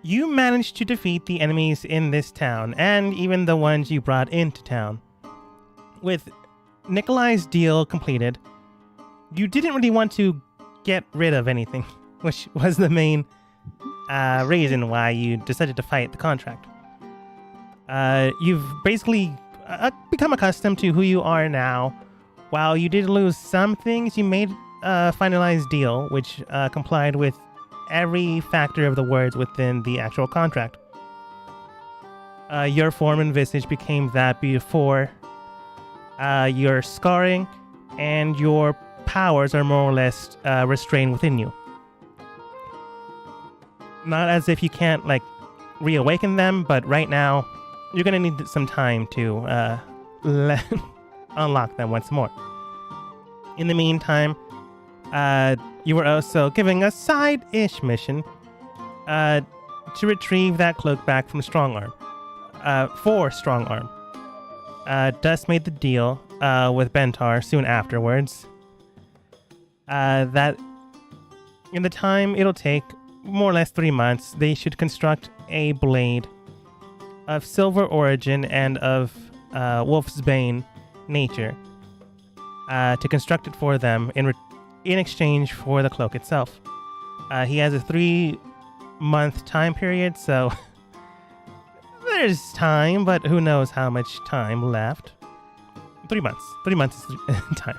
You managed to defeat the enemies in this town, and even the ones you brought into town. With Nikolai's deal completed, you didn't really want to get rid of anything, which was the main reason why you decided to fight the contract. You've basically become accustomed to who you are now. While you did lose some things, you made a finalized deal, which complied with every factor of the words within the actual contract. Your form and visage became that before. Your scarring and your powers are more or less restrained within you. Not as if you can't, reawaken them, but right now, you're going to need some time to unlock them once more. In the meantime, you were also giving a side-ish mission to retrieve that cloak back from Strongarm. For Strongarm. Dust made the deal with Bentar soon afterwards. That in the time it'll take, more or less 3 months, they should construct a blade of silver origin and of Wolf's Bane nature to construct it for them in exchange for the cloak itself. He has a 3-month time period, so there's time, but who knows how much time left. 3 months. 3 months is time.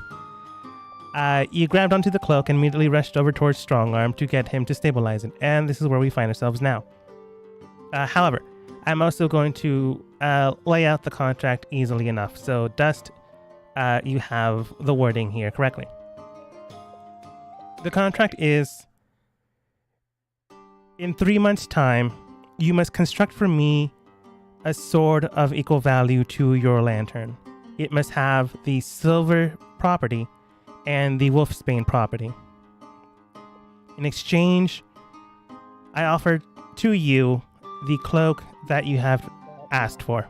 You grabbed onto the cloak and immediately rushed over towards Strongarm to get him to stabilize it, and this is where we find ourselves now. However, I'm also going to lay out the contract easily enough. So, Dust, you have the wording here correctly. The contract is, in 3 months' time, you must construct for me a sword of equal value to your lantern. It must have the silver property and the Wolfsbane property. In exchange, I offer to you the cloak that you have asked for.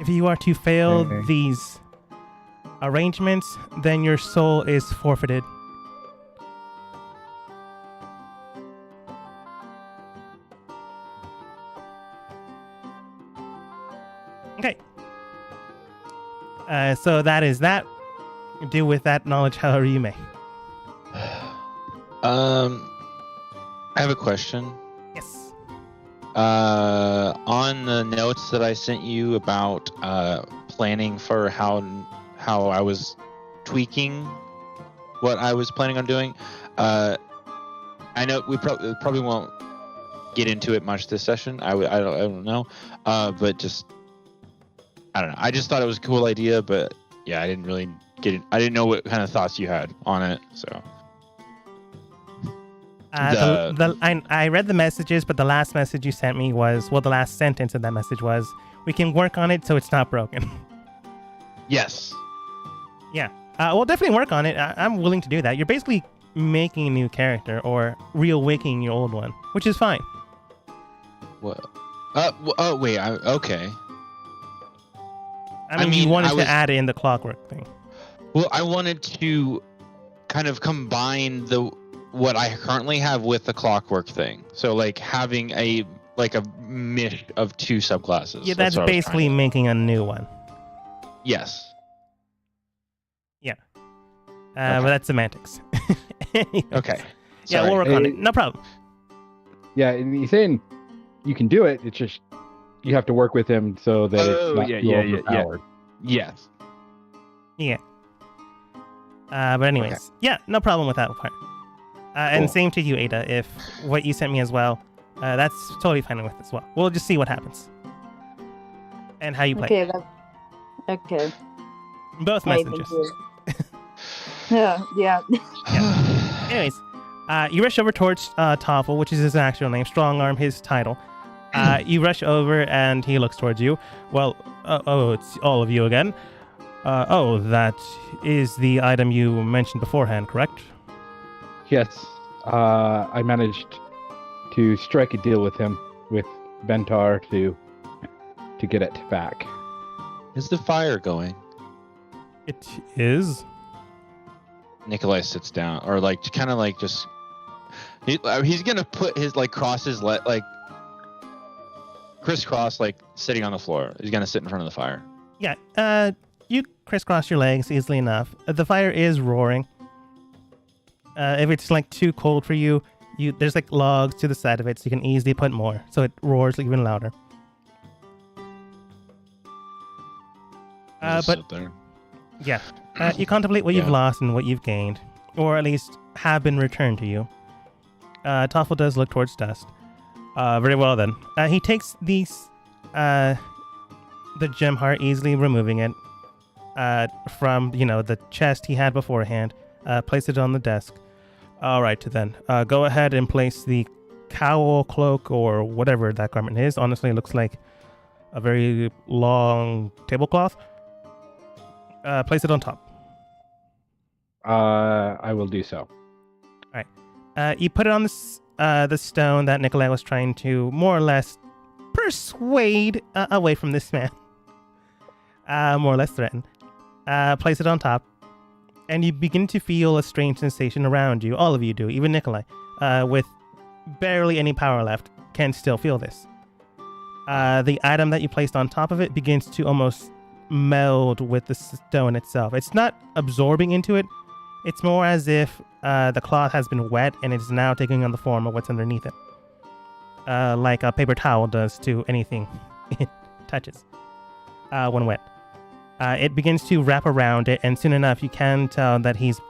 If you are to fail these arrangements, then your soul is forfeited. Okay. So that is that. Do with that knowledge however you may. I have a question. Yes. On the notes that I sent you about planning for how I was tweaking what I was planning on doing, I know we probably won't get into it much this session. I don't know, but just I don't know. I just thought it was a cool idea, but yeah, I didn't really get it. I didn't know what kind of thoughts you had on it, so. I read the messages, but the last message you sent me was, the last sentence of that message was, we can work on it so it's not broken. Yes. Yeah. We'll definitely work on it. I'm willing to do that. You're basically making a new character or reawakening your old one, which is fine. What? Oh, wait. Okay. I mean, you wanted to add in the clockwork thing. Well, I wanted to kind of combine what I currently have with the clockwork thing. So, having a mish of two subclasses. Yeah, that's basically making a new one. Yes. Yeah. But that's semantics. Okay. Yeah, we'll work on it. No problem. Yeah, he's saying you can do it. It's just you have to work with him so that it's not too overpowered. Yes. Yeah. But anyways, okay. Yeah, no problem with that part. And same to you, Ada. If what you sent me as well, that's totally fine with as well. We'll just see what happens. And how you play. Okay. Both messages. Yeah. Anyways, you rush over towards Toffel, which is his actual name, Strongarm, his title. You rush over and he looks towards you. Well, it's all of you again. That is the item you mentioned beforehand, correct? Yes. I managed to strike a deal with him, with Bentar, to get it back. Is the fire going? It is. Nikolai sits down, or like kind of like just he's gonna put his like cross his like crisscross, like sitting on the floor. He's gonna sit in front of the fire. Yeah. You crisscross your legs easily enough. The fire is roaring. If it's like too cold for you, there's like logs to the side of it, so you can easily put more, so it roars even louder. Just But sit there. yeah, you contemplate what you've Yeah. lost and what you've gained, or at least have been returned to you. Toffel does look towards dust. Very well then. He takes the gem heart, easily removing it from the chest he had beforehand. Place it on the desk. All right, then. Go ahead and place the cowl, cloak, or whatever that garment is. Honestly, it looks like a very long tablecloth. Place it on top. I will do so. You put it on the stone that Nikolai was trying to more or less persuade away from this man. More or less threaten. Place it on top, and you begin to feel a strange sensation around you. All of you do, even Nikolai, with barely any power left, can still feel this. The item that you placed on top of it begins to almost meld with the stone itself. It's not absorbing into it. It's more as if the cloth has been wet and it's now taking on the form of what's underneath it. Like a paper towel does to anything it touches when wet. It begins to wrap around it, and soon enough you can tell that he's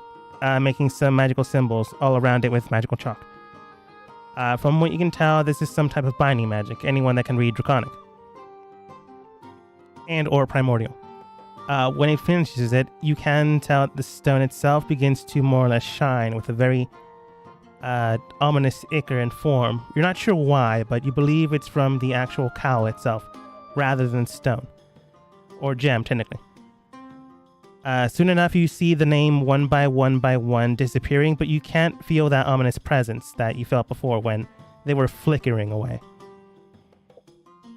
making some magical symbols all around it with magical chalk. From what you can tell, this is some type of binding magic, anyone that can read Draconic. And or Primordial. When he finishes it, you can tell the stone itself begins to more or less shine with a very ominous ichor and form. You're not sure why, but you believe it's from the actual cowl itself, rather than stone. Or gem, technically. Soon enough, you see the name one by one disappearing, but you can't feel that ominous presence that you felt before when they were flickering away.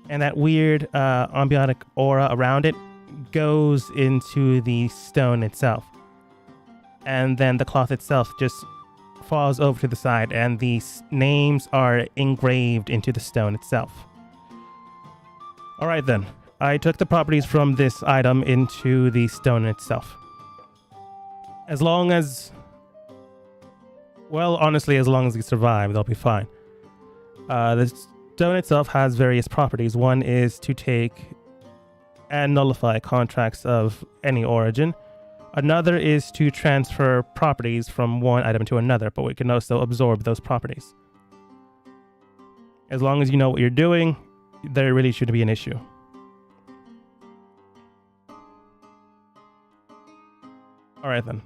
And that weird ambiotic aura around it goes into the stone itself. And then the cloth itself just falls over to the side, and these names are engraved into the stone itself. All right, then. I took the properties from this item into the stone itself. As long as... Well, honestly, as long as they survive, they'll be fine. The stone itself has various properties. One is to take and nullify contracts of any origin. Another is to transfer properties from one item to another, but we can also absorb those properties. As long as you know what you're doing, there really shouldn't be an issue. All right, then.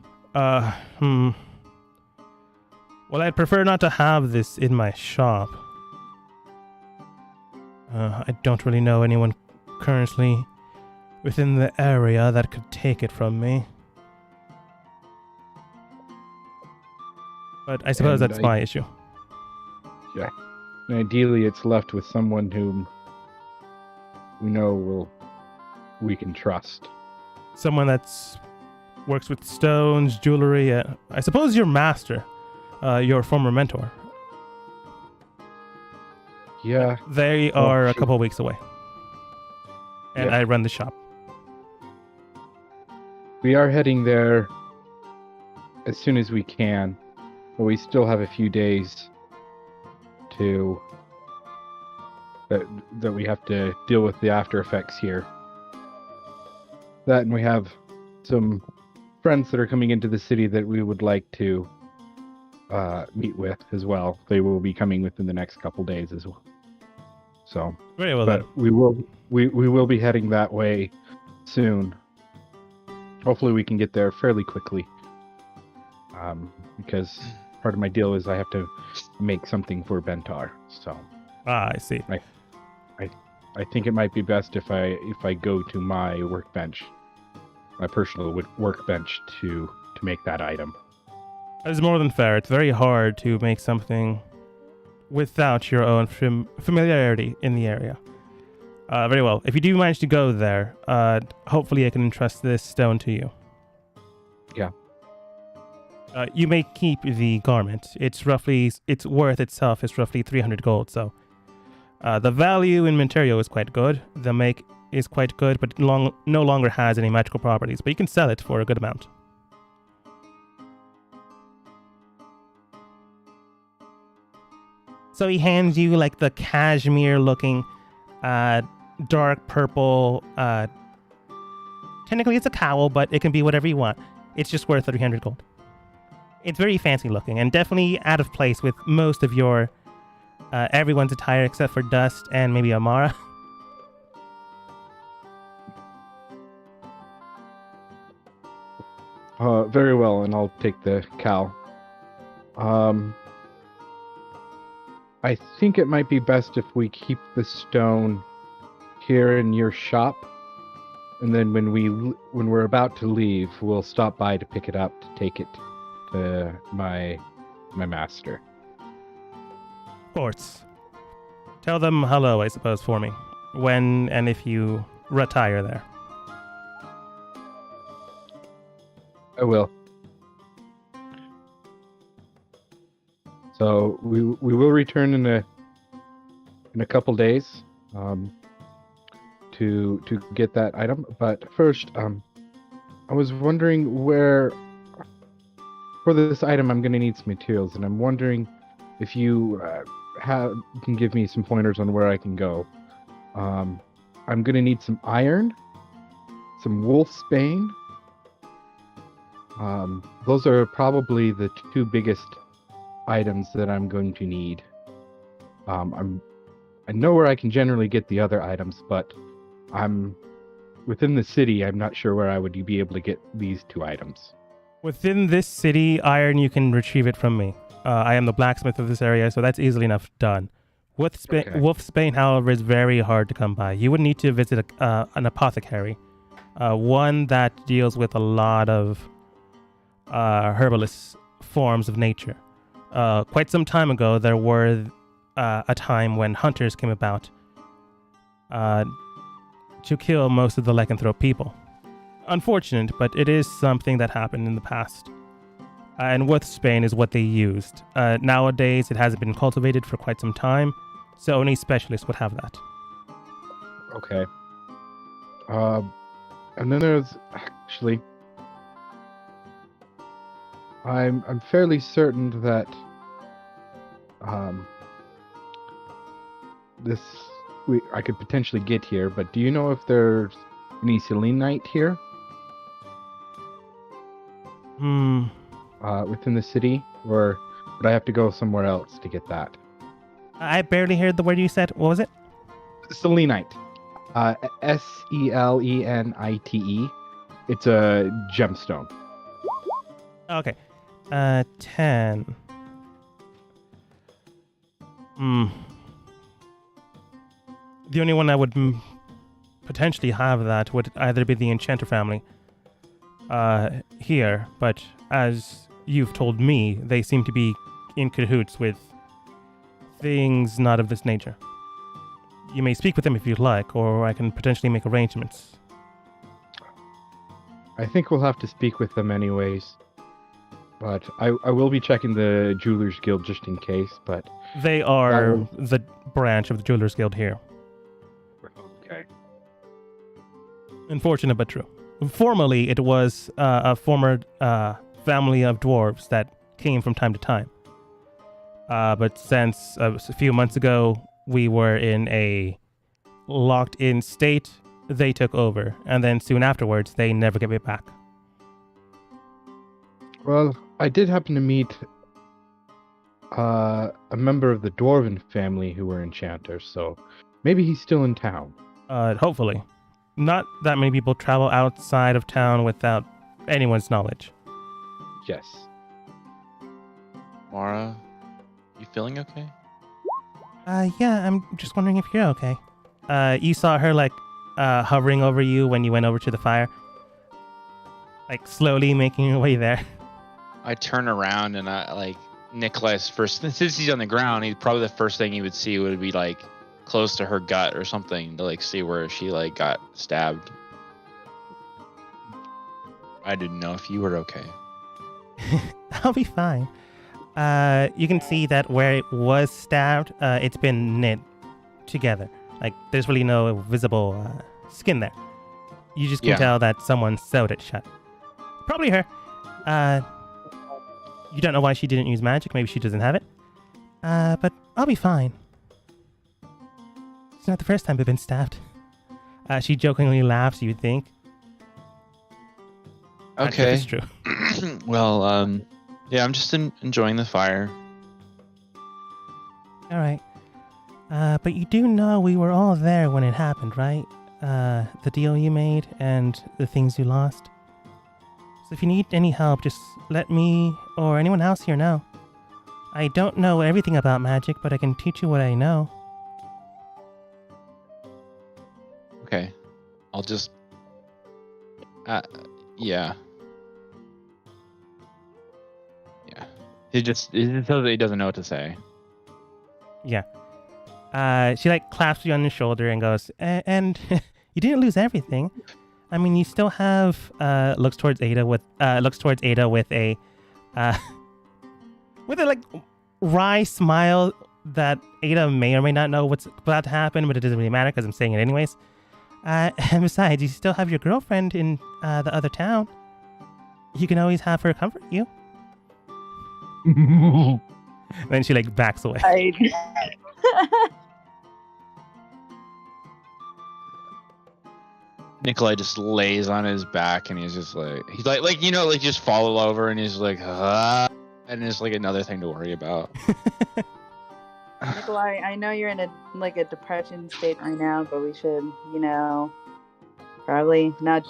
Well, I'd prefer not to have this in my shop. I don't really know anyone currently within the area that could take it from me. But I suppose that's my issue. Yeah. And ideally, it's left with someone whom we know we can trust. Someone that's works with stones, jewelry. I suppose your master, your former mentor. Yeah. They are a sure. couple of weeks away. And Yeah. I run the shop. We are heading there as soon as we can, but we still have a few days that we have to deal with the after effects here. That, and we have some friends that are coming into the city that we would like to meet with as well. They will be coming within the next couple days as well. So, Very well then. but we will be heading that way soon. Hopefully we can get there fairly quickly. Because part of my deal is I have to make something for Bentar. So I see. I think it might be best if I go to my workbench, my personal workbench, to make that item. It's more than fair. It's very hard to make something without your own familiarity in the area. Very well. If you do manage to go there, hopefully I can entrust this stone to you. Yeah. You may keep the garment. Its worth itself is roughly 300 gold. So, the value in material is quite good. The make is quite good, but no longer has any magical properties. But you can sell it for a good amount. So he hands you like the cashmere-looking, dark purple. Technically, it's a cowl, but it can be whatever you want. It's just worth 300 gold. It's very fancy looking and definitely out of place with most of your everyone's attire except for Dust and maybe Amara. Very well, and I'll take the cowl. I think it might be best if we keep the stone here in your shop, and then when we're about to leave, we'll stop by to pick it up to take it to my master. Of course. Tell them hello, I suppose, for me. When and if you retire there. I will. So we will return in a couple days to get that item. But first, I was wondering where for this item I'm going to need some materials, and I'm wondering if you can give me some pointers on where I can go. I'm going to need some iron, some wolfsbane. Those are probably the two biggest items that I'm going to need. I know where I can generally get the other items, but I'm within the city. I'm not sure where I would be able to get these two items. Within this city, iron, you can retrieve it from me. I am the blacksmith of this area, so that's easily enough done. Wolfsbane, however, is very hard to come by. You would need to visit an apothecary, one that deals with a lot of herbalist forms of nature. Quite some time ago, there were a time when hunters came about to kill most of the lycanthrope people. Unfortunate, but it is something that happened in the past. And wolfsbane is what they used. Nowadays, it hasn't been cultivated for quite some time, so only specialists would have that. Okay. And then there's actually, I'm fairly certain that I could potentially get here, but do you know if there's any selenite here? Within the city, or would I have to go somewhere else to get that? I barely heard the word you said. What was it? Selenite. Selenite. It's a gemstone. Okay. 10. The only one I would potentially have that would either be the Enchanter family here, but as you've told me, they seem to be in cahoots with things not of this nature. You may speak with them if you'd like, or I can potentially make arrangements. I think we'll have to speak with them anyways. But I will be checking the Jewelers Guild just in case, but... They are the branch of the Jewelers Guild here. Okay. Unfortunate but true. Formerly, it was a former family of dwarves that came from time to time. But since a few months ago, we were in a locked-in state, they took over. And then soon afterwards, they never gave it back. Well, I did happen to meet a member of the Dwarven family who were enchanters, so maybe he's still in town. Hopefully. Not that many people travel outside of town without anyone's knowledge. Yes. Mara, you feeling okay? Yeah, I'm just wondering if you're okay. You saw her, hovering over you when you went over to the fire? Slowly making your way there. I turn around and Nicholas, first, since he's on the ground, probably the first thing he would see would be close to her gut or something to see where she got stabbed. I didn't know if you were okay. I'll be fine. You can see that where it was stabbed, it's been knit together. Like, there's really no visible skin there. You just can Yeah. tell that someone sewed it shut. Probably her. You don't know why she didn't use magic. Maybe she doesn't have it. But I'll be fine. It's not the first time I've been stabbed. She jokingly laughs, you'd think. Not sure if Okay. it's true. Well, yeah, I'm just enjoying the fire. All right. But you do know we were all there when it happened, right? The deal you made and the things you lost. So if you need any help, just let me or anyone else here know. I don't know everything about magic, but I can teach you what I know. Okay. I'll just. Yeah. Yeah. He just says that he doesn't know what to say. Yeah. She like claps you on the shoulder and goes, and you didn't lose everything. I mean, you still have looks towards Ada with a with a like wry smile that Ada may or may not know what's about to happen, but it doesn't really matter because I'm saying it anyways. And besides, you still have your girlfriend in the other town. You can always have her comfort you. And then she like backs away. Nikolai just lays on his back and he's like just fall over and he's like, and it's like another thing to worry about. Nikolai, I know you're in a depression state right now, but we should, probably not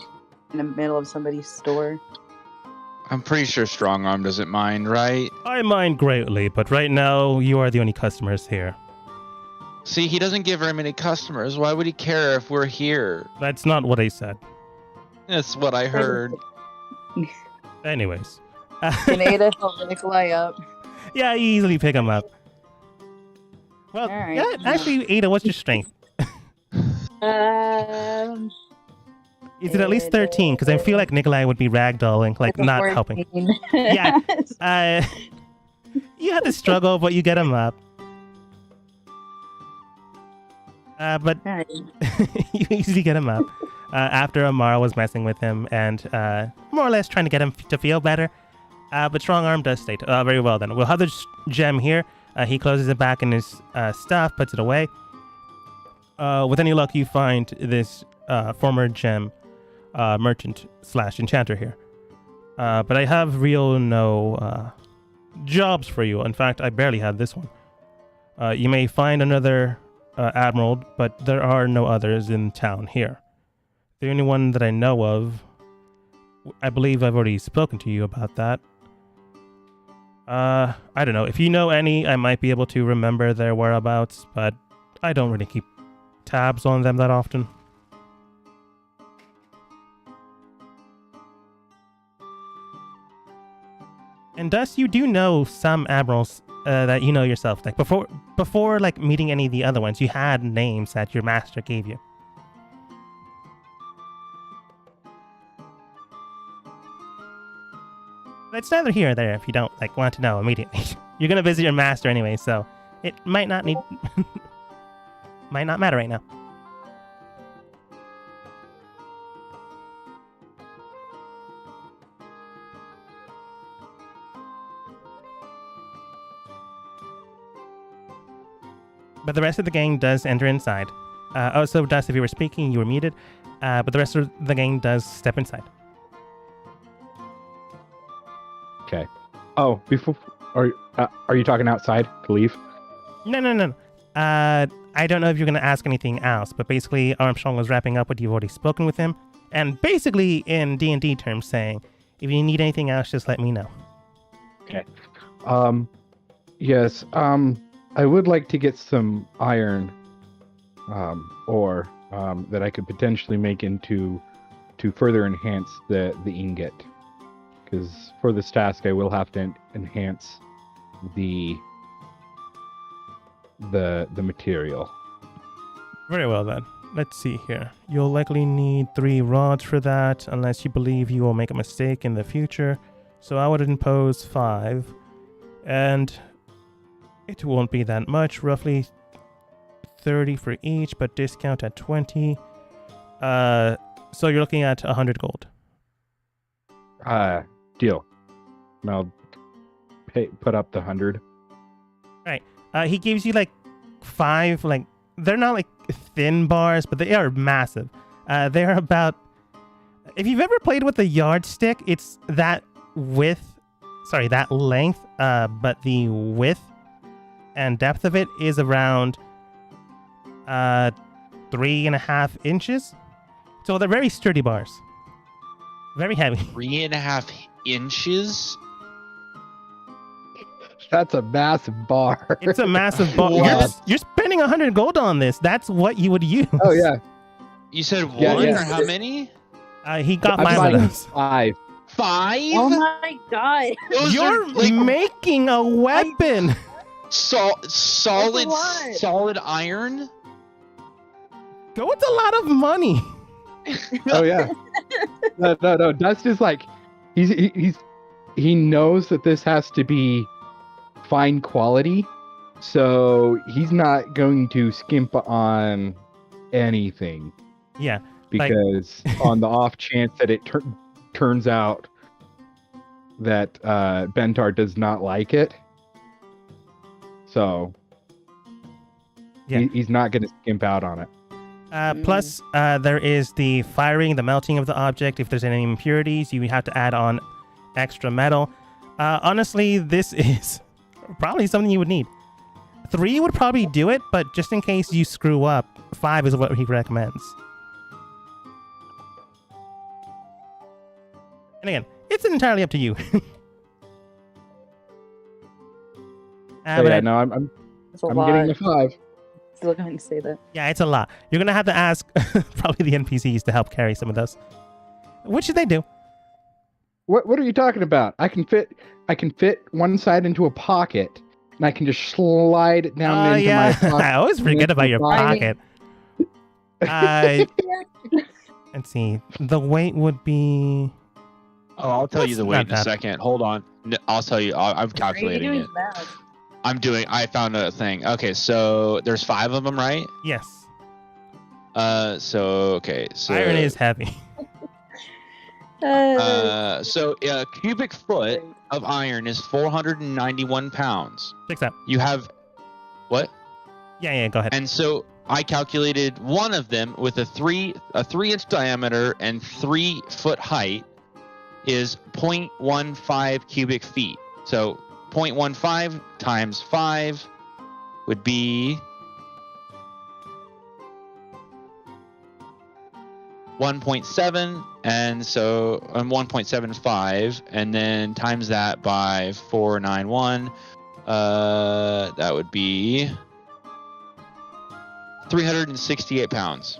in the middle of somebody's store. I'm pretty sure Strong Arm doesn't mind, right? I mind greatly, but right now you are the only customers here. See, he doesn't give very many customers. Why would he care if we're here? That's not what I said. That's what I heard. Anyways. Can Ada help Nikolai up? Yeah, you easily pick him up. Well, All right. yeah, actually, Ada, what's your strength? Is it at least 13? Because I feel like Nikolai would be ragdolling, like It's a not 14. helping. Yeah. You had to struggle, but you get him up. But All right. you easily get him up. After Amara was messing with him and more or less trying to get him to feel better. But Strong Arm does stay. Very well then. We'll have the gem here. He closes it back in his stuff, puts it away. With any luck, you find this former gem merchant / enchanter here. But I have no jobs for you. In fact, I barely have this one. You may find another admiral, but there are no others in town here. The only one that I know of, I believe I've already spoken to you about that. I don't know. If you know any, I might be able to remember their whereabouts, but I don't really keep tabs on them that often. And thus, you do know some admirals that you know yourself. Like before, like meeting any of the other ones, you had names that your master gave you. But it's neither here or there if you don't like want to know immediately. You're gonna visit your master anyway, so it might not matter right now. But the rest of the gang does enter inside. Also, Dust, if you were speaking, you were muted. But the rest of the gang does step inside. Okay. Oh, before are you talking outside to leave? No. I don't know if you're going to ask anything else, but basically Armstrong was wrapping up what you've already spoken with him, and basically in D&D terms saying, if you need anything else, just let me know. Okay. Yes. I would like to get some iron, ore, that I could potentially make to further enhance the ingot. Because for this task, I will have to enhance the material. Very well then. let's see here. You'll likely need 3 rods for that, unless you believe you will make a mistake in the future. So I would impose 5. And it won't be that much, roughly 30 for each, but discount at 20. So you're looking at 100 gold. Deal. And I'll put up the 100. He gives you like 5, like, they're not like thin bars, but they are massive. They're about, if you've ever played with a yardstick, it's that that length, but the width and depth of it is around 3.5 inches. So they're very sturdy bars. Very heavy. 3.5 inches? That's a massive bar. It's a massive bar. What? You're spending 100 gold on this. That's what you would use. Oh yeah. You said Yeah, one yeah. or how many? He got I'm 5 of buying those. 5. 5? Oh my god. Those You're are like making a weapon. solid lot. solid iron? Go, it's a lot of money. Oh yeah. No. Dust is like, he knows that this has to be fine quality, so he's not going to skimp on anything. Yeah. Because on the off chance that it turns out that Bentar does not like it, so Yeah. he's not going to skimp out on it. Plus, there is the firing, the melting of the object. If there's any impurities, you have to add on extra metal. Honestly, this is probably something you would need. 3 would probably do it, but just in case you screw up, 5 is what he recommends. And again, it's entirely up to you. So yeah, no, I'm That's a I'm lot. getting the 5. Still going to say that. Yeah, it's a lot. You're gonna have to ask probably the NPCs to help carry some of those. What should they do? What are you talking about? I can fit one side into a pocket, and I can just slide it down into my pocket. I always forget about your Pocket. pocket. Let's see. The weight would be. Oh, I'll tell you the That's weight not in a bad. second. Hold on. I'll tell you. I'm calculating it. I found a thing. Okay, so there's 5 of them, right? Yes. So Iron is heavy. so a cubic foot of iron is 491 pounds. Checks out. You have what? Yeah, go ahead. And so I calculated one of them with a 3-inch diameter and 3-foot height is 0.15 cubic feet. So 0.15 times 5 would be 1.7, and so 1.75, and then times that by 491. That would be 368 pounds.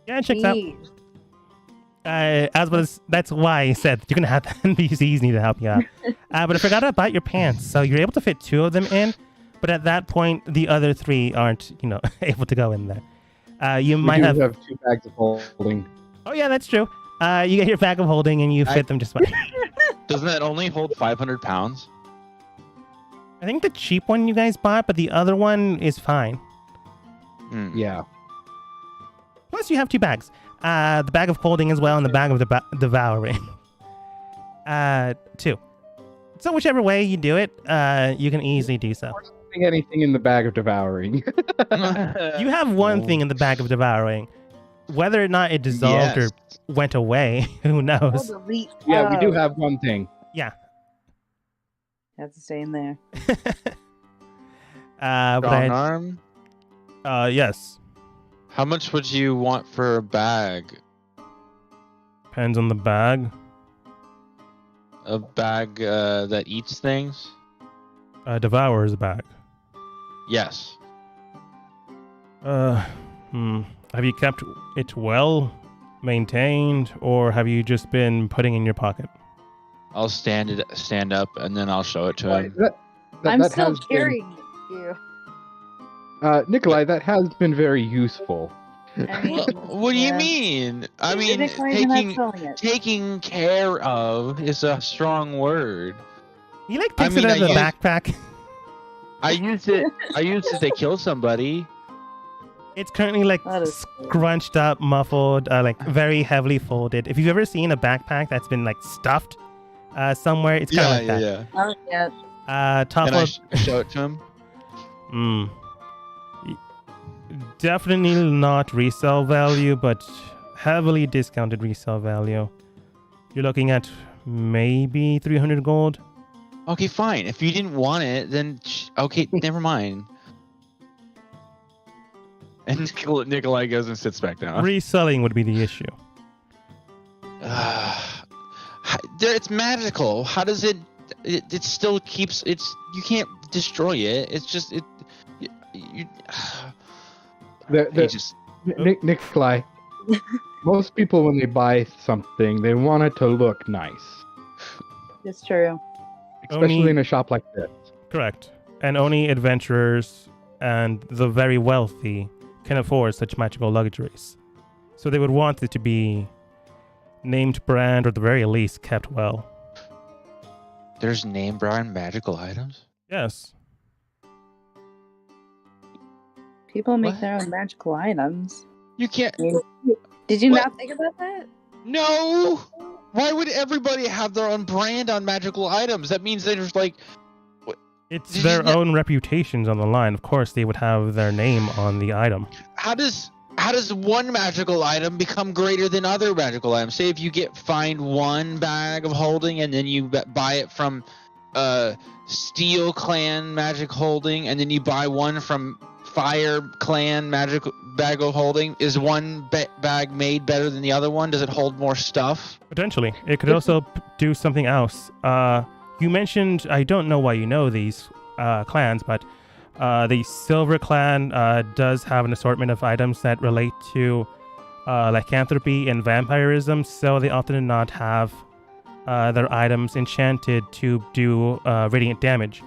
Yeah, it checks out. That's why I said you're gonna have the NPCs need to help you out. But I forgot about your pants, so you're able to fit 2 of them in, but at that point the other 3 aren't, able to go in there. You might have 2 bags of holding. Oh yeah, that's true. You get your bag of holding and you fit them just fine. Doesn't that only hold 500 pounds? I think the cheap one you guys bought, but the other one is fine. Hmm. Yeah. Plus, you have 2 bags. The bag of holding as well, and the bag of devouring. 2. So whichever way you do it, you can easily do so. Anything in the bag of devouring. You have one thing in the bag of devouring. Whether or not it dissolved Yes. or went away, who knows? Yeah, we do have one thing. Yeah. Have to stay in there. But Strong arm? yes. How much would you want for a bag? Depends on the bag. A bag that eats things? Devourer's bag. Yes. Have you kept it well maintained, or have you just been putting in your pocket? I'll stand up and then I'll show it to him. I'm that still has carrying you. been, Nikolai, that has been very useful. I mean, What do you yeah. mean? I mean, Isn't Clayton not taking selling it? taking care of is a strong word. He like I takes mean, it out of the I use- backpack. I used it to kill somebody. It's currently like That is scrunched up, muffled, like very heavily folded. If you've ever seen a backpack that's been like stuffed somewhere, it's kind of like that. Yeah. Oh, yeah. Top Can I of show it to him? Definitely not resale value, but heavily discounted resale value. You're looking at maybe 300 gold. Okay, fine. If you didn't want it, then okay, never mind. And Nikolai goes and sits back down. Reselling would be the issue. It's magical. How does it? It still keeps. You can't destroy it. It's just it. You just Nikolai, most people when they buy something, they want it to look nice, It's true. especially in a shop like this. Correct. And only adventurers and the very wealthy can afford such magical luxuries. So they would want it to be named brand or at the very least kept well. there's name brand magical items. Yes. People make What? their own magical items. You can't. I mean, did you What? not think about that? No. Why would everybody have their own brand on magical items? That means there's like. It's Did their you know- own reputations on the line. Of course, they would have their name on the item. How does one magical item become greater than other magical items? Say if you find one bag of holding and then you buy it from Steel Clan Magic Holding, and then you buy one from Fire Clan Magic Bag of Holding. Is one bag made better than the other one? Does it hold more stuff? Potentially. It could also do something else. You mentioned, I don't know why you know these clans, but the Silver Clan does have an assortment of items that relate to lycanthropy and vampirism, so they often do not have their items enchanted to do radiant damage.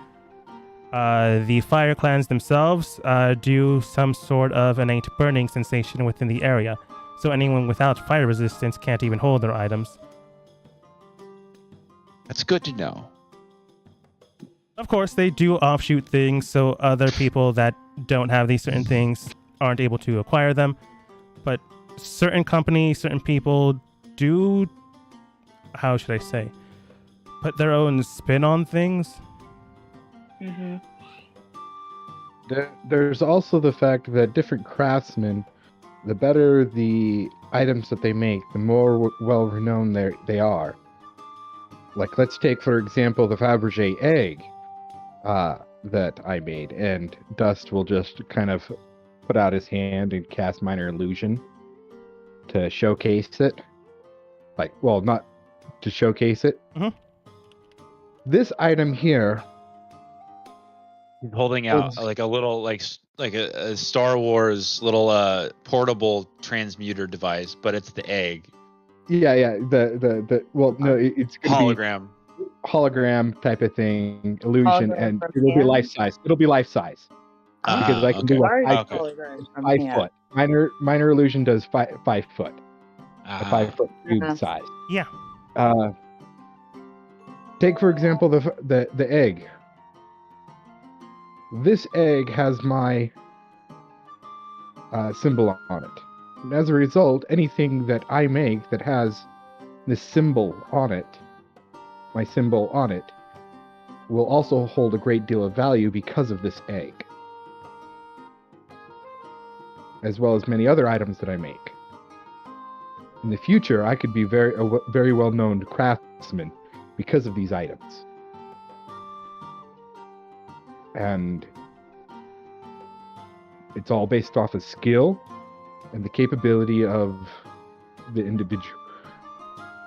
The Fire Clans themselves do some sort of innate burning sensation within the area, so anyone without fire resistance can't even hold their items. That's good to know. Of course, they do offshoot things, so other people that don't have these certain things aren't able to acquire them. But certain companies, certain people do, how should I say, put their own spin on things. Mm-hmm. There's also the fact that different craftsmen, the better the items that they make, the more well-renowned they are. Like, let's take, for example, the Fabergé egg that I made, and Dust will just kind of put out his hand and cast Minor Illusion to showcase it. Like, well, not to showcase it. Mhm. This item here, Holding out It's- like a little like a Star Wars little portable transmuter device, but it's the egg yeah, the well, no, it's gonna be hologram. hologram type of thing, illusion, Hologram and from it'll be hand? life size. It'll be life size because I can okay. do a Large 5 okay. hologram from 5 hand. foot. Minor illusion does 5 foot, a 5 foot cube Uh-huh. size. Yeah. Take for example the egg. This egg has my symbol on it. And as a result, anything that I make that has this symbol on it, my symbol on it, will also hold a great deal of value because of this egg. As well as many other items that I make. In the future, I could be a very well-known craftsman because of these items. And it's all based off of skill and the capability of the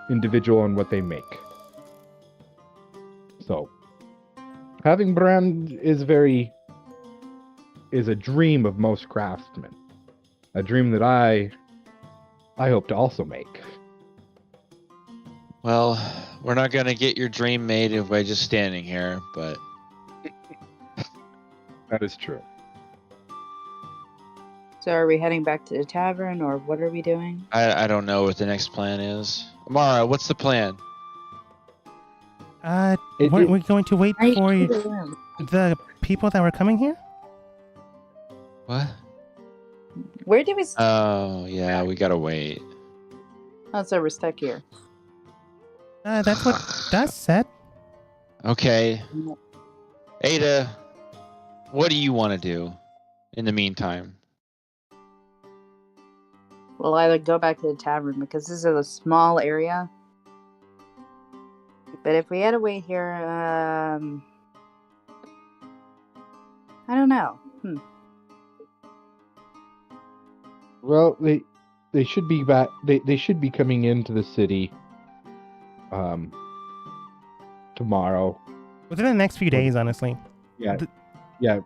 individual and what they make. So, having brand is a dream of most craftsmen. A dream that I hope to also make. Well, we're not gonna get your dream made by just standing here, but That is true. So are we heading back to the tavern, or what are we doing? I don't know what the next plan is. Amara, what's the plan? We're going to wait I for need a room. the people that were coming here? What? Where did we? Oh, yeah, we gotta wait. Oh, so we're stuck here. That's what Dust said. Okay. Ada, what do you want to do in the meantime? We'll either go back to the tavern because this is a small area. But if we had to wait here, I don't know. Well, they should be back. They should be coming into the city tomorrow. Within the next few days, honestly. Yeah, The- yeah,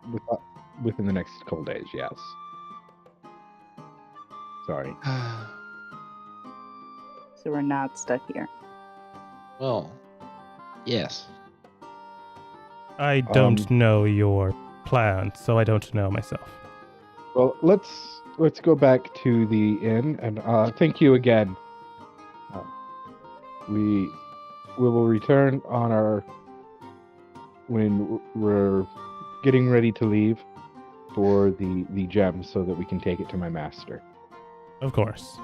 within the next couple days. Yes. Sorry. So we're not stuck here. Well, yes. I don't know your plans, so I don't know myself. Well, let's go back to the inn, and thank you again. We will return on when we're getting ready to leave for the gem, so that we can take it to my master. Of course.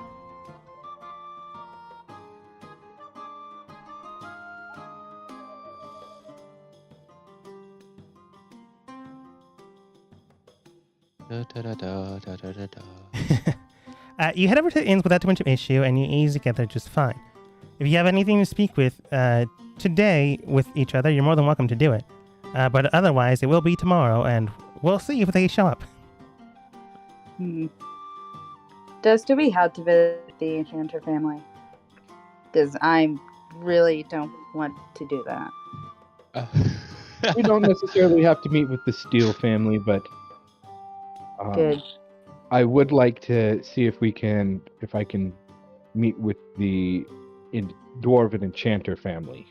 You head over to the inns without too much of issue, and you ease together just fine. If you have anything to speak with today with each other, you're more than welcome to do it. But otherwise, it will be tomorrow, and we'll see if they show up. Do we have to visit the Enchanter family? Because I really don't want to do that. We don't necessarily have to meet with the Steele family, but Good. I would like to see if I can meet with the Dwarven Enchanter family.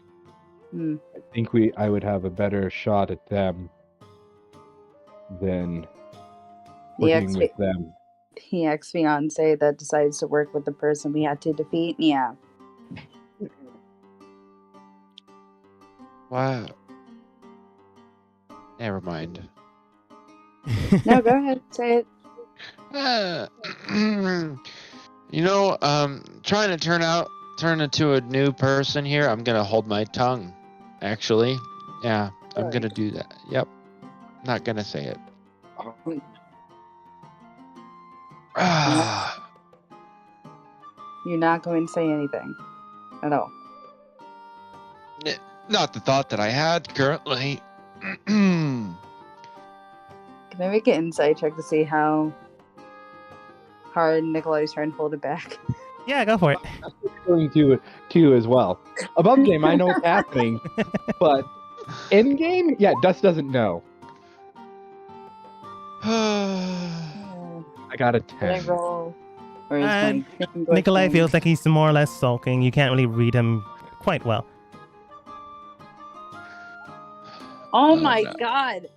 I think I would have a better shot at them than working with them. The ex-fiance that decides to work with the person we had to defeat. Yeah. Wow. Never mind. No, go ahead. Say it. Trying to turn into a new person here. I'm gonna hold my tongue. Actually, yeah, I'm gonna do that. Yep, not gonna say it. You're not going to say anything at all. Not the thought that I had currently. Can I make an insight check to see how hard Nikolai's trying to hold it back? Yeah, go for it. Going to as well. Above game, I know what's happening, but in game, yeah, Dust doesn't know. I got a Can I 10. roll? Or is my Nikolai feels like he's more or less sulking. You can't really read him quite well. Oh my no. god!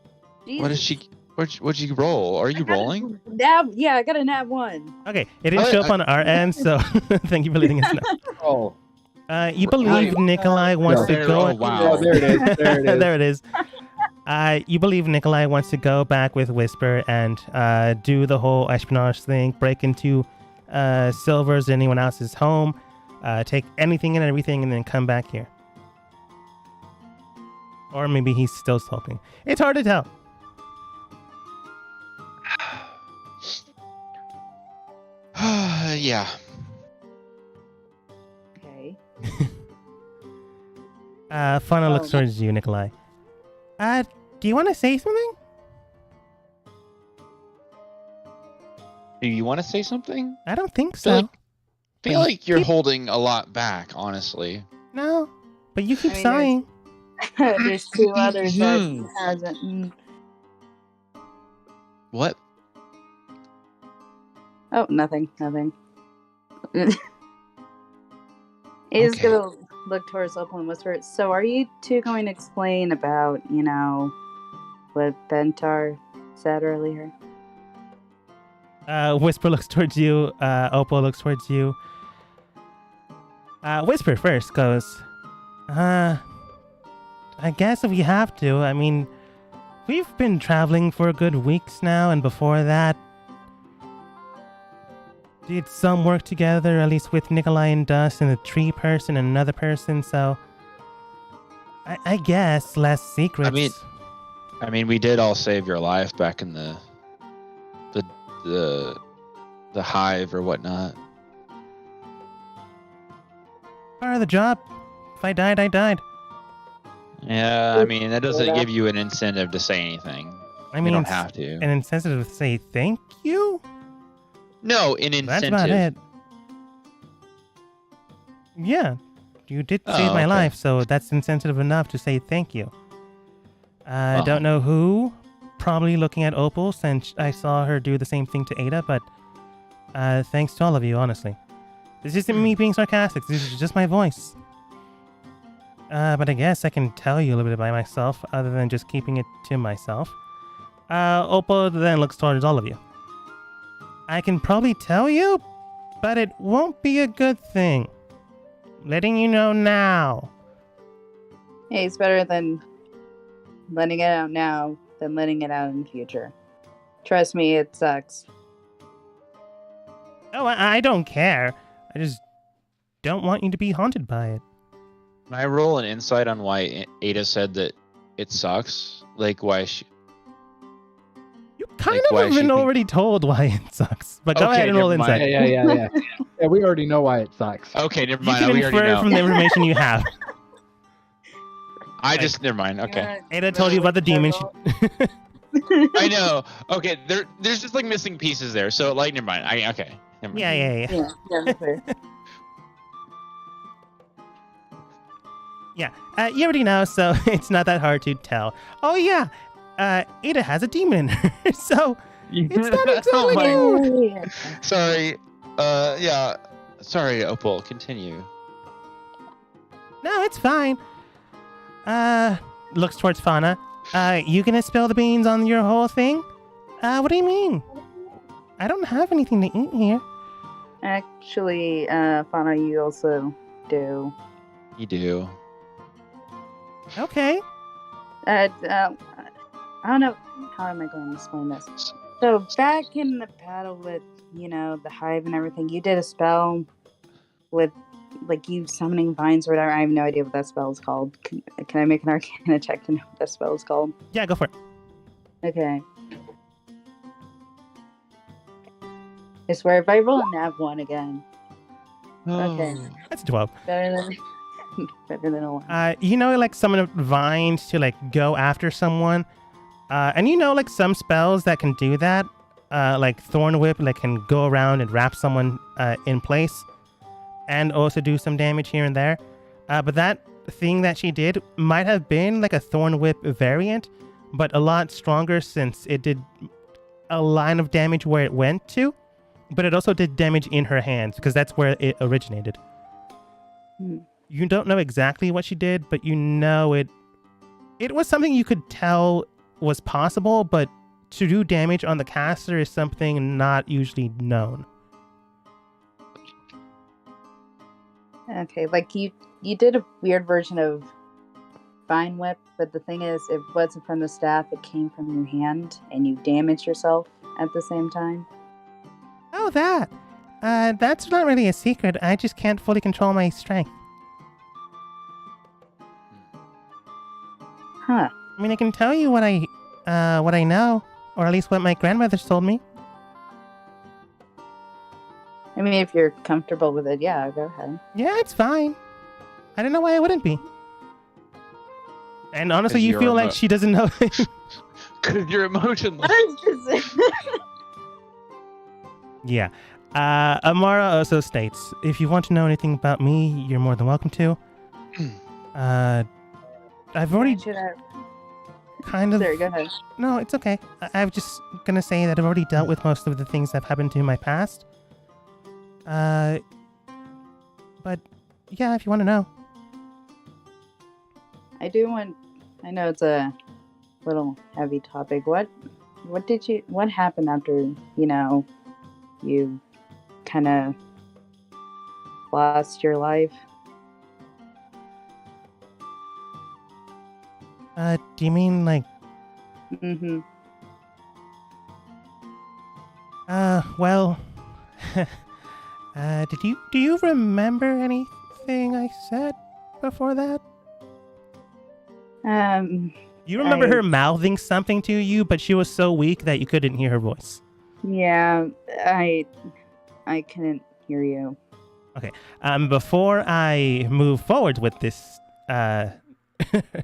Jesus. What is she? What'd you roll? Are you rolling? Yeah, I got a nat 1. Okay, it didn't show up on our end, so thank you for letting us know. Oh, You believe Nikolai wants to go. Oh, wow. oh, there it is. There it is. There it is. You believe Nikolai wants to go back with Whisper and do the whole espionage thing, break into Silver's or anyone else's home, take anything and everything, and then come back here. Or maybe he's still sulking. It's hard to tell. Yeah. Okay. Fauna looks towards you, Nikolai. Do you want to say something? Do you want to say something? I don't think Feel so. feel like you're holding a lot back, honestly. No, but you keep I mean, sighing. There's 2 others that he hasn't. What? Oh, nothing. He's Okay. gonna look towards Opal and whisper, so are you two going to explain about, what Bentar said earlier? Whisper looks towards you. Opal looks towards you. Whisper first goes, I guess if we have to. I mean, we've been traveling for a good weeks now, and before that, did some work together, at least with Nikolai and Dust and the tree person and another person, so I guess less secrets. I mean, we did all save your life back in the hive or whatnot. Part of the job. If I died, I died. Yeah, I mean, that doesn't give you an incentive to say anything. I mean, you don't have to. An incentive to say thank you? No, an incentive. That's about it. Yeah, you did save my life, so that's incentive enough to say thank you. I don't know who. Probably looking at Opal, since I saw her do the same thing to Ada, but thanks to all of you, honestly. This isn't me being sarcastic, this is just my voice. But I guess I can tell you a little bit about myself, other than just keeping it to myself. Opal then looks towards all of you. I can probably tell you, but it won't be a good thing. Letting you know now. Hey, it's better than letting it out now than letting it out in the future. Trust me, it sucks. Oh, I don't care. I just don't want you to be haunted by it. Can I roll an insight on why Ada said that it sucks? Like, why she... You kind of have been already told why it sucks. But go ahead and roll insight. Yeah. Yeah, we already know why it sucks. Okay, never mind. You can infer from the information you have. Never mind. Okay. Ada told you about the demon. I know. Okay, there's just like missing pieces there. So like, never mind. Okay. Never mind. Yeah. Yeah, you already know, so it's not that hard to tell. Oh yeah, Ada has a demon in her, so it's not exactly new. Sorry. Yeah. Sorry, Opal. Continue. No, it's fine. Looks towards Fauna. You gonna spill the beans on your whole thing? What do you mean? I don't have anything to eat here. Actually, Fauna, you also do. You do. Okay. I don't know. How am I going to explain this? So, back in the battle with, the hive and everything, you did a spell with, like, you summoning vines or whatever. I have no idea what that spell is called. Can I make an Arcana check to know what that spell is called? Yeah, go for it. Okay. I swear, if I roll a nav 1 again. Okay. That's 12. Better than a 1. Like summon vines to like go after someone. And like some spells that can do that. Like Thorn Whip, like can go around and wrap someone in place. And also do some damage here and there. But that thing that she did might have been like a Thorn Whip variant, but a lot stronger since it did a line of damage where it went to. But it also did damage in her hands because that's where it originated. You don't know exactly what she did, but it was something you could tell was possible, but to do damage on the caster is something not usually known. Okay, like you did a weird version of Vine Whip, but the thing is, it wasn't from the staff, it came from your hand, and you damaged yourself at the same time. Oh, that. That's not really a secret. I just can't fully control my strength. Huh. I mean, I can tell you what I know, or at least what my grandmother's told me. I mean, if you're comfortable with it, yeah, go ahead. Yeah, it's fine. I don't know why I wouldn't be. And honestly, you feel like she doesn't know. Because you're emotionless. Yeah. Amara also states, if you want to know anything about me, you're more than welcome to. I've already kind of... Sorry, go ahead. No, it's okay. I'm just going to say that I've already dealt with most of the things that have happened to me in my past. But, yeah, if you want to know. I know it's a little heavy topic. What happened after, you kind of lost your life? Do you mean like? Mm-hmm. Well, do you remember anything I said before that? You remember her mouthing something to you, but she was so weak that you couldn't hear her voice. Yeah, I couldn't hear you. Before I move forward with this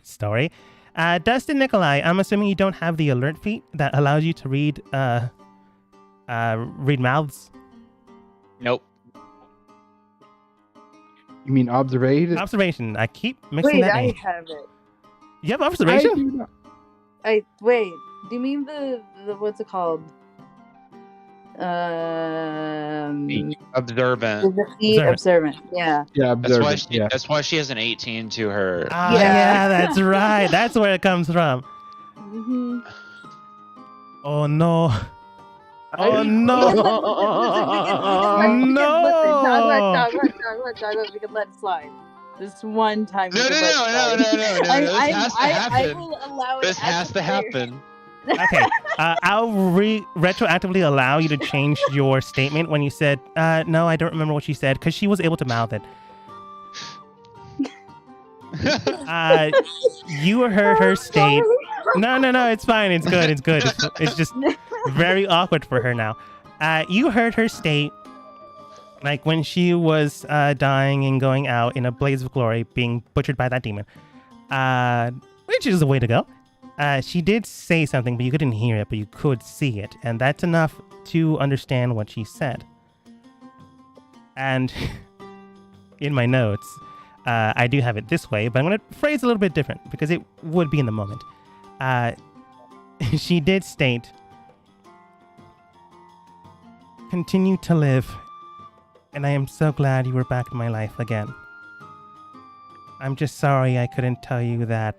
story, Dustin Nikolai, I'm assuming you don't have the alert feat that allows you to read mouths. Nope. You mean observation? Observation. I keep mixing Wait, that I name. have it. You have observation? Wait. Do you mean the what's it called? Observant. The feet observant. Yeah. Yeah, observant. That's why she has an 18 to her. Yeah, that's right. That's where it comes from. Mm-hmm. Oh no. Oh no. No. We can let it slide. This one time. No. This has to happen. I will allow it. This has to happen. Okay, I'll retroactively allow you to change your statement when you said, no, I don't remember what she said, because she was able to mouth it. You heard her state. No, it's fine. It's good. It's just very awkward for her now. You heard her state, like when she was dying and going out in a blaze of glory, being butchered by that demon, which is the way to go. She did say something, but you couldn't hear it, but you could see it. And that's enough to understand what she said. And in my notes, I do have it this way, but I'm going to phrase it a little bit different because it would be in the moment. She did state, continue to live, and I am so glad you were back in my life again. I'm just sorry I couldn't tell you that.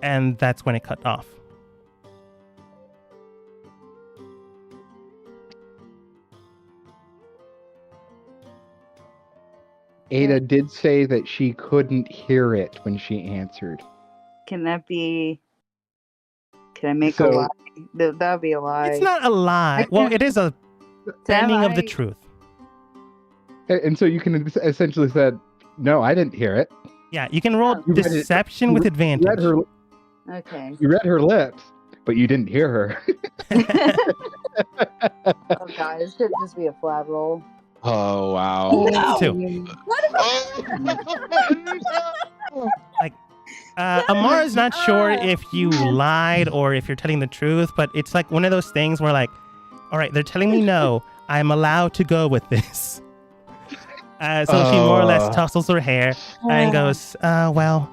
And that's when it cut off. Ada did say that she couldn't hear it when she answered. Can that be? Can I make a lie? That would be a lie. It's not a lie. Well, it is a bending of the truth. And so you can essentially said, no, I didn't hear it. Yeah, you can roll deception with advantage. Okay. You read her lips, but you didn't hear her. Oh god, this could just be a flat roll. Oh wow. No. Two. Like, Amara's not sure if you lied or if you're telling the truth, but it's like one of those things where like, all right, they're telling me no, I'm allowed to go with this. So she more or less tussles her hair and goes, well,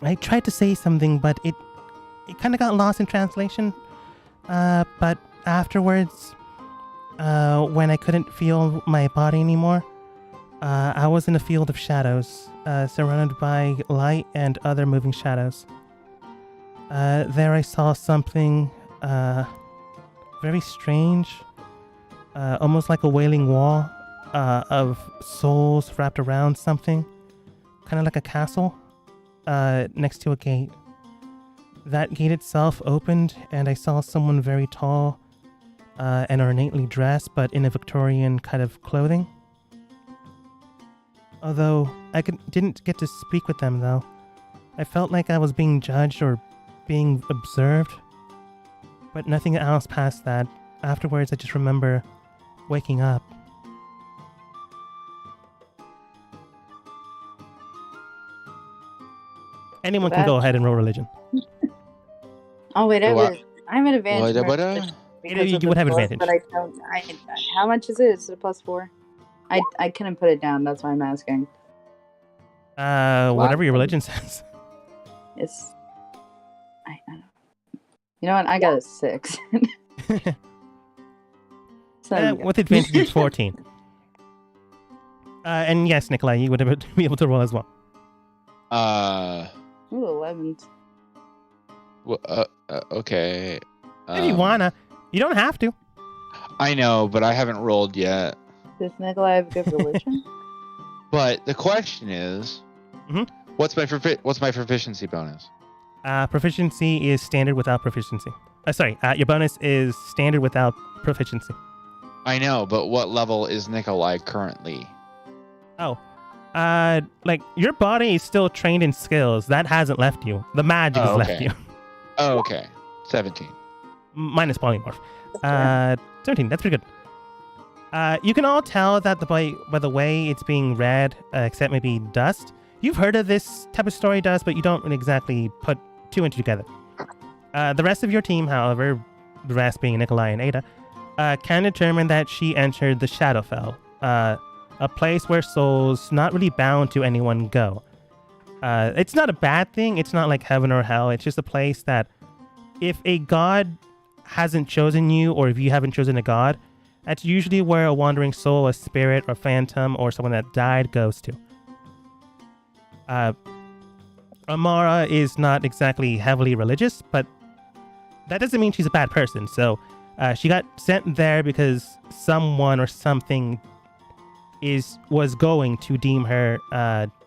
I tried to say something, but it kind of got lost in translation. But afterwards, when I couldn't feel my body anymore, I was in a field of shadows, surrounded by light and other moving shadows. There I saw something very strange, almost like a wailing wall of souls wrapped around something, kind of like a castle. Next to a gate. That gate itself opened, and I saw someone very tall and ornately dressed, but in a Victorian kind of clothing. Although I didn't get to speak with them, though. I felt like I was being judged or being observed, but nothing else past that. Afterwards, I just remember waking up. Anyone can go ahead and roll religion. Oh wait, I have an advantage. You would have advantage. But I don't. How much is it? Is it a +4? I couldn't put it down. That's why I'm asking. Whatever your religion says. It's. I don't know. You know what? I got a 6. With advantage, it's 14. And yes, Nikolai, you would be able to roll as well. Ooh, 11. Well, okay. If you wanna, you don't have to. I know, but I haven't rolled yet. Does Nikolai have good religion? But the question is, Mhm. what's my proficiency bonus? Proficiency is standard without proficiency. Your bonus is standard without proficiency. I know, but what level is Nikolai currently? Oh. Like, your body is still trained in skills. That hasn't left you. The magic has left okay. you. Oh, okay. 17. Minus polymorph. 17. That's pretty good. You can all tell that by the way it's being read, except maybe Dust. You've heard of this type of story, Dust, but you don't exactly put two and two together. The rest of your team, however, the rest being Nikolai and Ada, can determine that she entered the Shadowfell, a place where souls not really bound to anyone go. It's not a bad thing. It's not like heaven or hell. It's just a place that if a god hasn't chosen you, or if you haven't chosen a god, that's usually where a wandering soul, a spirit, or phantom, or someone that died goes to. Amara is not exactly heavily religious, but that doesn't mean she's a bad person. So she got sent there because someone or something was going to deem her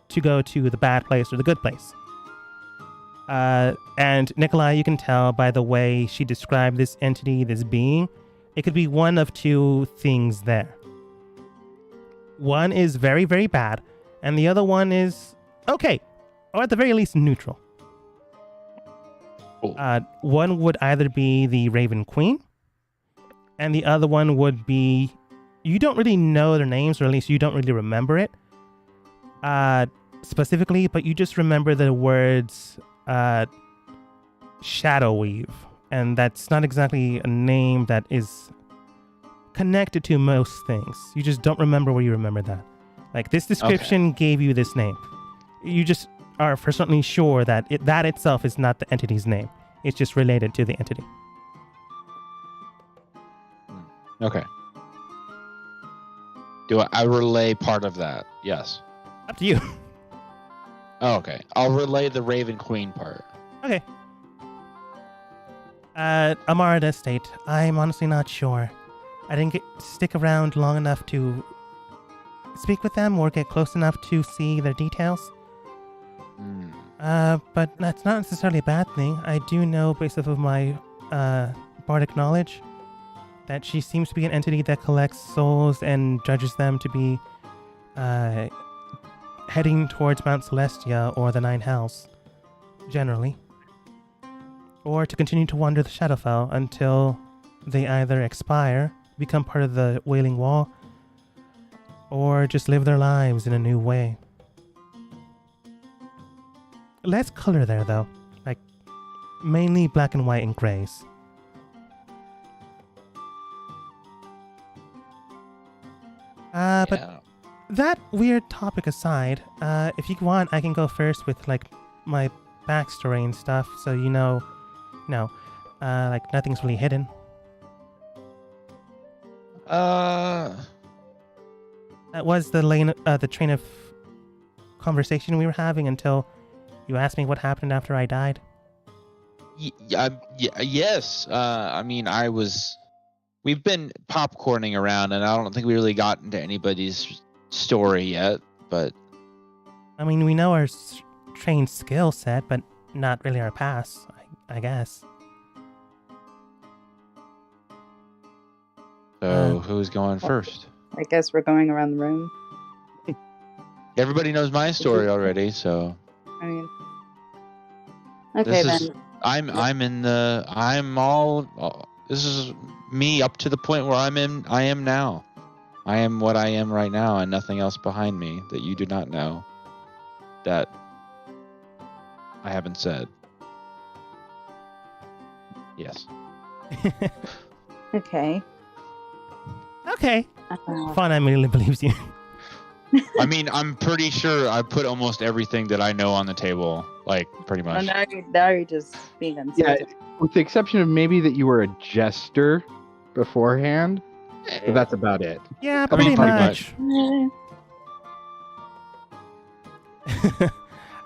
to go to the bad place or the good place. And Nikolai, you can tell by the way she described this entity, this being, it could be one of two things there. One is very, very bad, and the other one is okay, or at the very least neutral. Cool. One would either be the Raven Queen, and the other one would be, you don't really know their names, or at least you don't really remember it specifically, but you just remember the words Shadow Weave, and that's not exactly a name that is connected to most things. You just don't remember where you remember that. Like, this description gave you this name. You just are for certainly sure that that itself is not the entity's name. It's just related to the entity. Okay. Do I relay part of that? Yes. Up to you. Oh, okay. I'll relay the Raven Queen part. Okay. Amara does state, I'm honestly not sure. I didn't stick around long enough to speak with them or get close enough to see their details. But that's not necessarily a bad thing. I do know, based off of my bardic knowledge, that she seems to be an entity that collects souls and judges them to be heading towards Mount Celestia or the Nine Hells, generally. Or to continue to wander the Shadowfell until they either expire, become part of the Wailing Wall, or just live their lives in a new way. Less color there, though. Like, mainly black and white and grays. But that weird topic aside, if you want, I can go first with, like, my backstory and stuff, so you know, like, nothing's really hidden. That was the train of conversation we were having until you asked me what happened after I died. Yes. I mean, we've been popcorning around, and I don't think we really got into anybody's story yet, but... I mean, we know our trained skill set, but not really our past, I guess. So, who's going first? I guess we're going around the room. Everybody knows my story already, so... I mean... Okay, then. This is me up to the point where I am now. I am what I am right now, and nothing else behind me that you do not know that I haven't said. Yes. Okay. Okay. Fine, I really believes you. I mean, I'm pretty sure I put almost everything that I know on the table, like, pretty much. Oh, now you're just being uncertain. Yeah, with the exception of maybe that you were a jester beforehand, but that's about it. Yeah, I mean, pretty much.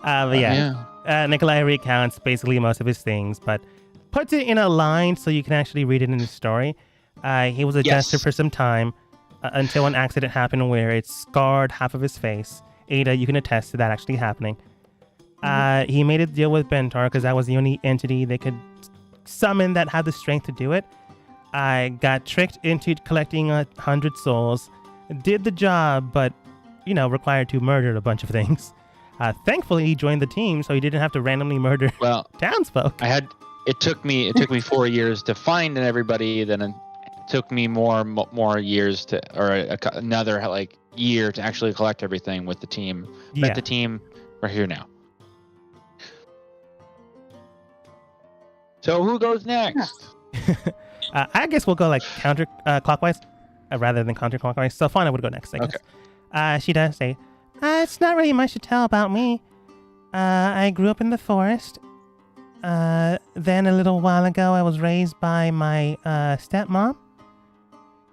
But yeah. Nikolai recounts basically most of his things, but puts it in a line so you can actually read it in the story. He was a jester Yes. for some time until an accident happened where it scarred half of his face. Ada, you can attest to that actually happening. He made a deal with Bentar because that was the only entity they could summon that had the strength to do it. I got tricked into collecting 100 souls, did the job, but, required to murder a bunch of things. Thankfully, he joined the team, so he didn't have to randomly murder Well, townsfolk. it took me 4 years to find everybody. Then it took me more years another like year to actually collect everything with the team. Yeah. Met the team. We're here now. So who goes next? I guess we'll go like counter clockwise rather than counterclockwise. So Fauna would go next, I guess. She does say, it's not really much to tell about me. I grew up in the forest. Then a little while ago, I was raised by my stepmom.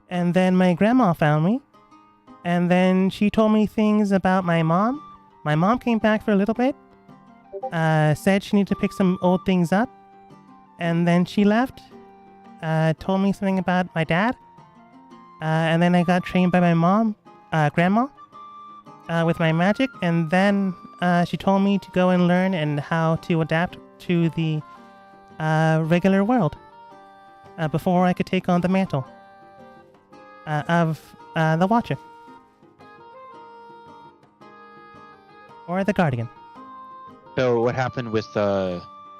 And then my grandma found me. And then she told me things about my mom. My mom came back for a little bit. Said she needed to pick some old things up. And then she left. Told me something about my dad. And then I got trained by my grandma, with my magic. And then she told me to go and learn and how to adapt to the regular world before I could take on the mantle of the Watcher. Or the Guardian. So what happened with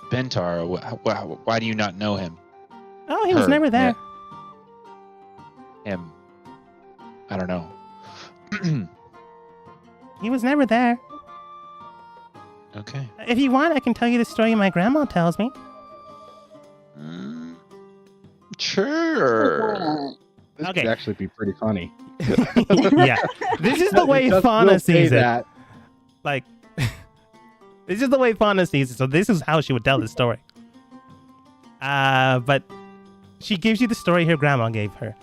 Bentar? Why do you not know him? Oh, he was Her, never there. Him. I don't know. He was never there. Okay. If you want, I can tell you the story my grandma tells me. Sure. This Okay. could actually be pretty funny. Yeah. This is the way Just Fauna will say sees it. that. Like, this is the way Fauna sees it. So this is how she would tell the story. But she gives you the story her grandma gave her.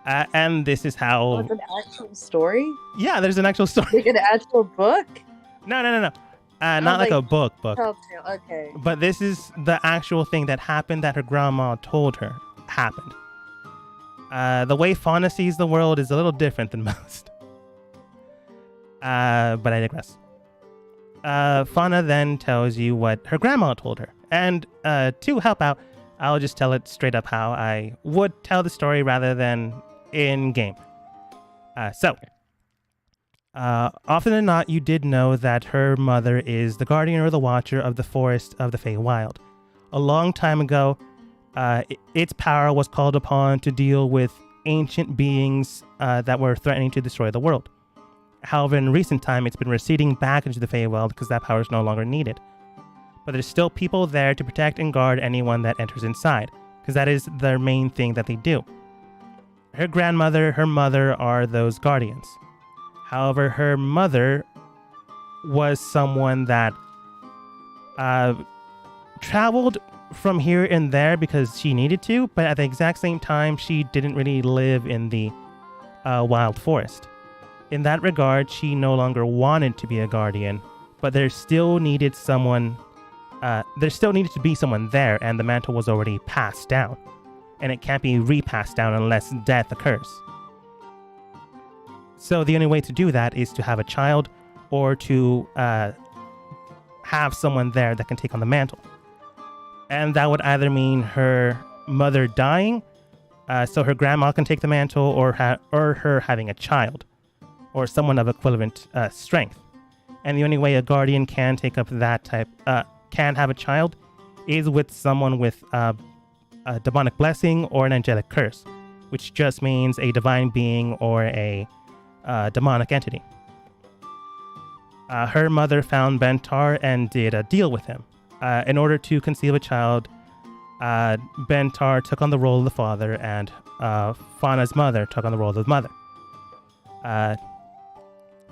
And this is Oh, how... it's an actual story? Yeah, there's an actual story. Like an actual book? No. Not like like a book. Telltale, okay. But this is the actual thing that happened that her grandma told her happened. The way Fauna sees the world is a little different than most. But I digress. Fauna then tells you what her grandma told her. And to help out, I'll just tell it straight up how I would tell the story rather than in-game. Often than not, you did know that her mother is the guardian or the watcher of the forest of the Feywild. A long time ago, its power was called upon to deal with ancient beings that were threatening to destroy the world. However, in recent time, it's been receding back into the Feywild because that power is no longer needed. But there's still people there to protect and guard anyone that enters inside, because that is their main thing that they do. Her grandmother, her mother are those guardians. However, her mother was someone that traveled from here and there because she needed to, but at the exact same time, she didn't really live in the wild forest. In that regard, she no longer wanted to be a guardian, but there still needed to be someone there, and the mantle was already passed down, and it can't be repassed down unless death occurs. So the only way to do that is to have a child or to have someone there that can take on the mantle. And that would either mean her mother dying, so her grandma can take the mantle, or her having a child, or someone of equivalent strength. And the only way a guardian can take up that type, can have a child, is with someone with a demonic blessing or an angelic curse, which just means a divine being or a demonic entity. Her mother found Bentar and did a deal with him. In order to conceive a child, Bentar took on the role of the father, and Fauna's mother took on the role of the mother.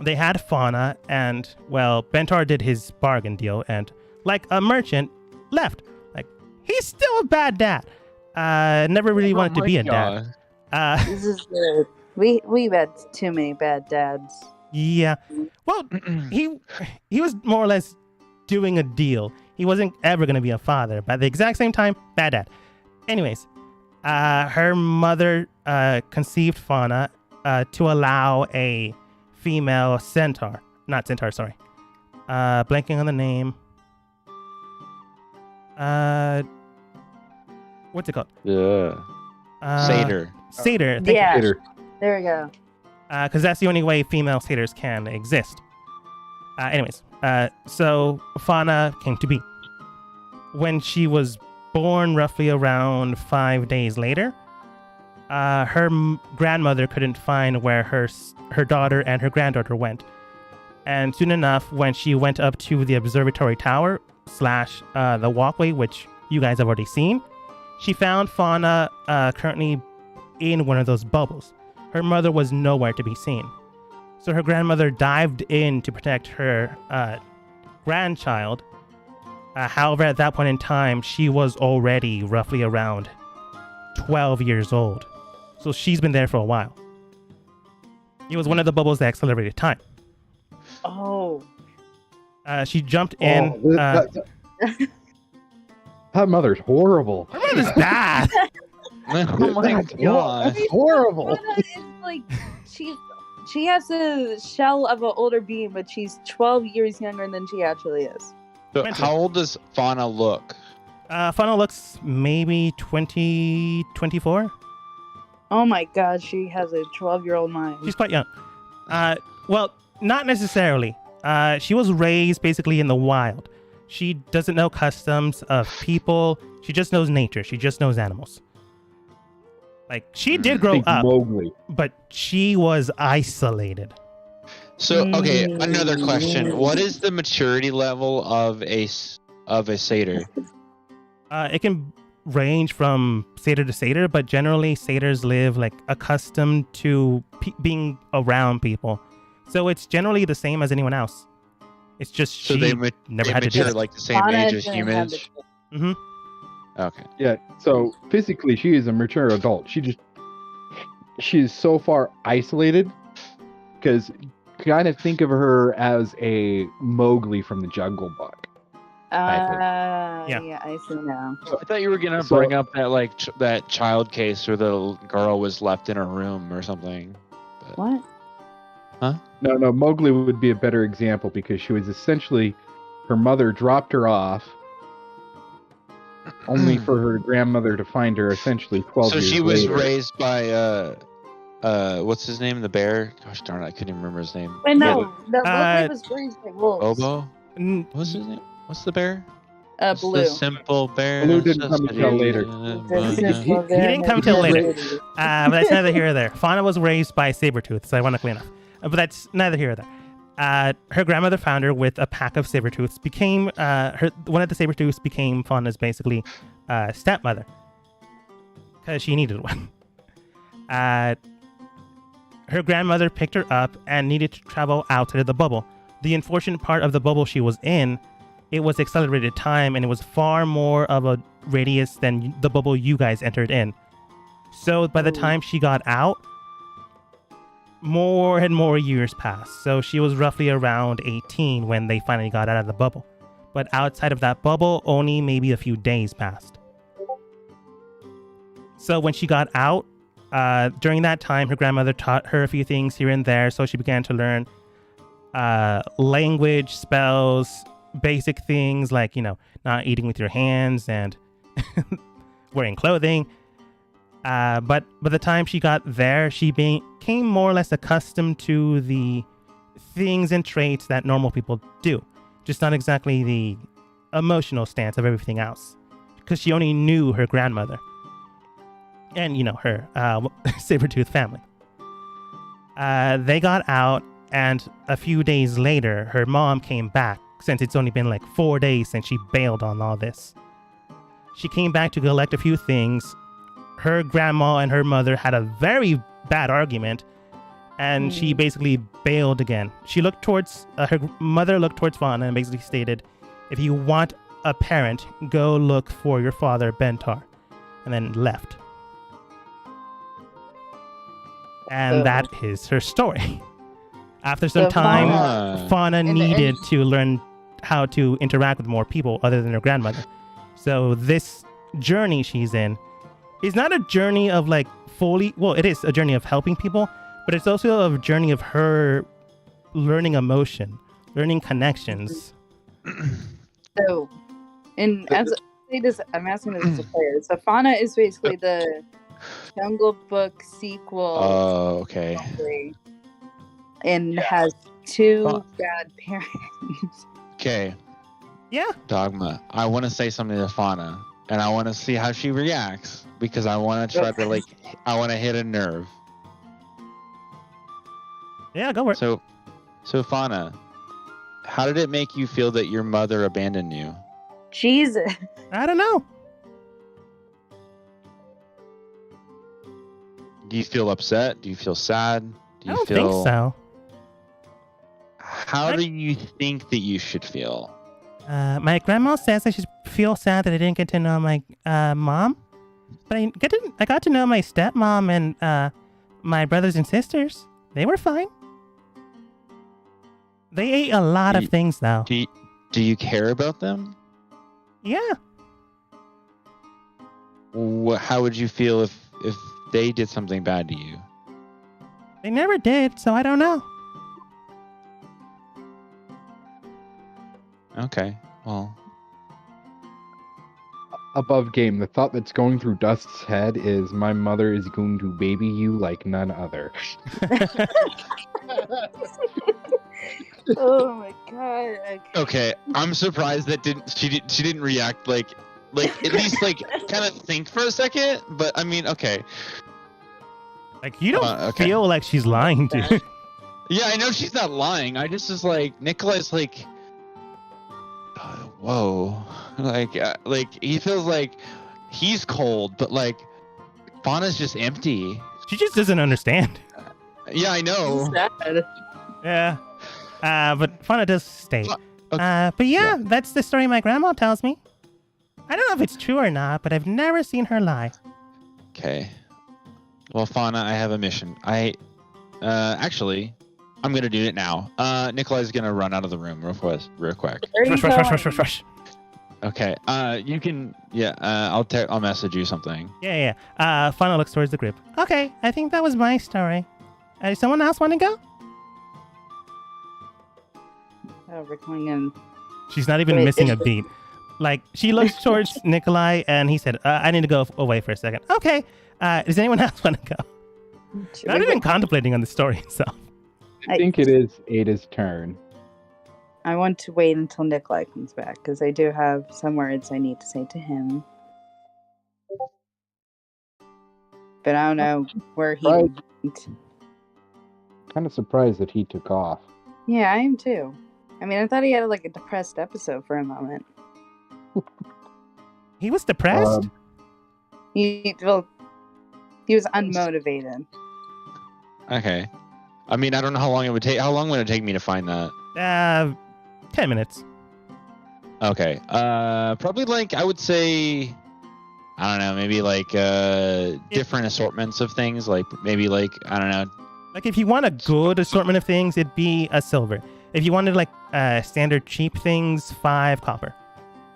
They had Fauna, and, well, Bentar did his bargain deal, and, like a merchant, left. Like, he's still a bad dad. Never really wanted to be a dad. This is good. We've had too many bad dads. Yeah. Well, he was more or less doing a deal. He wasn't ever going to be a father, but at the exact same time, bad dad. Anyways, her mother conceived Fauna to allow a female centaur. Not centaur, sorry. Blanking on the name. What's it called? Yeah. Satyr. Satyr. Thank you. Yeah. Later. There we go. Because that's the only way female satyrs can exist. So Fauna came to be. When she was born, roughly around 5 days later, her grandmother couldn't find where her daughter and her granddaughter went. And soon enough, when she went up to the observatory tower / the walkway, which you guys have already seen, she found Fauna currently in one of those bubbles. Her mother was nowhere to be seen. So her grandmother dived in to protect her grandchild. However, at that point in time, she was already roughly around 12 years old. So she's been there for a while. It was one of the bubbles that accelerated time. Oh. She jumped in. That mother's horrible. Her mother's bad. Oh my god. That's horrible. It's like she has a shell of an older being, but she's 12 years younger than she actually is. So how old does Fauna look? Fauna looks maybe 20, 24. Oh my god, she has a 12-year-old mind. She's quite young. Well, not necessarily. She was raised basically in the wild. She doesn't know customs of people. She just knows nature. She just knows animals. Like, she did grow Think up, Mowgli. but she was isolated. So okay, another question. What is the maturity level of a satyr? It can range from satyr to satyr, but generally satyrs live like accustomed to being around people. So it's generally the same as anyone else. It's just So she they never had to do mature it. like the same Fauna age as didn't have humans. the- hmm Okay. Yeah, so physically she is a mature adult. She's so far isolated because kind of think of her as a Mowgli from the Jungle Book. Yeah. Yeah, I see now. I thought you were gonna So- bring up that like that child case where the girl was left in a room or something. What? No, Mowgli would be a better example because she was essentially her mother dropped her off only for her grandmother to find her essentially 12 So years she was later. raised by what's his name? The bear? Gosh darn it, I couldn't even remember his name. Wait, no, the Uh, Mowgli was raised by wolves. Obo? What's his name? What's the bear? What's Blue. the simple bear. Blue didn't come until later. He didn't come till later. But that's neither here or there. Fauna was raised by Sabretooths, ironically enough. But that's neither here or there. Her grandmother found her with a pack of Sabretooths. One of the Sabretooths became Fauna's basically stepmother. Because she needed one. Her grandmother picked her up and needed to travel outside of the bubble. The unfortunate part of the bubble she was in, it was accelerated time and it was far more of a radius than the bubble you guys entered in. So by the time she got out, more and more years passed. So she was roughly around 18 when they finally got out of the bubble. But outside of that bubble, only maybe a few days passed. So when she got out, during that time, her grandmother taught her a few things here and there. So she began to learn language, spells, basic things like, not eating with your hands and wearing clothing. But by the time she got there, she became more or less accustomed to the things and traits that normal people do. Just not exactly the emotional stance of everything else. Because she only knew her grandmother. And, her Sabretooth family. They got out, and a few days later, her mom came back, since it's only been like 4 days since she bailed on all this. She came back to collect a few things. Her grandma and her mother had a very bad argument, and she basically bailed again. She looked towards, her mother looked towards Fauna and basically stated, if you want a parent, go look for your father, Bentar, and then left. And that is her story. After some So time, Fauna in the needed end- to learn how to interact with more people other than her grandmother. So this journey she's in it's not a journey of like fully. Well, it is a journey of helping people, but it's also a journey of her learning emotion, learning connections. So, as I say this, I'm asking this as a player. So Fauna is basically the Jungle Book sequel. Oh, okay. And has two bad parents. Okay. Yeah. Dogma. I want to say something to Fauna, and I want to see how she reacts because I want to try to I want to hit a nerve. Yeah, go for it. So Fauna, how did it make you feel that your mother abandoned you? Jesus. I don't know. Do you feel upset? Do you feel sad? Do I you don't feel? think so. How do you think that you should feel? My grandma says I should feel sad that I didn't get to know my mom, but I got to know my stepmom and my brothers and sisters. They were fine. They ate a lot of things though. Do you care about them? Yeah. How would you feel if they did something bad to you? They never did, so I don't know. Okay, well. Above game, the thought that's going through Dust's head is my mother is going to baby you like none other. Oh my god. Okay, I'm surprised that she didn't react like at least like kind of think for a second, but I mean, okay. Like you don't feel like she's lying to you. Yeah, I know she's not lying. I just is like Nikolai's like whoa. Like he feels like he's cold, but like Fauna's just empty. She just doesn't understand. Yeah, I know. Sad. Yeah. But Fauna does stay. Okay. But yeah, that's the story my grandma tells me. I don't know if it's true or not, but I've never seen her lie. Okay. Well, Fauna, I have a mission. Actually, I'm gonna do it now. Nikolai's gonna run out of the room real quick. Rush. Okay. You can. Yeah. I'll message you something. Yeah. Fauna looks towards the group. Okay, I think that was my story. Does someone else want to go? Oh, we're coming in. She's not even missing a beat. Like, she looks towards Nikolai, and he said, I need to go away for a second. Okay. Does anyone else want to go? Not even contemplating on the story itself. I think it is Ada's turn. I want to wait until Nikolai comes back, because I do have some words I need to say to him. But I don't know where he went. Kind of surprised that he took off. Yeah, I am too. I mean, I thought he had like a depressed episode for a moment. He was depressed? He was unmotivated. Okay. I mean, I don't know how long it would take. How long would it take me to find that? 10 minutes. Okay. Probably like, I would say, I don't know, maybe like different assortments of things. Like maybe like, I don't know. Like if you want a good assortment of things, it'd be a silver. If you wanted like standard cheap things, 5 copper.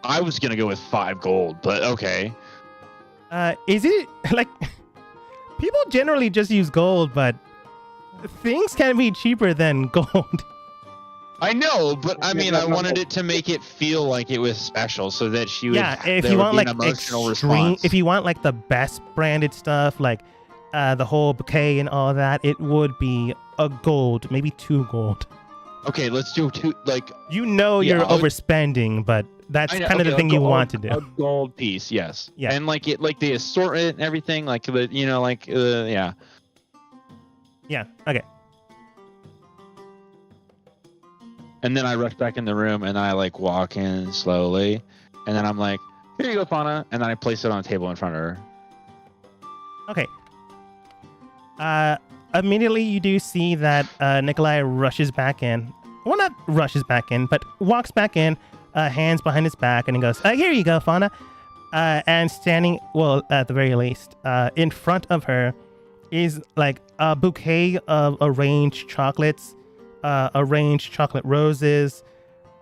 I was going to go with 5 gold, but okay. Is it like people generally just use gold, but things can be cheaper than gold. I know, but I mean, I wanted it to make it feel like it was special, so that she would. Yeah, if you want like emotional extreme, response. if you want like the best branded stuff, like the whole bouquet and all that, it would be a gold, maybe 2 gold. Okay, let's do 2. Like you're overspending, but that's kind of the thing you want to do. A gold piece, yes. Yeah, and like it, like the assortment and everything, like the, yeah. Yeah. Okay. And then I rush back in the room and I like walk in slowly, and then I'm like, "Here you go, Fauna," and then I place it on a table in front of her. Okay. Immediately you do see that Nikolai rushes back in. Well, not rushes back in, but walks back in, hands behind his back, and he goes, "Here you go, Fauna." And standing, well, at the very least, in front of her is like a bouquet of arranged chocolates, arranged chocolate roses,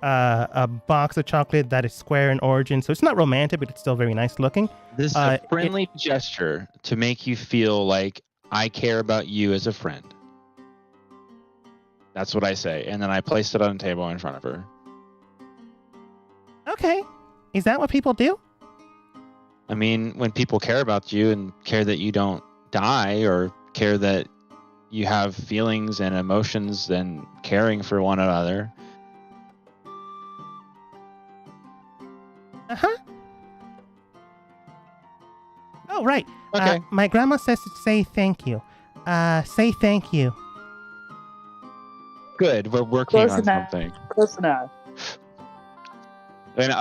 a box of chocolate that is square in origin. So it's not romantic, but it's still very nice looking. This is a friendly gesture to make you feel like I care about you as a friend. That's what I say. And then I placed it on a table in front of her. Okay. Is that what people do? I mean, when people care about you and care that you don't die or care that you have feelings and emotions and caring for one another. Uh-huh. Oh, right. Okay. My grandma says to say thank you. Say thank you. Good. We're working Close on enough. something. Close enough. And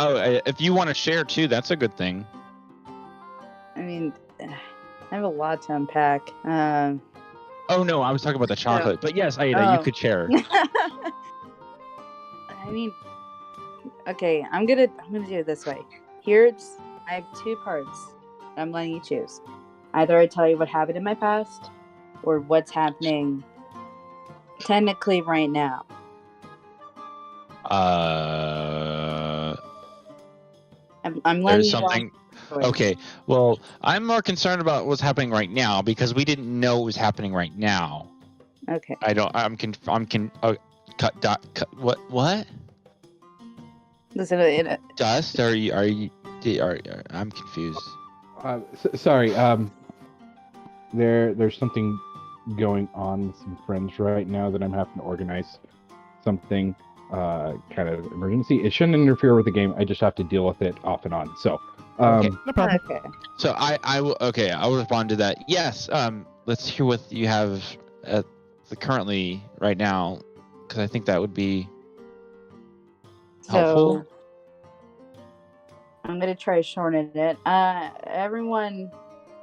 if you want to share too, that's a good thing. I mean, I have a lot to unpack. Oh no, I was talking about the chocolate. But yes, Aida, you could share. I mean, okay, I'm gonna do it this way. I have two parts. I'm letting you choose. Either I tell you what happened in my past, or what's happening technically right now. I'm letting There's you something. choice. Okay, well, I'm more concerned about what's happening right now because we didn't know what was happening right now. Okay. What? Listen, Dust? I'm confused. Sorry. There's something going on with some friends right now that I'm having to organize something kind of emergency. It shouldn't interfere with the game. I just have to deal with it off and on. So, Okay. No problem. okay. So I will. Okay, I will respond to that. Yes. Let's hear what you have at currently right now, because I think that would be helpful. So I'm gonna try to shorten it. Everyone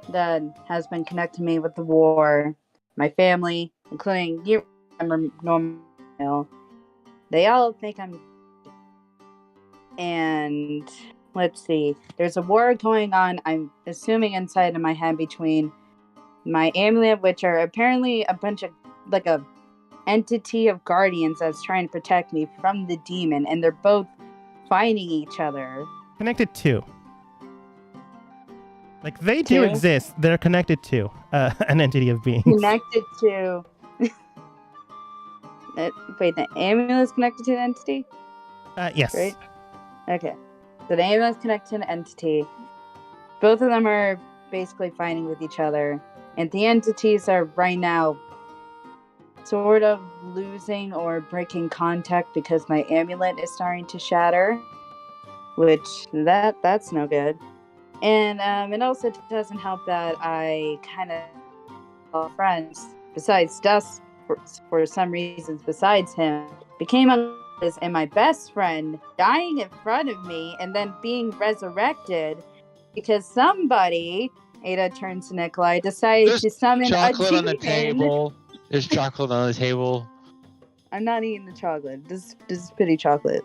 that has been connecting me with the war, my family, including you, normal, they all think I'm. And let's see, there's a war going on. I'm assuming inside of my head between my amulet, which are apparently a bunch of like a entity of guardians that's trying to protect me from the demon, and they're both fighting each other. Connected to. Like, they do To? exist. They're connected to an entity of beings. Connected to. Wait, the amulet is connected to an entity? Yes. Right? Okay. So the amulet is connected to an entity. Both of them are basically fighting with each other. And the entities are right now sort of losing or breaking contact because my amulet is starting to shatter. Which, that's no good. And it also doesn't help that I kind of all friends, besides Dust, for some reasons besides him, became unconscious, and my best friend dying in front of me and then being resurrected because somebody, Ada turns to Nikolai, decided There's to summon chocolate a on the demon. table. There's chocolate on the table. I'm not eating the chocolate. This is pity chocolate.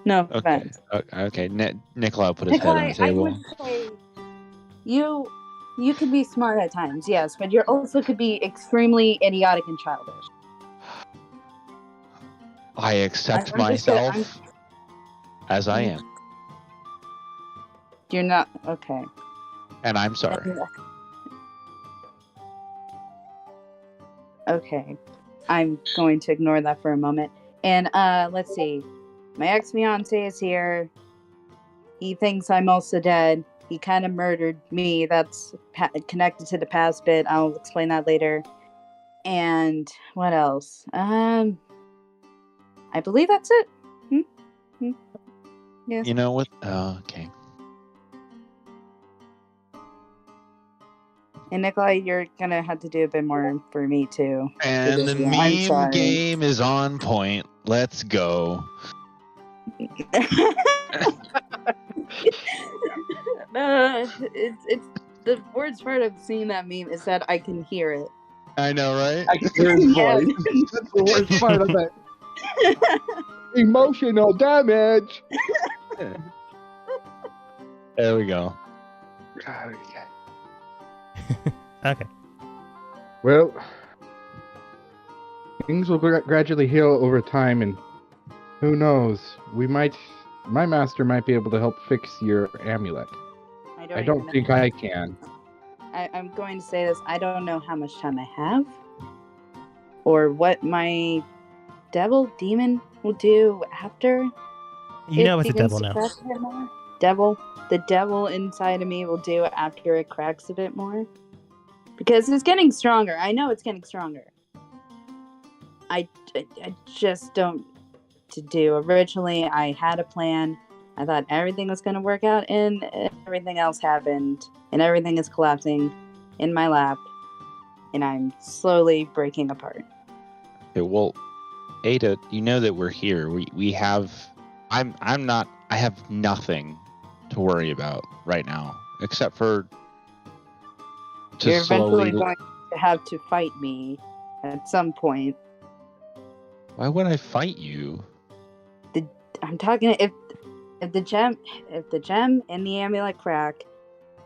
No Okay. offense. Okay. Nikolai put his head on Nikolai, the I table. would say you can be smart at times, yes, but you also could be extremely idiotic and childish. I accept I'm just gonna- myself as I am, You're not okay. and I'm sorry. Okay, I'm going to ignore that for a moment. And let's see, my ex-fiance is here. He thinks I'm also dead. He kind of murdered me. That's connected to the past bit. I'll explain that later. And what else? I believe that's it. Yes. You know what? Oh, okay. And Nikolai, you're gonna have to do a bit more for me too. And the I'm sorry. meme game is on point. Let's go. It's the worst part of seeing that meme is that I can hear it. I know, right? I can hear his Yeah. voice. That's the worst part of it. Emotional damage. There we go. Okay. Well, things will gradually heal over time, and Who knows? My master might be able to help fix your amulet. I don't even think know. I can. I'm going to say this. I don't know how much time I have, or what my demon will do after. You know it's a begins devil to now. crack a bit more. The devil inside of me will do after it cracks a bit more, because it's getting stronger. I know it's getting stronger. I just don't to do. Originally, I had a plan. I thought everything was going to work out, and everything else happened, and everything is collapsing in my lap, and I'm slowly breaking apart. Okay, well, Ada, you know that we're here. We have. I have nothing to worry about right now, except for You're slowly. eventually going to have to fight me at some point. Why would I fight you? I'm talking if the gem and the amulet crack,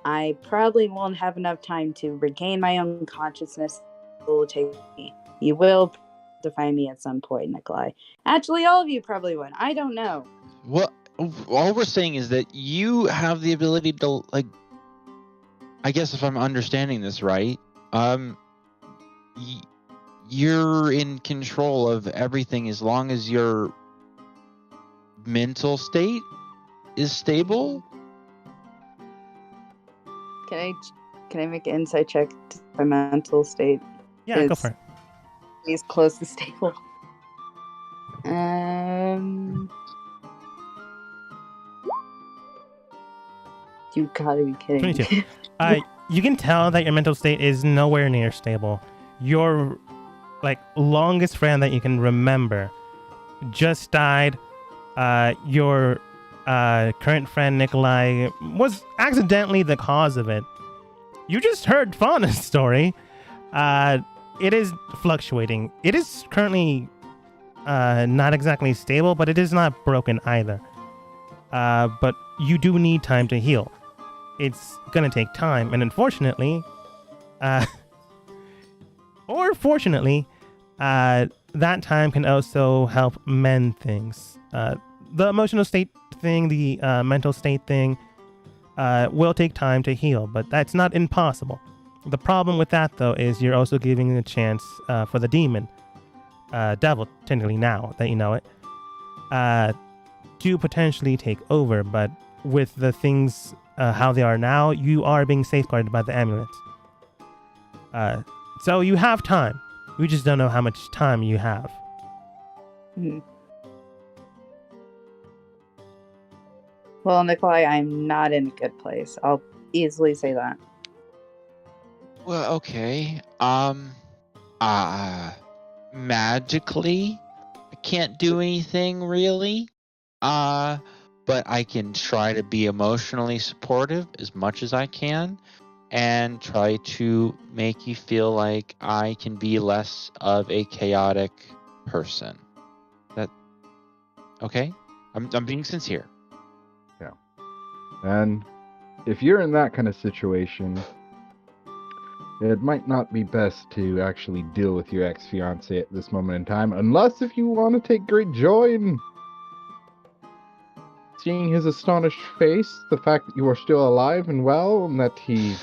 I probably won't have enough time to regain my own consciousness. It will take me. You will define me at some point, Nikolai. Actually, all of you probably would. I don't know. Well, all we're saying is that you have the ability to, like, I guess if I'm understanding this right, you're in control of everything as long as your mental state is stable. Can I make an insight check to my mental state? Yeah, go for it. He's close to stable. You gotta be kidding. 22. You can tell that your mental state is nowhere near stable. Your longest friend that you can remember just died. Your current friend Nikolai was accidentally the cause of it. You just heard Fauna's story. It is fluctuating. It is currently not exactly stable, but it is not broken either. But you do need time to heal. It's gonna take time, and unfortunately, or fortunately, that time can also help mend things. The emotional state thing, the mental state thing, will take time to heal, but that's not impossible. The problem with that, though, is you're also giving a chance for the demon, devil, technically now that you know it, to potentially take over. But with the things how they are now, you are being safeguarded by the amulets. So you have time. We just don't know how much time you have. Well, Nikolai, I'm not in a good place. I'll easily say that. Well, okay. Magically, I can't do anything really. But I can try to be emotionally supportive as much as I can, and try to make you feel like I can be less of a chaotic person. That okay? I'm being sincere. Yeah. And if you're in that kind of situation, it might not be best to actually deal with your ex-fiancé at this moment in time, unless if you want to take great joy in seeing his astonished face, the fact that you are still alive and well, and that he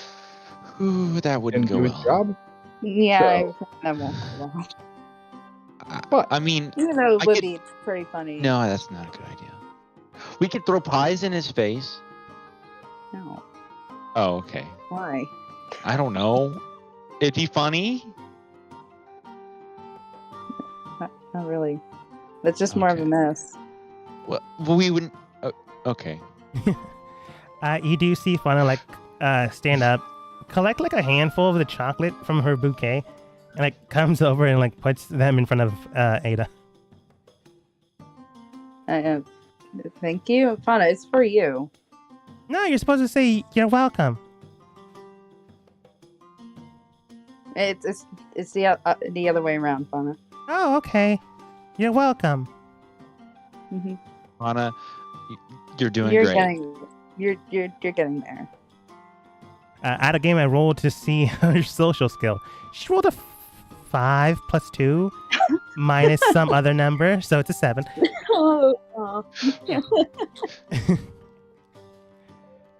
that wouldn't can go do his well. Yeah, job. that won't go well. But I mean, Even though it I would could- be pretty funny. no, that's not a good idea. We could throw pies in his face. No. Oh, okay. Why? I don't know. It'd be funny. Not really. That's just more of a Okay. mess. Well, we wouldn't. Okay. You do see Fauna stand up, collect a handful of the chocolate from her bouquet, and comes over and puts them in front of Ada. Thank you, Fauna. It's for you. No, you're supposed to say you're welcome. It's the other way around, Fauna. Oh, okay. You're welcome. Mm-hmm. Anna, you're doing You're great. getting getting there. At a game I rolled to see her social skill. She rolled a 5 plus 2 minus some other number, so it's a 7. Oh.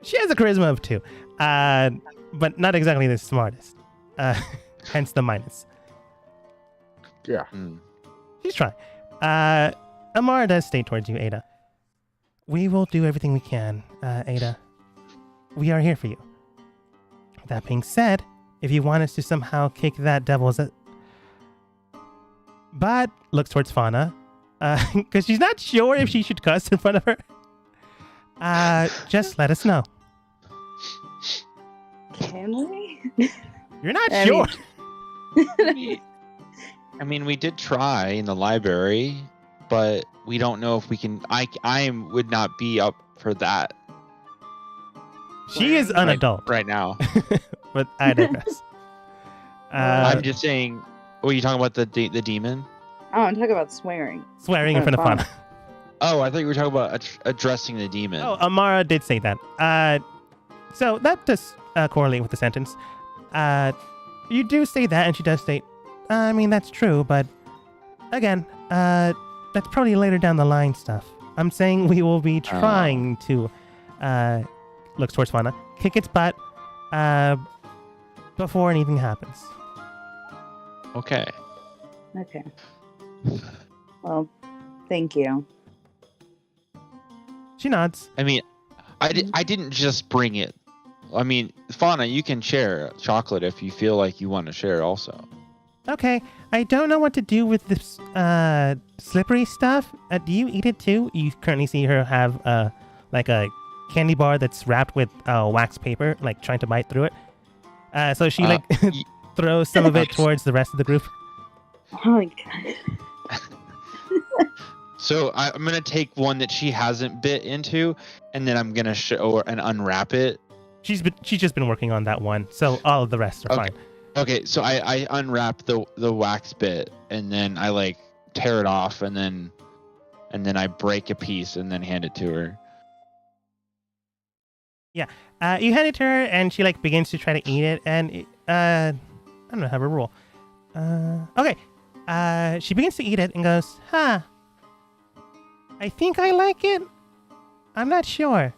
She has a charisma of 2, but not exactly the smartest. Hence the minus. Yeah. She's trying. Amara does stay towards you, Ada. We will do everything we can, Ada. We are here for you. That being said, if you want us to somehow kick that devil's butt, looks towards Fauna, because she's not sure if she should cuss in front of her. Just let us know. Can we? You're not I sure. I mean, we did try in the library, but we don't know if we can. I would not be up for that She is an adult, right now. but I digress. I'm just saying. Oh, you talking about the demon? Oh, I'm talking about swearing. Swearing in front of Fauna. Oh, I thought you were talking about addressing the demon. Oh, Amara did say that. So that does correlate with the sentence. You do say that, and she does state, I mean, that's true, but again, that's probably later down the line stuff. I'm saying we will be trying to, looks towards Fauna, kick its butt before anything happens. Okay. Okay. Well, thank you. She nods. I mean, I didn't just bring it. I mean, Fauna, you can share chocolate if you feel like you want to share also. Okay, I don't know what to do with this slippery stuff. Do you eat it too? You currently see her have like a candy bar that's wrapped with wax paper, like trying to bite through it. So she throws some of it towards the rest of the group. Oh my god. So I'm gonna take one that she hasn't bit into, and then I'm gonna show her and unwrap it. She's just been working on that one, so all of the rest are fine. Okay, so I unwrap the wax bit, and then I like tear it off, and then I break a piece, and then hand it to her. Yeah, you hand it to her, and she like begins to try to eat it, and I don't know, have a rule. Okay, she begins to eat it and goes, "Huh, I think I like it. I'm not sure.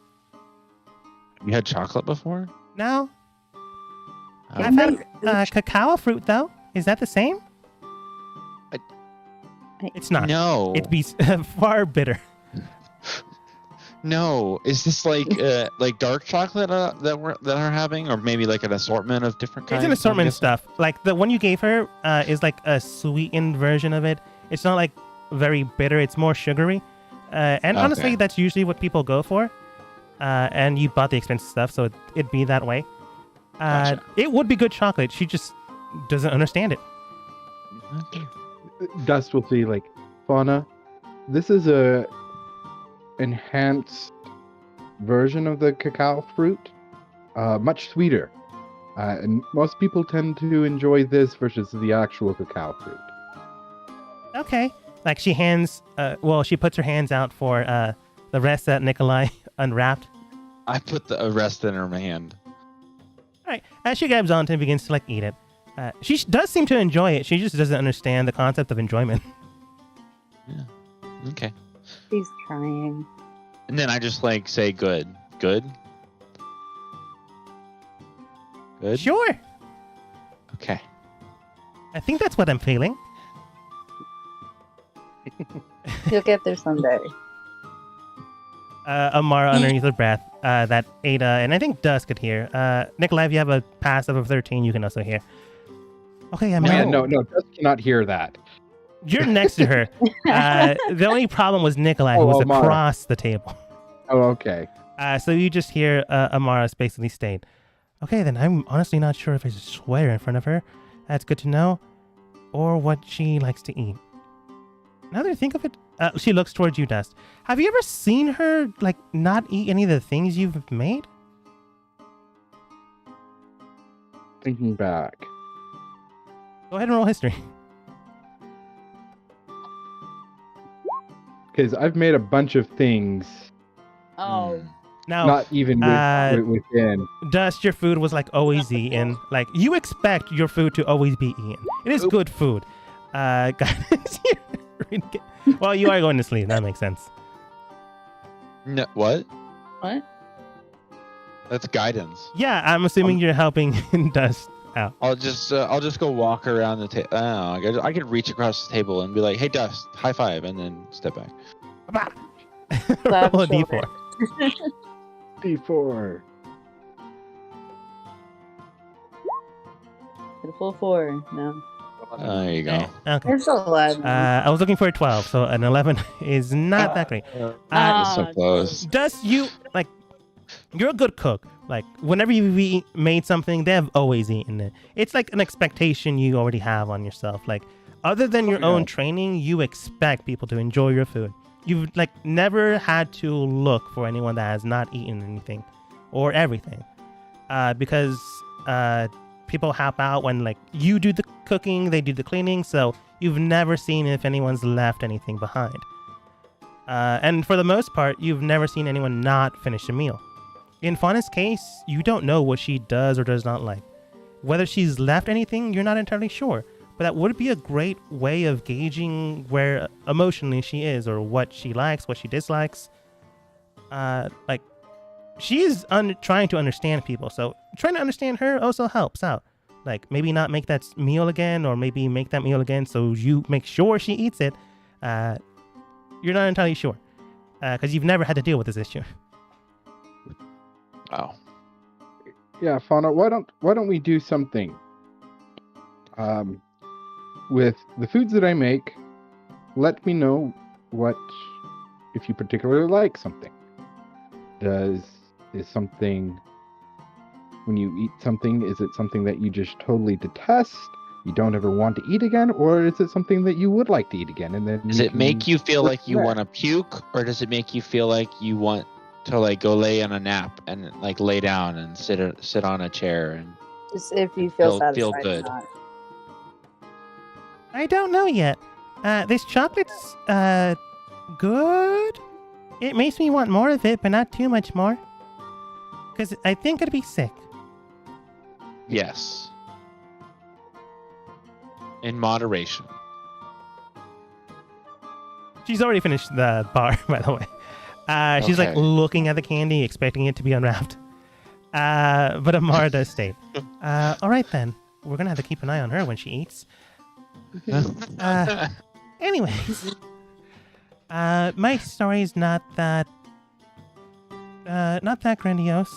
You had chocolate before? No, I I've had cacao fruit though. Is that the same? It's not. No. It'd be far bitter. No, is this like dark chocolate that we're having, or maybe like an assortment of different kinds? It's an assortment of stuff. Like the one you gave her is like a sweetened version of it. It's not like very bitter. It's more sugary. And honestly, that's usually what people go for. And you bought the expensive stuff, so it'd be that way. Gotcha. It would be good chocolate. She just doesn't understand it. Okay. Dust will see, like, Fauna, this is a enhanced version of the cacao fruit, much sweeter. And most people tend to enjoy this versus the actual cacao fruit. Okay. Like she hands, she puts her hands out for the rest that Nikolai unwrapped. I put the rest in her hand. All right. As she grabs onto it and begins to like eat it, she does seem to enjoy it. She just doesn't understand the concept of enjoyment. Yeah. Okay. She's trying. And then I just like say good. Good? Good? Sure. Okay. I think that's what I'm feeling. You'll get there someday. Amara underneath her breath, that Ada and I think Dusk could hear. Nikolai, if you have a pass of 13, you can also hear. Okay, I'm No, Dust cannot hear that. You're next to her. The only problem was Nikolai, who was Amara. across the table. Oh, okay. So you just hear Amara's basically state, okay, then I'm honestly not sure if I should swear in front of her. That's good to know. Or what she likes to eat. Now that I think of it, she looks towards you, Dust. Have you ever seen her, like, not eat any of the things you've made? Thinking back. Go ahead and roll history. Because I've made a bunch of things, Oh. Now, not even within. Dust, your food was, like, always eaten. Like, you expect your food to always be eaten. It is good food. Guys, Well, you are going to sleep. That makes sense. No, what? What? That's guidance. Yeah, I'm assuming you're helping Dust out. I'll just go walk around the table. I could reach across the table and be like, "Hey, Dust, high five," and then step back. Roll a shoulder. d4. D4. The full 4. No. There you go. Okay. There's 11. I was looking for a 12, so an 11 is not that great. It's so close. Dust, you're a good cook. Like, whenever you've made something, they have always eaten it. It's like an expectation you already have on yourself. Like, other than your own training, you expect people to enjoy your food. You've, like, never had to look for anyone that has not eaten anything or everything. Because people help out when, like, you do the cooking, they do the cleaning, so you've never seen if anyone's left anything behind. And for the most part, you've never seen anyone not finish a meal. In Fauna's case, you don't know what she does or does not like. Whether she's left anything, you're not entirely sure. But that would be a great way of gauging where emotionally she is, or what she likes, what she dislikes. Like, she is trying to understand people, so trying to understand her also helps out. Like, maybe not make that meal again, or maybe make that meal again so you make sure she eats it. You're not entirely sure, because you've never had to deal with this issue. Wow. Yeah, Fauna, why don't we do something? With the foods that I make, let me know if you particularly like something. Is something, when you eat something, is it something that you just totally detest, you don't ever want to eat again, or is it something that you would like to eat again? And then Does it make you feel like you want to puke, or does it make you feel like you want to, like, go lay on a nap and, like, lay down and sit on a chair and Just if you feel satisfied. feel or good? not. I don't know yet. This chocolate's, good. It makes me want more of it, but not too much more. Because I think I'd be sick. Yes. In moderation. She's already finished the bar, by the way. She's like Okay. looking at the candy, expecting it to be unwrapped. But Amara does state, all right then, we're going to have to keep an eye on her when she eats. Anyways, my story's not that grandiose.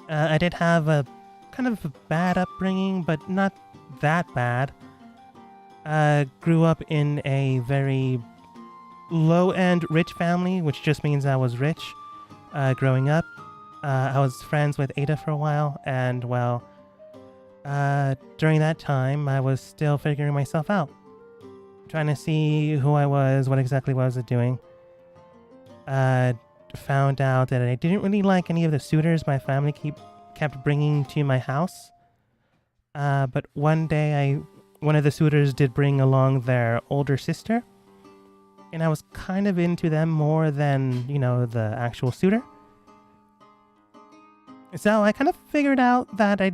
I did have a kind of a bad upbringing, but not that bad. Grew up in a very low-end rich family, which just means I was rich. Growing up, I was friends with Ada for a while, and well, during that time, I was still figuring myself out, trying to see who I was, what exactly was I doing. Found out that I didn't really like any of the suitors my family kept bringing to my house. But one day, one of the suitors did bring along their older sister, and I was kind of into them more than, the actual suitor. So I kind of figured out that I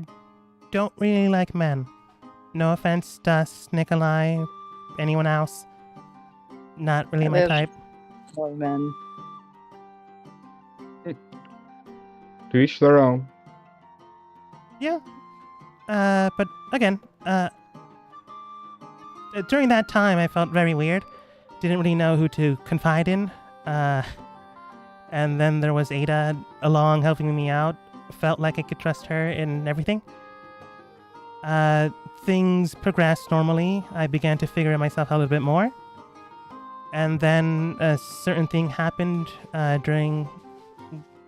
don't really like men. No offense, Dust, Nikolai, anyone else. Not really my type. Love men. To each their own. Yeah. But again, during that time, I felt very weird. Didn't really know who to confide in. And then there was Ada along helping me out. Felt like I could trust her in everything. Things progressed normally. I began to figure myself out a little bit more. And then a certain thing happened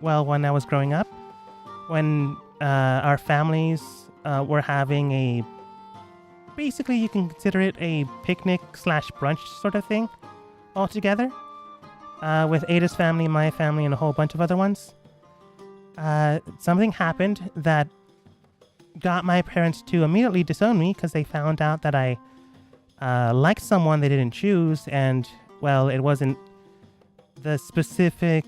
when I was growing up. When our families were having basically you can consider it a picnic/brunch sort of thing all together. With Ada's family, my family, and a whole bunch of other ones. Something happened that got my parents to immediately disown me because they found out that I liked someone they didn't choose, and, well, it wasn't the specific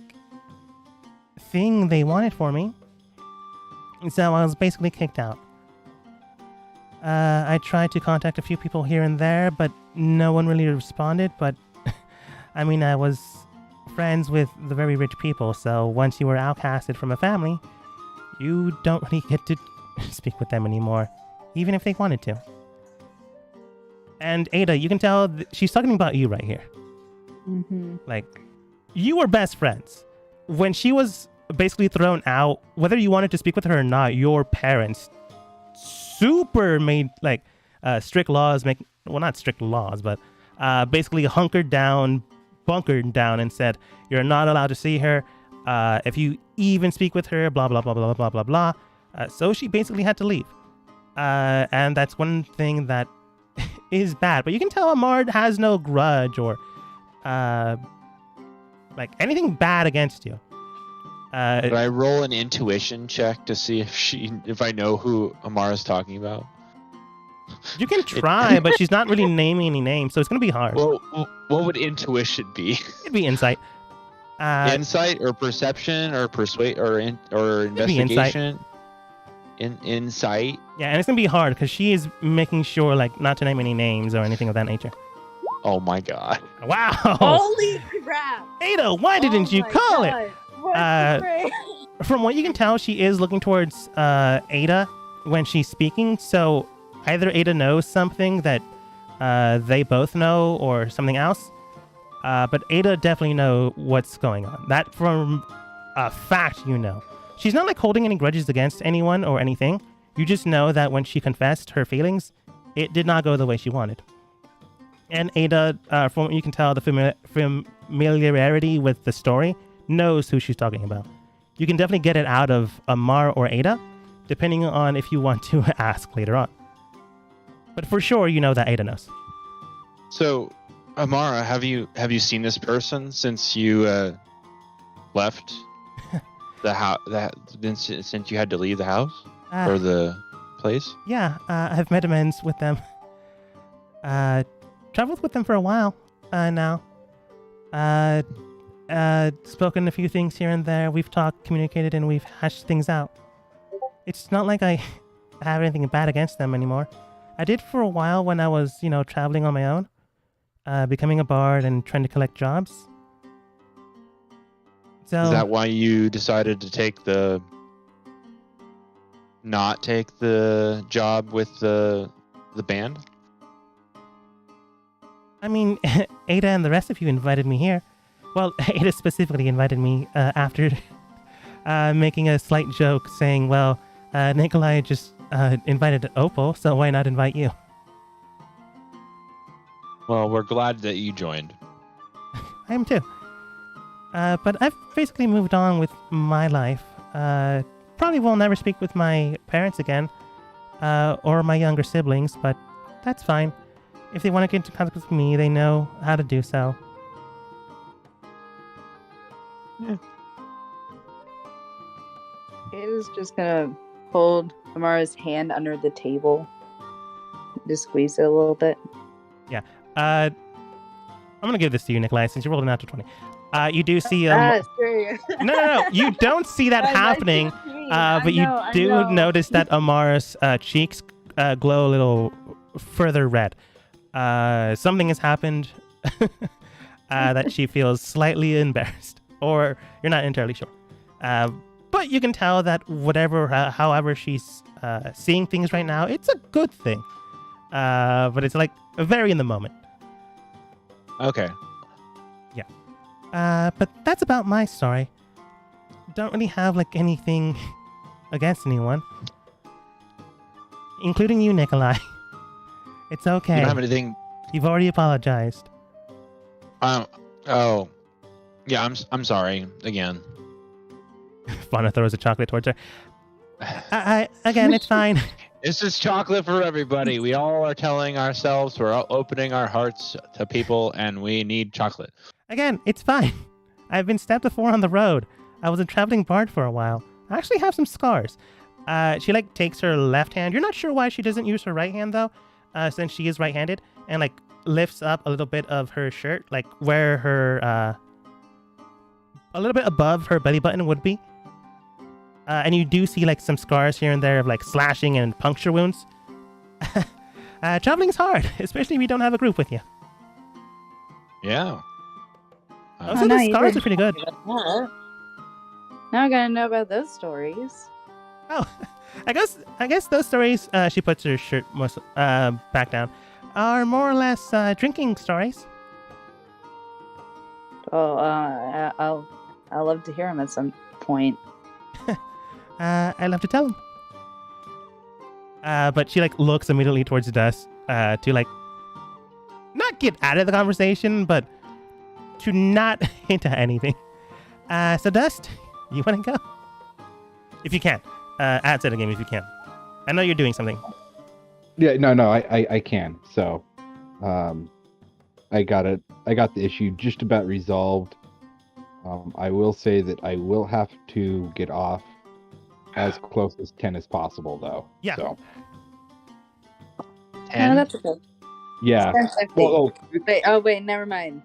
thing they wanted for me. So I was basically kicked out. I tried to contact a few people here and there, but no one really responded. But I mean, I was friends with the very rich people, so once you were outcasted from a family, you don't really get to speak with them anymore, even if they wanted to. And Ada, you can tell she's talking about you right here. Mm-hmm. Like, you were best friends. When she was basically thrown out, whether you wanted to speak with her or not, your parents super made like strict laws, well, not strict laws, but basically bunkered down and said, you're not allowed to see her. If you even speak with her, blah, blah, blah, blah, blah, blah, blah. So she basically had to leave. And that's one thing that is bad. But you can tell Amar has no grudge or like anything bad against you. Did I roll an intuition check to see if I know who Amara's talking about? You can try, but she's not really naming any names, so it's gonna be hard. Well, what would intuition be? It'd be insight. Insight or perception or persuade or investigation? Insight. Yeah, and it's gonna be hard because she is making sure, like, not to name any names or anything of that nature. Oh my god! Wow! Holy crap! Ada, why didn't you call it? What From what you can tell, she is looking towards Ada when she's speaking. So either Ada knows something that they both know, or something else. But Ada definitely knows what's going on. That from a fact, you know. She's not like holding any grudges against anyone or anything. You just know that when she confessed her feelings, it did not go the way she wanted. And Ada, from what you can tell, the familiarity with the story, knows who she's talking about. You can definitely get it out of Amar or Ada, depending on if you want to ask later on. But for sure, you know that Ada knows. So, Amara, have you seen this person since you left the house? Since you had to leave the house or the place? Yeah, I've met amends with them. Traveled with them for a while now. Spoken a few things here and there. We've talked, communicated, and we've hashed things out. It's not like I have anything bad against them anymore. I did for a while when I was, traveling on my own, becoming a bard and trying to collect jobs. So, is that why you decided to not take the job with the band? I mean, Ada and the rest of you invited me here. Well, Ada specifically invited me after making a slight joke saying, well, Nikolai just invited Opal, so why not invite you? Well, we're glad that you joined. I am too. But I've basically moved on with my life. Probably will never speak with my parents again, or my younger siblings, but that's fine. If they want to get into contact with me, they know how to do so. Yeah. Ada's just gonna hold Amara's hand under the table. Just squeeze it a little bit. Yeah. I'm gonna give this to you, Nikolai, since you rolled an natural 20. You do see True. No. You don't see that happening. But you do notice that Amara's cheeks glow a little further red. Something has happened that she feels slightly embarrassed, or you're not entirely sure. But you can tell that however she's seeing things right now, it's a good thing. But it's like very in the moment. Okay. Yeah. But that's about my story. Don't really have like anything against anyone, including you, Nikolai. It's okay. You don't have anything. You've already apologized. Oh. Yeah, I'm sorry again. Fauna throws a chocolate towards her. Again, it's fine. This is chocolate for everybody. We all are telling ourselves we're opening our hearts to people, and we need chocolate. Again, it's fine. I've been stabbed before on the road. I was a traveling bard for a while. I actually have some scars. She takes her left hand. You're not sure why she doesn't use her right hand though, since she is right-handed, and lifts up a little bit of her shirt, where her a little bit above her belly button would be. And you do see some scars here and there of slashing and puncture wounds. Traveling's hard, especially if you don't have a group with you. Yeah. Also, no, the you scars didn't are pretty good. talk about that. Now I gotta know about those stories. Oh, I guess those stories. She puts her shirt back down. Are more or less drinking stories. Oh, I'll love to hear them at some point. I love to tell them. But she like looks immediately towards Dust to like not get out of the conversation, but to not hint at anything. So Dust, you want to go? If you can. Outside the game, if you can. I know you're doing something. Yeah, no, I can. So, I got the issue just about resolved. I will say that I will have to get off as close as 10 as possible, though. Yeah. So, No, 10? that's okay. yeah. 10:50. Well, Wait, never mind.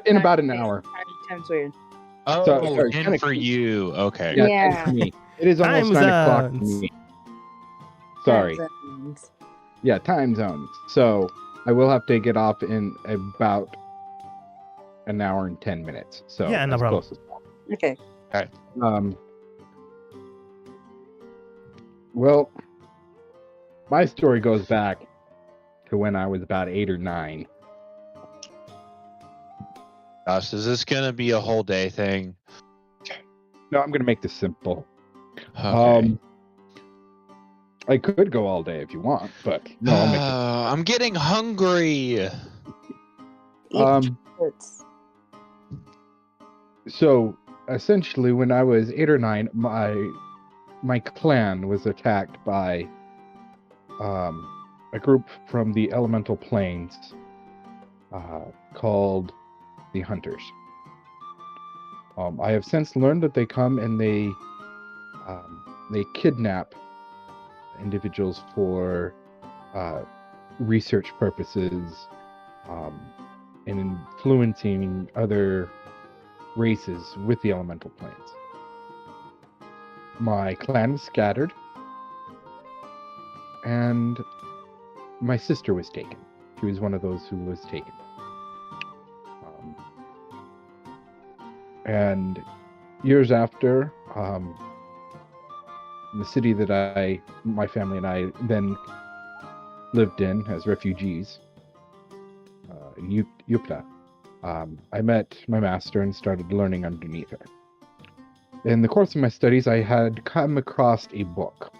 in about an hour. Time's weird. Oh, sorry, 10 10 for you. Okay. Yeah, Yeah. 10 for me. It is almost Time 9 o'clock for zones. me. Sorry. Time zones. Yeah, time zones. So, I will have to get off in about an hour and 10 minutes. So, Yeah, no as problem. close as possible. Okay. Well, my story goes back to when I was about 8 or 9. Gosh, is this going to be a whole day thing? No, I'm gonna make this simple. Okay. I could go all day if you want, but no, I'll make it. I'm getting hungry. It's So essentially, when I was 8 or 9, my clan was attacked by a group from the elemental planes called the Hunters. I have since learned that they come and they kidnap individuals for research purposes and influencing other races with the elemental planes. My clan was scattered, and my sister was taken. She was one of those who was taken. And years after, the city that my family and I then lived in as refugees, in Yupta, I met my master and started learning underneath her. In the course of my studies, I had come across a book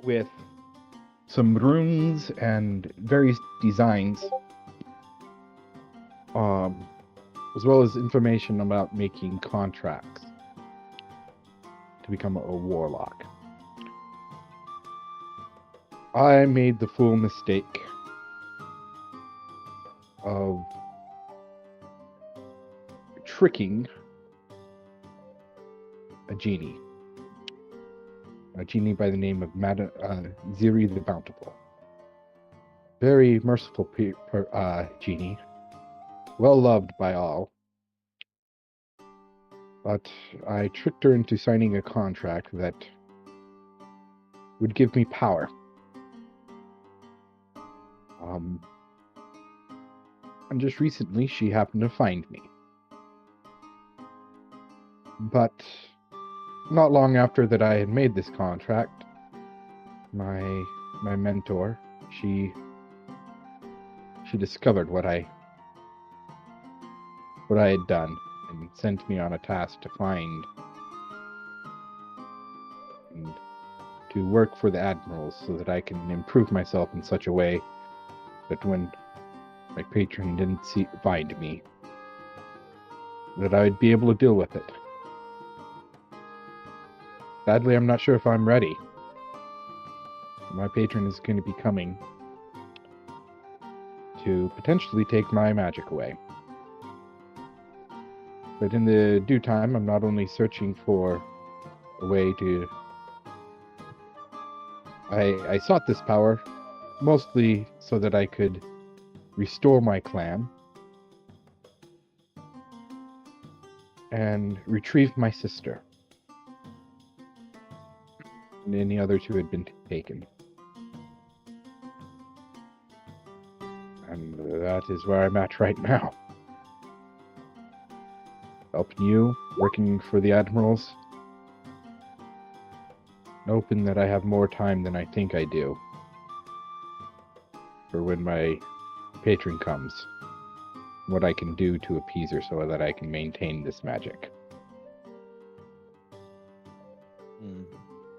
with some runes and various designs, as well as information about making contracts to become a warlock. I made the fool mistake of tricking a genie by the name of Ziri the Bountiful. Very merciful genie, well loved by all. But I tricked her into signing a contract that would give me power. And just recently, she happened to find me. But not long after that I had made this contract, my mentor, she discovered what I had done and sent me on a task to find and to work for the admirals so that I can improve myself in such a way that when my patron didn't find me, that I would be able to deal with it. Sadly, I'm not sure if I'm ready. My patron is going to be coming to potentially take my magic away. But in the due time, I'm not only searching for a way to... I sought this power mostly so that I could restore my clan and retrieve my sister and any others who had been taken. And that is where I'm at right now. Helping you, working for the admirals. Hoping that I have more time than I think I do. For when my patron comes. What I can do to appease her so that I can maintain this magic.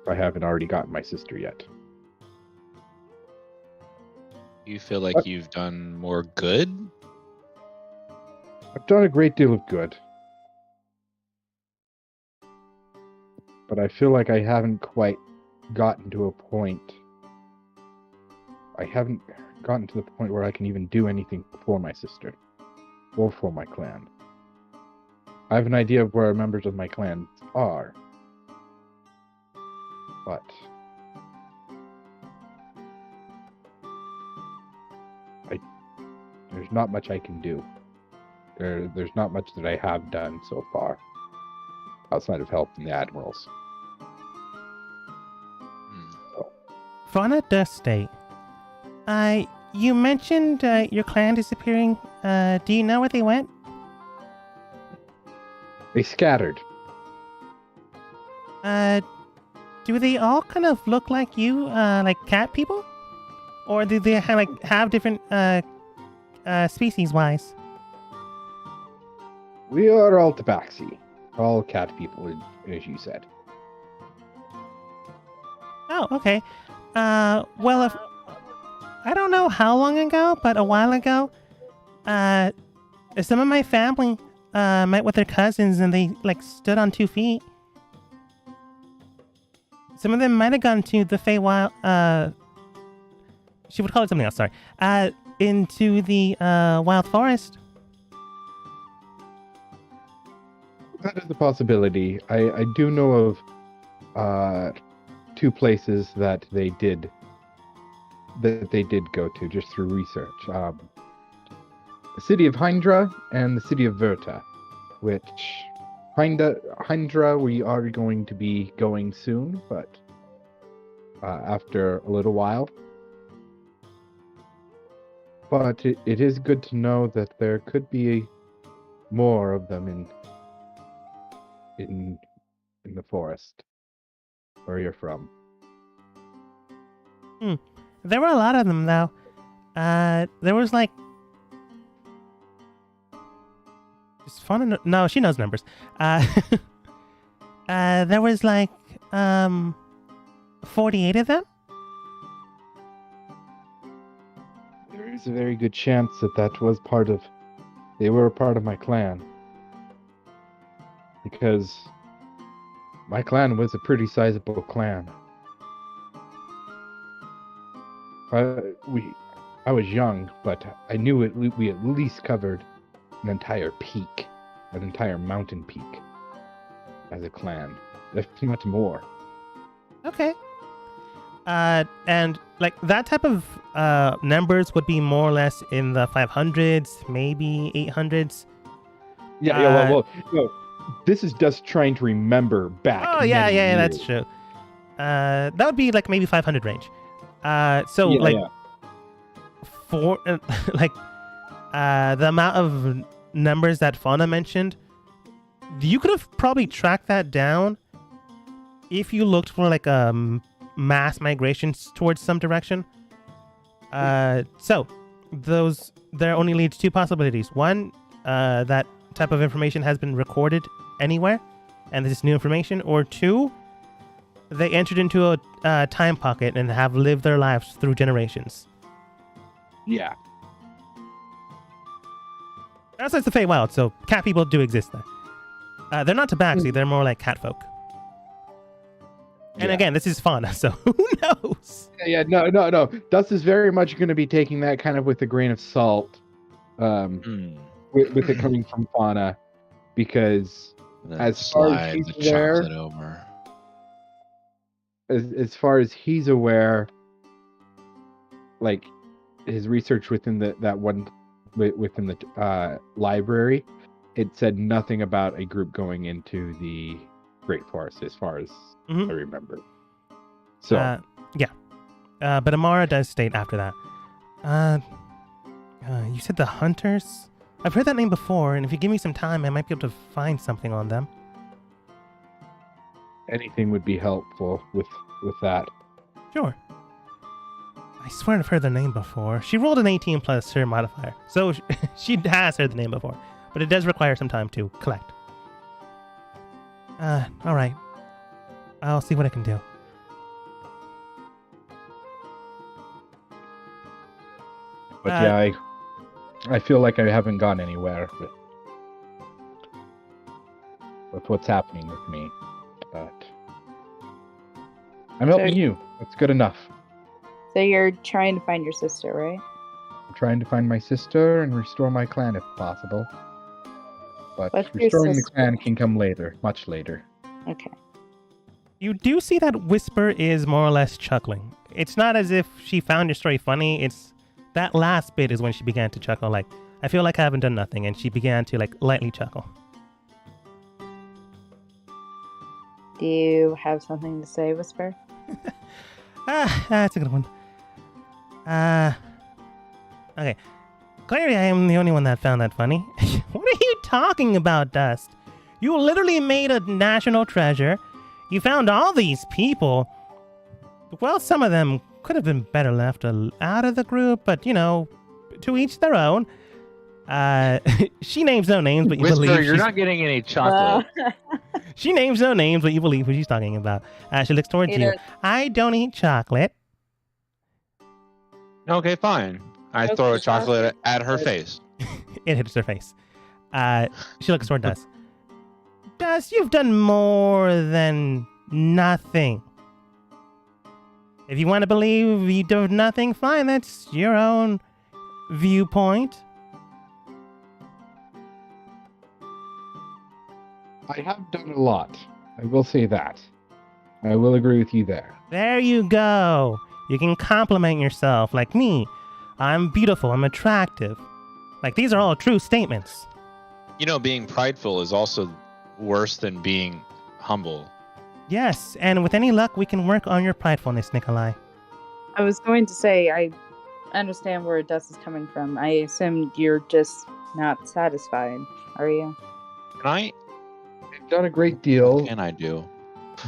I haven't already gotten my sister yet. You feel like you've done more good? I've done a great deal of good. But I feel like I haven't quite gotten to a point. I haven't gotten to the point where I can even do anything for my sister. Or for my clan. I have an idea of where members of my clan are. But there's not much I can do. There's not much that I have done so far. Outside of helping the admirals. Fauna does state. You mentioned your clan disappearing. Do you know where they went? They scattered. Do they all kind of look like you, like cat people? Or do they have different species-wise? We are all tabaxi. All cat people, as you said. Oh, okay. Well, if I don't know how long ago, but a while ago, some of my family met with their cousins and they stood on 2 feet. Some of them might have gone to the Feywild. She would call it something else. Sorry. Into the wild forest. That is a possibility. I do know of 2 places that they did go to just through research. The city of Hindra and the city of Verta, which Hindra we are going to be going soon, but after a little while. But it is good to know that there could be more of them in the forest where you're from. There were a lot of them, though. There was it's fun. No, she knows numbers. There was 48 of them. There is a very good chance that was they were a part of my clan. Because my clan was a pretty sizable clan. I was young, but I knew we at least covered an entire peak, an entire mountain peak, as a clan, if not more. Okay. And that type of numbers would be more or less in the 500s, maybe 800s. Yeah. Well, no, this is just trying to remember back. Oh yeah, that's true. That would be maybe 500 range. For the amount of numbers that Fauna mentioned, you could have probably tracked that down if you looked for mass migrations towards some direction. So there only leads 2 possibilities. One, that type of information has been recorded anywhere, and this is new information. Or 2, they entered into a time pocket and have lived their lives through generations. Yeah. That's the Feywild, so cat people do exist there. They're not tabaxi, they're more like cat folk. And again, this is fauna, so who knows? Yeah, no. Dust is very much going to be taking that kind of with a grain of salt, with it coming from fauna, because as far as he's aware, as far as he's aware, his research within the library, it said nothing about a group going into the Great Forest, as far as I remember. So but Amara does state after that. You said the Hunters? I've heard that name before, and if you give me some time, I might be able to find something on them. Anything would be helpful with that. Sure. I swear I've heard the name before. She rolled an 18 plus her modifier, so she has heard the name before, but it does require some time to collect. All right. I'll see what I can do. But yeah, I feel like I haven't gone anywhere with what's happening with me. But I'm helping you. That's good enough. So you're trying to find your sister, right? I'm trying to find my sister and restore my clan if possible. But What's your restoring the sister? clan can come later, much later. Okay. You do see that Whisper is more or less chuckling. It's not as if she found your story funny. It's that last bit is when she began to chuckle. Like, I feel like I haven't done nothing, and she began to like lightly chuckle. Do you have something to say, Whisper? That's a good one. Okay. Clearly, I am the only one that found that funny. What are you talking about, Dust? You literally made a national treasure. You found all these people. Well, some of them could have been better left out of the group, but, you know, to each their own. She names no names, but you Whisper, believe you're not getting any chocolate. She names no names, but you believe what she's talking about. She looks towards you. I don't eat chocolate. Okay, fine. I Okay, throw a chocolate chocolate. at her face. It hits her face. She looks toward Dust. Dust, you've done more than nothing. If you want to believe you do nothing, fine, that's your own viewpoint. I have done a lot. I will say that. I will agree with you there. There you go. You can compliment yourself like me. I'm beautiful, I'm attractive. Like, these are all true statements. You know, being prideful is also worse than being humble. Yes, and with any luck, we can work on your pridefulness, Nikolai. I was going to say, I understand where Dust is coming from. I assume you're just not satisfied, are you? Can I've done a great deal, I do?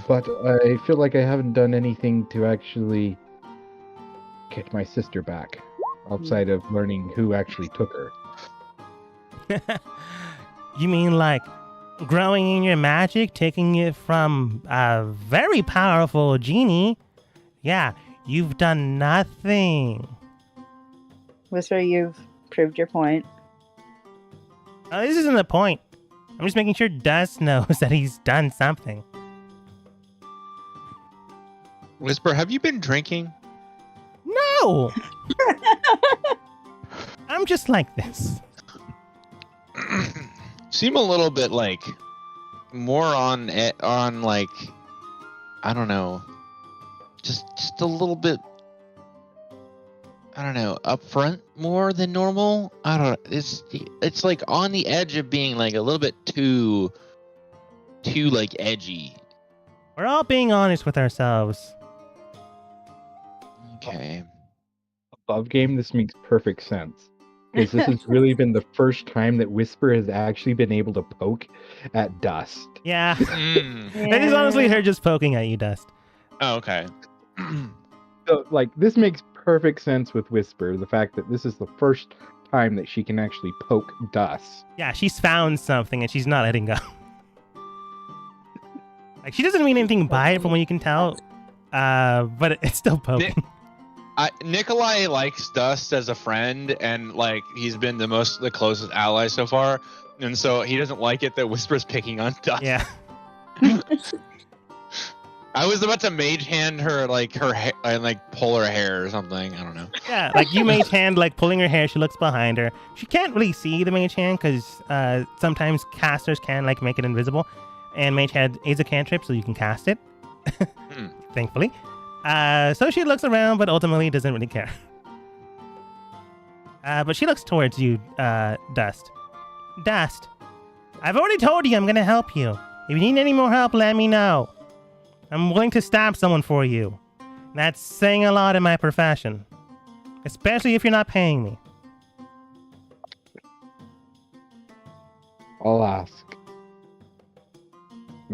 but I feel like I haven't done anything to actually get my sister back, outside of learning who actually took her. You mean like growing in your magic, taking it from a very powerful genie? Yeah, you've done nothing. Whisper, you've proved your point. This isn't the point. I'm just making sure Dust knows that he's done something. Whisper, have you been drinking? No! I'm just like this. Seem a little bit like more on like, I don't know, just a little bit, I don't know, upfront more than normal. I don't know. It's like on the edge of being like a little bit too like edgy. We're all being honest with ourselves. Okay. Above game, this makes perfect sense. Because this has really been the first time that Whisper has actually been able to poke at Dust. Yeah. Mm. That is honestly her just poking at you, Dust. Oh, okay. So, like, this makes perfect sense with Whisper. The fact that this is the first time that she can actually poke Dust. Yeah, she's found something and she's not letting go. Like, she doesn't mean anything by it from what you can tell. But it's still poking. Nikolai likes Dust as a friend, and like he's been the closest ally so far, and so he doesn't like it that Whisper's picking on Dust. Yeah. I was about to mage hand her like her hair and like pull her hair or something. I don't know. Yeah, like you mage hand, like pulling her hair, she looks behind her. She can't really see the mage hand because sometimes casters can like make it invisible. And mage hand is a cantrip, so you can cast it. Thankfully. So she looks around, but ultimately doesn't really care. But she looks towards you, Dust. Dust, I've already told you I'm going to help you. If you need any more help, let me know. I'm willing to stab someone for you. That's saying a lot in my profession. Especially if you're not paying me. I'll ask.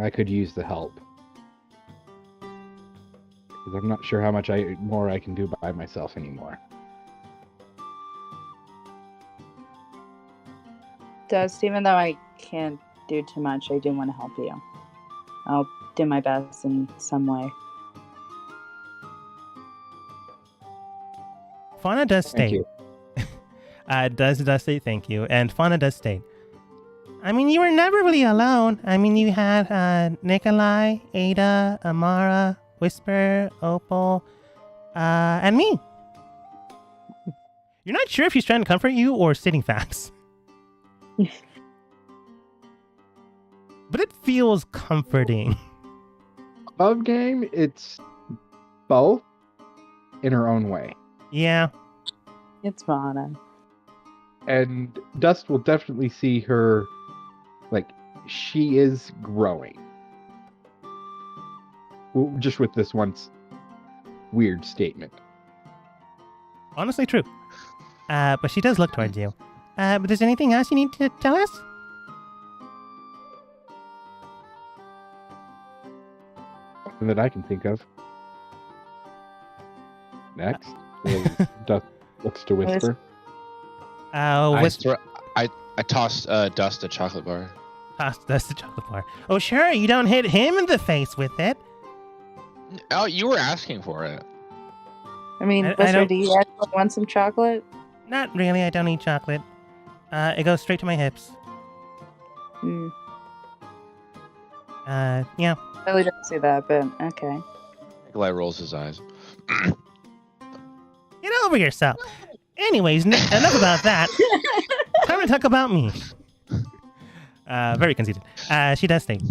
I could use the help. Because I'm not sure how much more I can do by myself anymore. Dust, even though I can't do too much, I do want to help you. I'll do my best in some way. Fauna does Thank state. you. does say thank you, and Fauna does state. I mean, you were never really alone. I mean, you had Nikolai, Ada, Amara, Whisper, Opal, and me. You're not sure if she's trying to comfort you or stating facts. But it feels comforting. Above game, it's both in her own way. Yeah. It's Vana. And Dust will definitely see her, like, she is growing. Just with this once weird statement. Honestly true. But she does look towards you. But there's anything else you need to tell us? Nothing that I can think of. Next, Dust looks to Whisper. I tossed Dust a chocolate bar. Tossed Dust a chocolate bar. Oh, sure, you don't hit him in the face with it. Oh, you were asking for it. I mean, I Buster, don't- do you actually want some chocolate? Not really, I don't eat chocolate. It goes straight to my hips. Hmm. Yeah. I really didn't see that, but okay. Nikolai rolls his eyes. Get over yourself. Anyways, enough about that. Time to talk about me. Very conceited. She does state.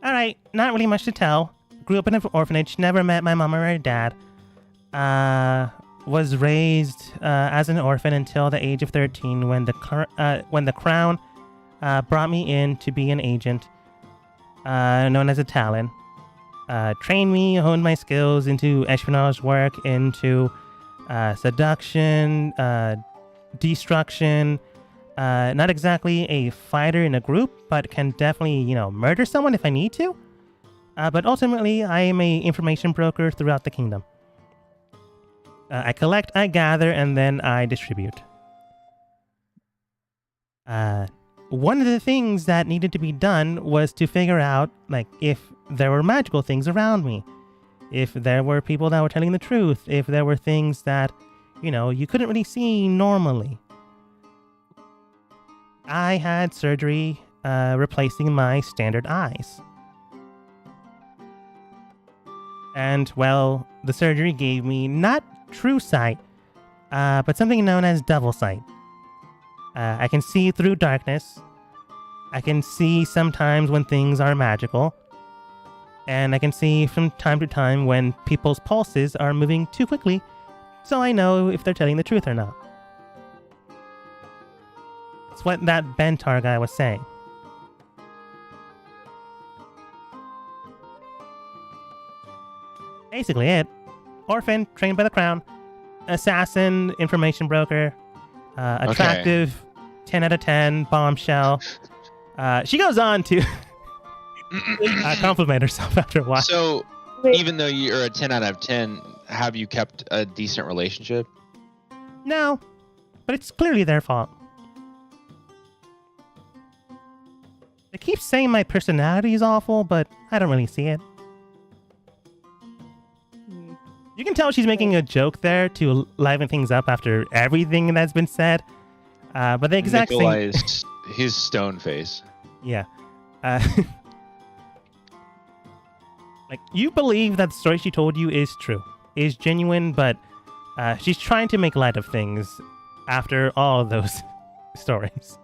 Alright, not really much to tell. Grew up in an orphanage, never met my mom or her dad. Was raised as an orphan until the age of 13 when the crown brought me in to be an agent known as a Talon. Trained me, honed my skills into espionage work, into seduction, destruction. Not exactly a fighter in a group, but can definitely, murder someone if I need to. But ultimately, I am a information broker throughout the kingdom. I collect, I gather, and then I distribute. One of the things that needed to be done was to figure out, if there were magical things around me. If there were people that were telling the truth. If there were things that, you couldn't really see normally. I had surgery replacing my standard eyes. And, well, the surgery gave me not true sight, but something known as double sight. I can see through darkness. I can see sometimes when things are magical. And I can see from time to time when people's pulses are moving too quickly, so I know if they're telling the truth or not. It's what that Bentar guy was saying. Basically it. Orphan, trained by the crown. Assassin, information broker. Attractive, 10 out of 10, bombshell. She goes on to compliment herself after a while. So, Wait. even though you're a 10 out of 10, have you kept a decent relationship? No, but it's clearly their fault. They keep saying my personality is awful, but I don't really see it. Hmm. You can tell she's making a joke there to liven things up after everything that's been said. But the exact same... Nikolai is his stone face. Yeah. You believe that the story she told you is true, is genuine, but she's trying to make light of things after all of those stories.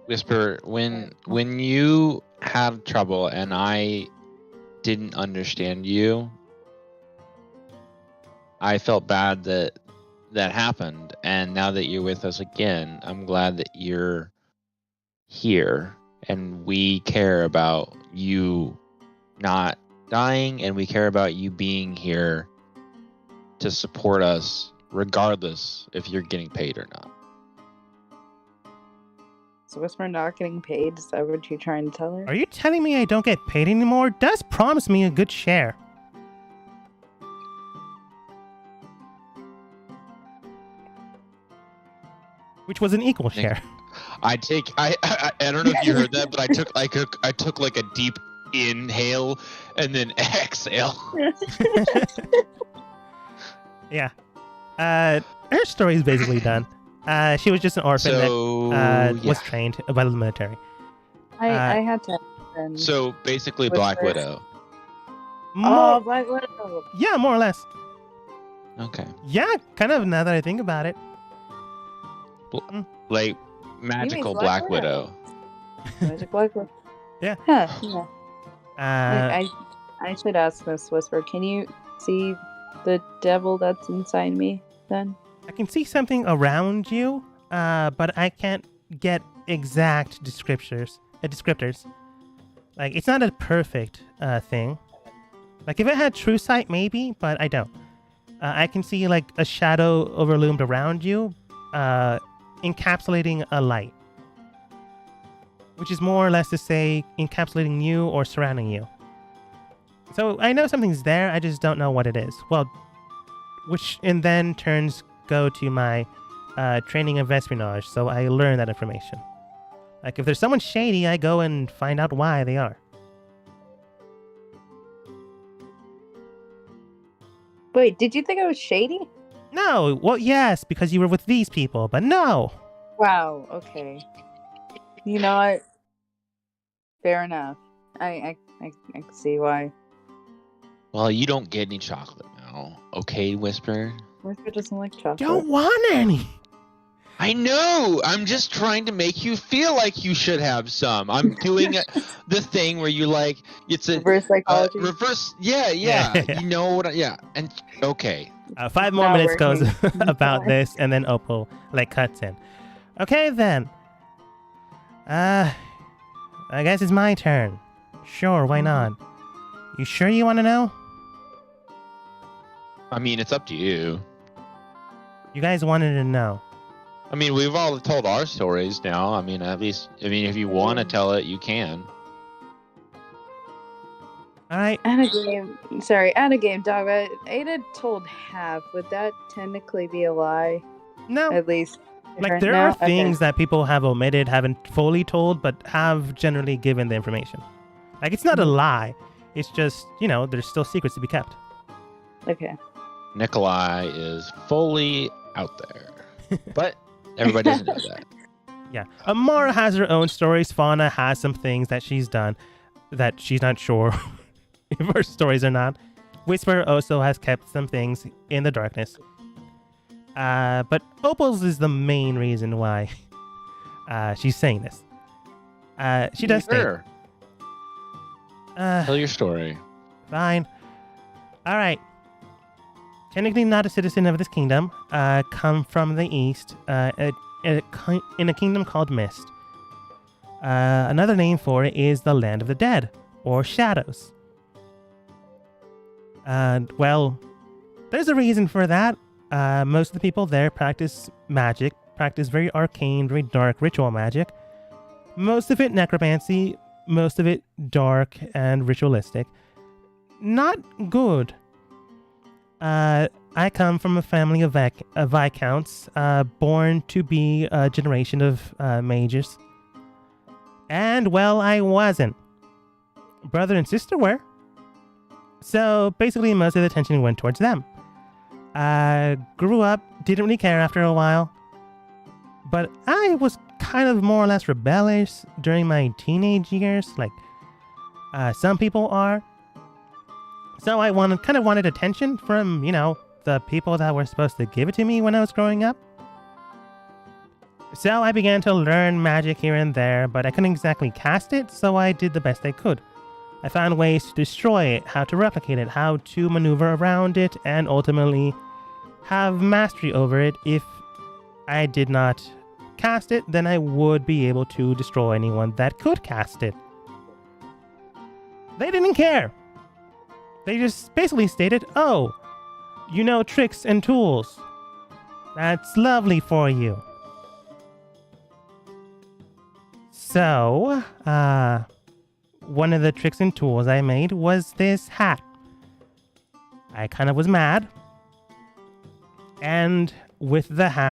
Whisper, when you had trouble and I didn't understand you, I felt bad that happened. And now that you're with us again, I'm glad that you're here and we care about you not dying, and we care about you being here to support us regardless if you're getting paid or not. Is Whisper not getting paid? Is that what you're trying to tell her? Are you telling me I don't get paid anymore? Does promise me a good share. Which was an equal share. I don't know if you heard that, but I took like a deep inhale and then exhale. Yeah. Her story is basically done. She was just an orphan that was trained by the military. I had to. So basically, Black Widow. Black Widow. Yeah, more or less. Okay. Yeah, kind of. Now that I think about it. Like magical Black Widow. Magic Black Widow. Yeah. Huh, yeah. I should ask this, Whisper. Can you see the devil that's inside me? Then I can see something around you, but I can't get exact descriptors. Like, it's not a perfect thing. Like, if it had true sight, maybe, but I don't. I can see, like, a shadow overloomed around you, encapsulating a light. Which is more or less to say encapsulating you or surrounding you. So I know something's there, I just don't know what it is. Well, which in then turns go to my training of espionage, so I learn that information. Like, if there's someone shady, I go and find out why they are. Wait, did you think I was shady? No, well, yes, because you were with these people, but no. Wow, okay. You know what? Fair enough. I can see why. Well, you don't get any chocolate now. Okay, Whisper? Whisper doesn't like chocolate. Don't want any. I know! I'm just trying to make you feel like you should have some. I'm doing the thing where you like, it's a... Reverse psychology? Yeah. You know what and okay. 5 more minutes goes about this, and then Opal, like, cuts in. Okay, then. I guess it's my turn. Sure, why not? You sure you want to know? I mean, it's up to you. You guys wanted to know. I mean, we've all told our stories now. I mean, if you want to tell it, you can. All right. Out of game, dog. Ada told half. Would that technically be a lie? No. At least. Like, there are things that people have omitted, haven't fully told, but have generally given the information. Like, it's not a lie. It's just, there's still secrets to be kept. Okay. Nikolai is fully out there. But everybody doesn't know that. Yeah. Amara has her own stories. Fauna has some things that she's done that she's not sure if her stories or not. Whisper also has kept some things in the darkness. But Opal's is the main reason why she's saying this. She does sure. Tell your story. Fine. All right. Technically not a citizen of this kingdom. Come from the east. In a kingdom called Mist. Another name for it is the Land of the Dead, or Shadows. Well, there's a reason for that. Most of the people there practice magic, practice very arcane, very dark ritual magic. Most of it necromancy, most of it dark and ritualistic. Not good. I come from a family of Viscounts, born to be a generation of mages. And, well, I wasn't. Brother and sister were. So, basically, most of the attention went towards them. Grew up, didn't really care after a while. But I was kind of more or less rebellious during my teenage years, like some people are. So I wanted attention from, the people that were supposed to give it to me when I was growing up. So I began to learn magic here and there, but I couldn't exactly cast it, so I did the best I could. I found ways to destroy it, how to replicate it, how to maneuver around it, and ultimately have mastery over it. If I did not cast it, then I would be able to destroy anyone that could cast it. They didn't care. They just basically stated, oh, you know tricks and tools. That's lovely for you. So, one of the tricks and tools I made was this hat. I kind of was mad. And with the hat,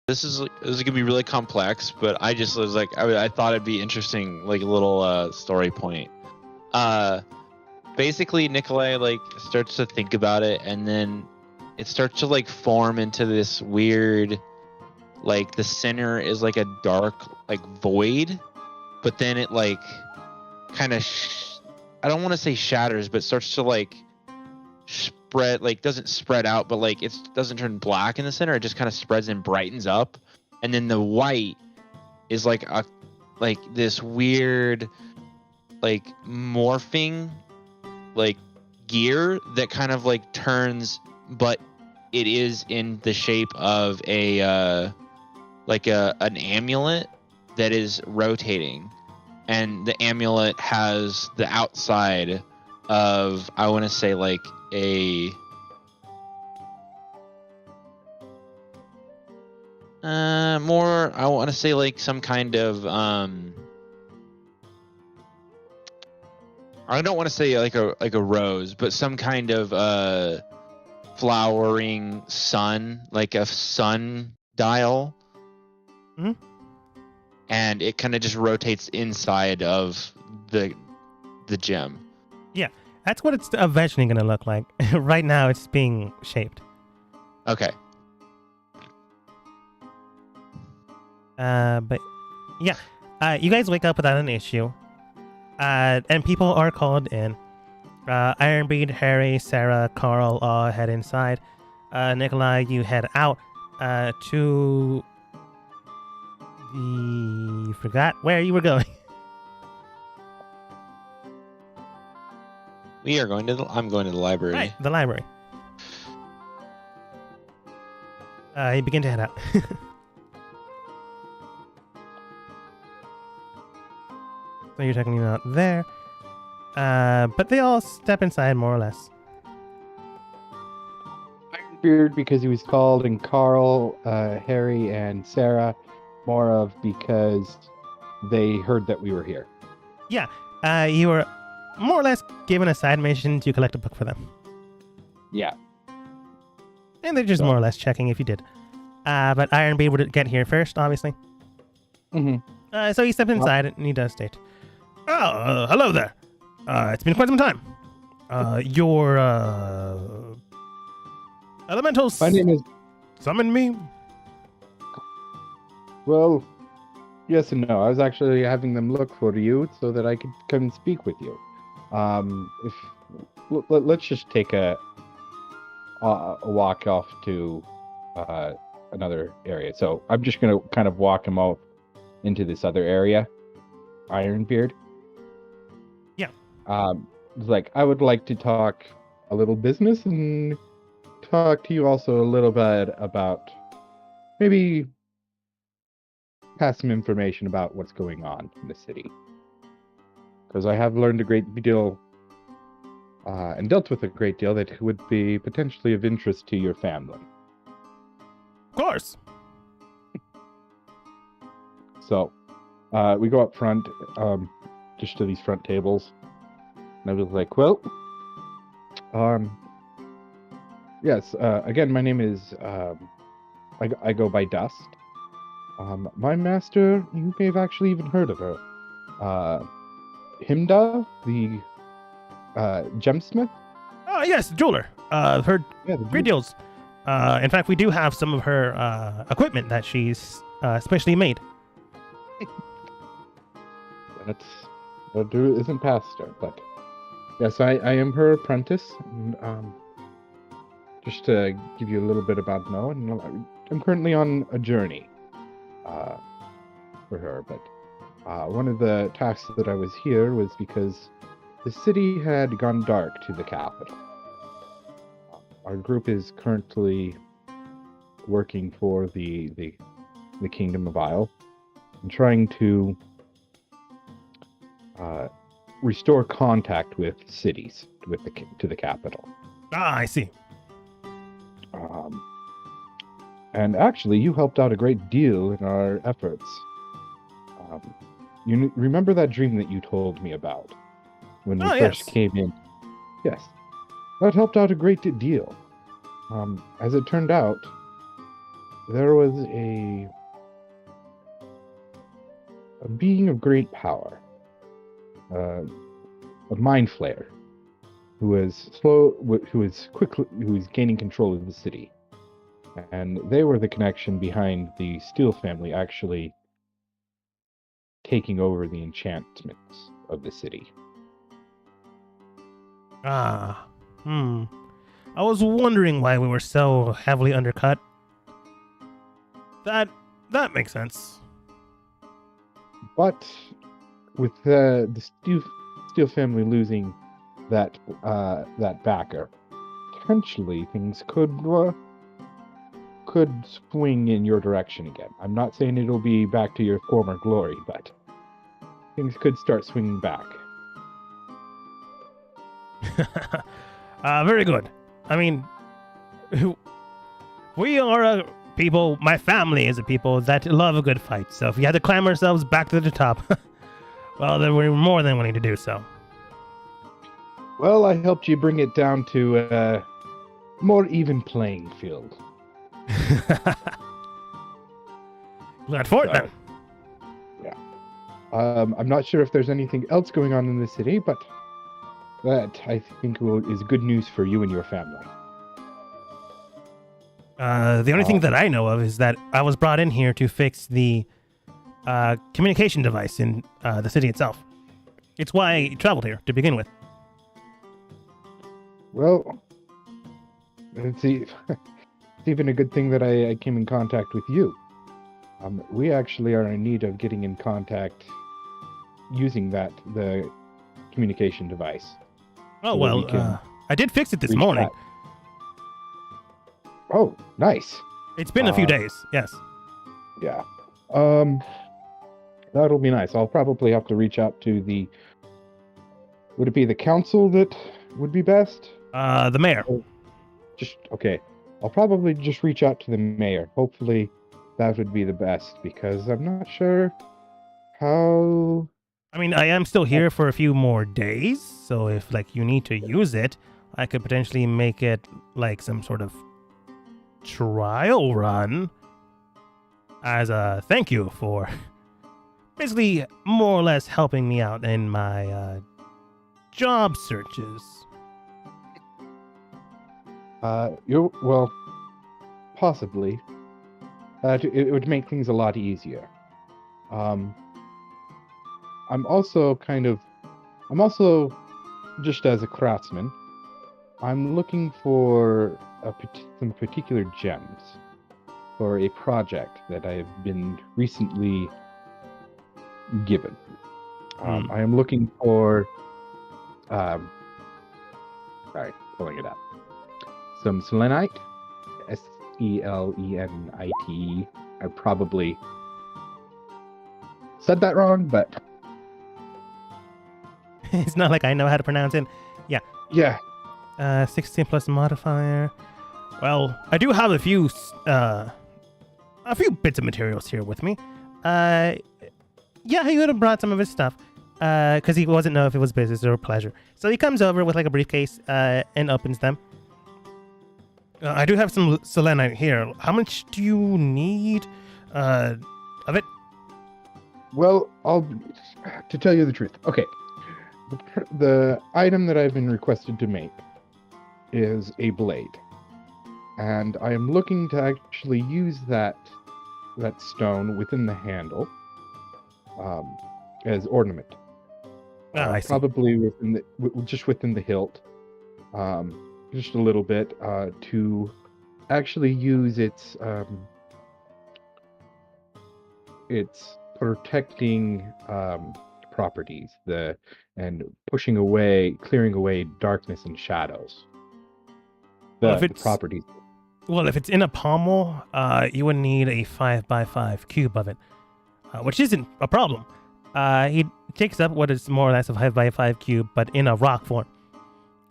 This is gonna be really complex, but I just was like I thought it'd be interesting, like a little story point. Basically Nikolai like starts to think about it, and then it starts to like form into this weird, like the center is like a dark like void, but then it like kind of I don't want to say shatters, but starts to like spread, like doesn't spread out, but like it doesn't turn black in the center. It just kind of spreads and brightens up, and then the white is like this weird like morphing like gear that kind of like turns, but it is in the shape of a like an amulet that is rotating, and the amulet has the outside of, I want to say like a more, I want to say like some kind of I don't want to say like a rose, but some kind of flowering sun, like a sun dial. Mhm. And it kind of just rotates inside of the gem. That's what it's eventually going to look like. Right now, it's being shaped. Okay. But yeah, you guys wake up without an issue, and people are called in. Ironbeard, Harry, Sarah, Carl all head inside. Nikolai, you head out to the... forgot where you were going. We are going to. I'm going to the library. Right, the library. You begin to head out. So you're checking out there. But they all step inside more or less. Ironbeard because he was called, and Carl, Harry, and Sarah more of because they heard that we were here. You were more or less given a side mission to collect a book for them. Yeah. And they're just more or less checking if you did. But Ironbeard would get here first, obviously. Mm-hmm. So he steps inside and he does state, "Oh, hello there. It's been quite some time. Your elementals My name is... summoned me." Well, yes and no. I was actually having them look for you so that I could come and speak with you. Let's just take a walk off to another area. So I'm just gonna kind of walk him out into this other area. Ironbeard. Yeah. It's like, I would like to talk a little business and talk to you also a little bit about maybe pass some information about what's going on in the city. Because I have learned a great deal and dealt with a great deal that would be potentially of interest to your family. Of course. So, we go up front, just to these front tables. And I was like, well, yes, again, my name is, I go by Dust. My master, you may have actually even heard of her. Himda, the gemsmith? Oh, yes, jeweler. Heard Yeah, great deals. In fact, we do have some of her equipment that she's specially made. That isn't past her, but yes, I am her apprentice. And, just to give you a little bit about I'm currently on a journey for her, but one of the tasks that I was here was because the city had gone dark to the capital. Our group is currently working for the Kingdom of Isle and trying to restore contact with cities, to the capital. Ah, I see. And actually, you helped out a great deal in our efforts. You remember that dream that you told me about when we first came in? Yes. That helped out a great deal. As it turned out, there was a being of great power, a mind flayer, who was gaining control of the city. And they were the connection behind the Steele family actually taking over the enchantments of the city. I was wondering why we were so heavily undercut. That makes sense. But with the Steele family losing that backer, potentially things could swing in your direction again. I'm not saying it'll be back to your former glory, but things could start swinging back. Very good. I mean, we are a people, my family is a people that love a good fight, so if we had to climb ourselves back to the top, well, then we're more than willing to do so. Well, I helped you bring it down to a more even playing field. Glad for it, then. I'm not sure if there's anything else going on in the city, but that I think is good news for you and your family. The only thing that I know of is that I was brought in here to fix the communication device in the city itself. It's why I traveled here to begin with. Well, it's even a good thing that I came in contact with you. We actually are in need of getting in contact using the communication device. Oh, So well, we can I did fix it this reach morning. back. Oh, nice. It's been a few days, yes. Yeah. That'll be nice. I'll probably have to reach out to would it be the council that would be best? The mayor. Okay. I'll probably just reach out to the mayor. Hopefully that would be the best, because I'm not sure how... I mean, I am still here for a few more days, so if, like, you need to use it, I could potentially make it, like, some sort of trial run as a thank you for basically more or less helping me out in my job searches. Well, possibly. It would make things a lot easier. I'm also just as a craftsman, I'm looking for some particular gems for a project that I've been recently given. I am looking for, pulling it up. Some selenite, Selenite. I probably said that wrong, but It's not like I know how to pronounce it. yeah. 16 plus modifier. Well, I do have a few bits of materials here with me. Yeah, he would have brought some of his stuff because he wasn't know if it was business or pleasure. So he comes over with like a briefcase and opens them. I do have some selenite here. How much do you need of it? Well, to tell you the truth. Okay, the item that I've been requested to make is a blade, and I am looking to actually use that stone within the handle as ornament. I see. Probably within the hilt, just a little bit to actually use its protecting properties, and clearing away darkness and shadows. The properties. Well, if it's in a pommel, you would need a 5x5 cube of it, which isn't a problem. He takes up what is more or less a 5x5 cube, but in a rock form.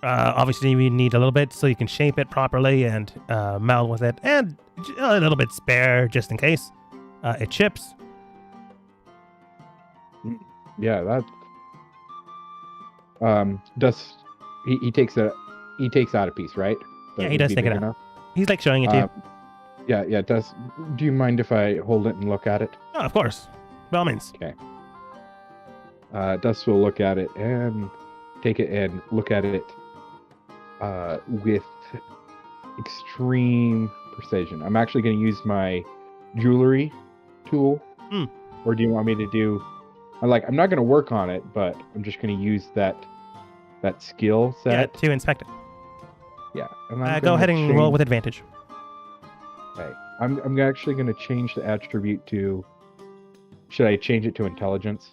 Obviously, you need a little bit so you can shape it properly and meld with it, and a little bit spare just in case it chips. Yeah, that. He takes out a piece, right? Yeah, he does take it out. He's like showing it to you. Yeah, it does. Do you mind if I hold it and look at it? Oh, of course. By all means. Okay. Dust will look at it and take it and look at it with extreme precision. I'm actually going to use my jewelry tool. Or do you want me to do... I'm not going to work on it, but I'm just going to use that skill set. Yeah, to inspect it. Yeah. Go ahead and roll with advantage. Okay. I'm actually going to change the attribute to... Should I change it to intelligence?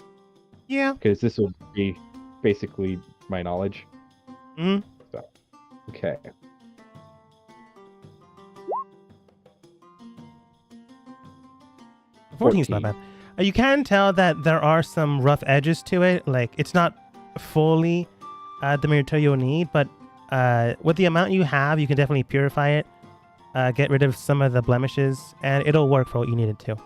Yeah. Because this will be basically my knowledge. Mm-hmm. So, okay. Fourteen's not bad. You can tell that there are some rough edges to it. Like, it's not fully the material you'll need, but with the amount you have, you can definitely purify it, get rid of some of the blemishes, and it'll work for what you need it to.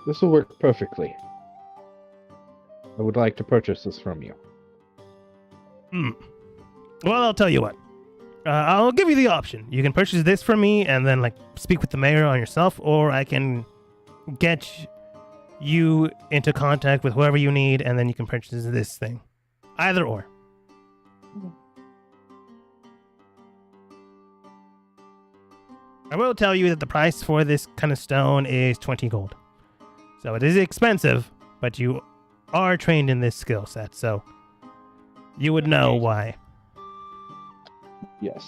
This will work perfectly. would like to purchase this from you. Well, I'll tell you what. I'll give you the option. You can purchase this from me and then like speak with the mayor on yourself, or I can get you into contact with whoever you need, and then you can purchase this thing. Either or. I will tell you that the price for this kind of stone is 20 gold. So it is expensive, but you are trained in this skill set, so you would know why. Yes.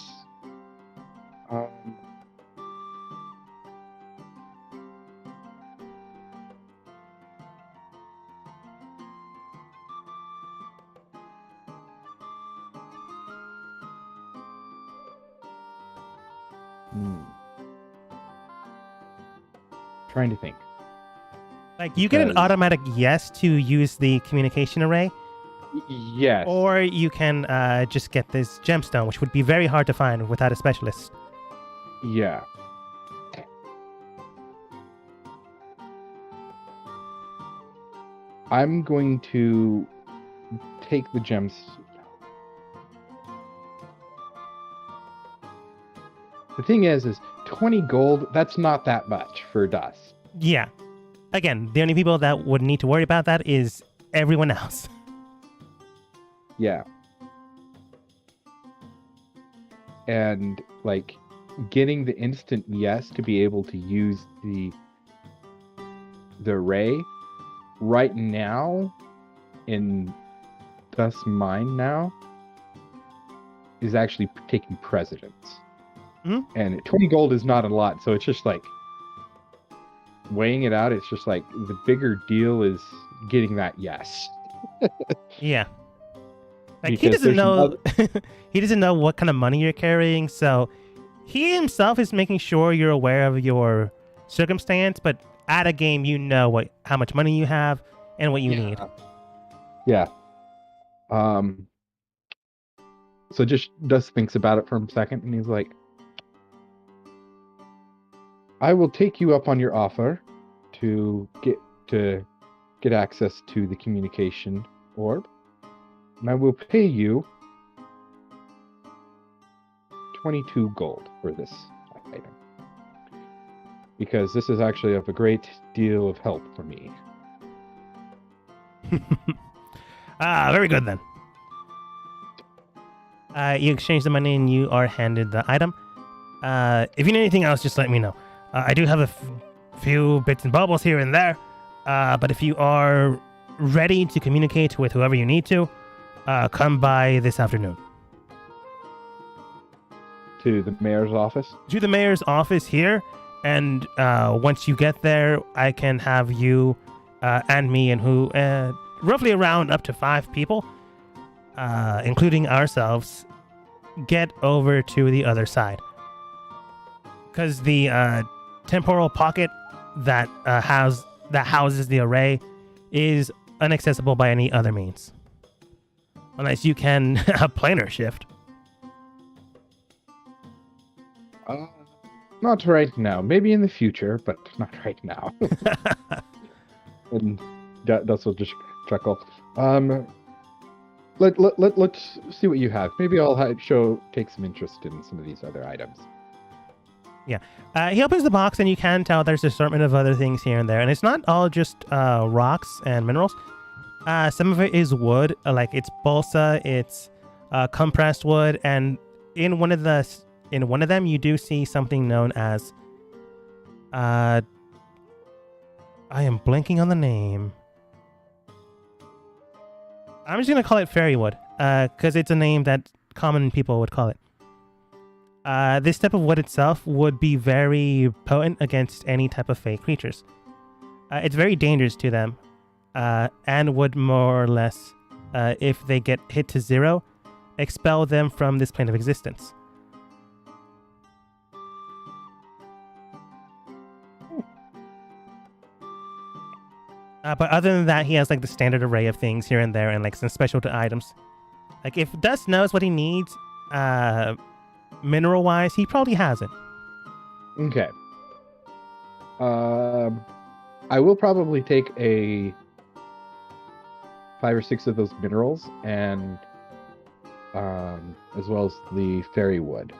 Trying to think. Like, you get an automatic yes to use the communication array, Yes. or you can just get this gemstone, which would be very hard to find without a specialist. Yeah. I'm going to take the gems. The thing is 20 gold, that's not that much for dust. Yeah. Again, the only people that would need to worry about that is everyone else. Yeah. And like getting the instant yes to be able to use the array right now in Dust Mine now is actually taking precedence. And 20 gold is not a lot, so it's just like weighing it out, it's just like the bigger deal is getting that yes. Yeah. Like, he Because doesn't there's know he doesn't know what kind of money you're carrying, so he himself is making sure you're aware of your circumstance, but at a game you know how much money you have and what you need. Yeah. So just Dust thinks about it for a second and he's like, I will take you up on your offer to get access to the communication orb, and I will pay you 22 gold for this item, because this is actually of a great deal of help for me. Very good then. You exchange the money and you are handed the item. If you need anything else, just let me know. I do have a few bits and bobbles here and there, but if you are ready to communicate with whoever you need to, come by this afternoon. To the mayor's office? To the mayor's office here, and once you get there, I can have you and me and roughly around up to 5 people, including ourselves, get over to the other side. Because the temporal pocket that houses the array is inaccessible by any other means, unless you can planar shift. Not right now. Maybe in the future, but not right now. And Dust will just chuckle. Let's see what you have. Maybe I'll take some interest in some of these other items. Yeah. He opens the box and you can tell there's an assortment of other things here and there. And it's not all just rocks and minerals. Some of it is wood, like it's balsa, it's compressed wood, and in one of them you do see something known as I am blanking on the name. I'm just gonna call it fairy wood, because it's a name that common people would call it. This type of wood itself would be very potent against any type of fey creatures. It's very dangerous to them, and would more or less, if they get hit to 0, expel them from this plane of existence. But other than that, he has like the standard array of things here and there, and like some special items. Like if Dust knows what he needs, mineral-wise, he probably has it. Okay. I will probably take a 5 or 6 of those minerals, and as well as the fairy wood.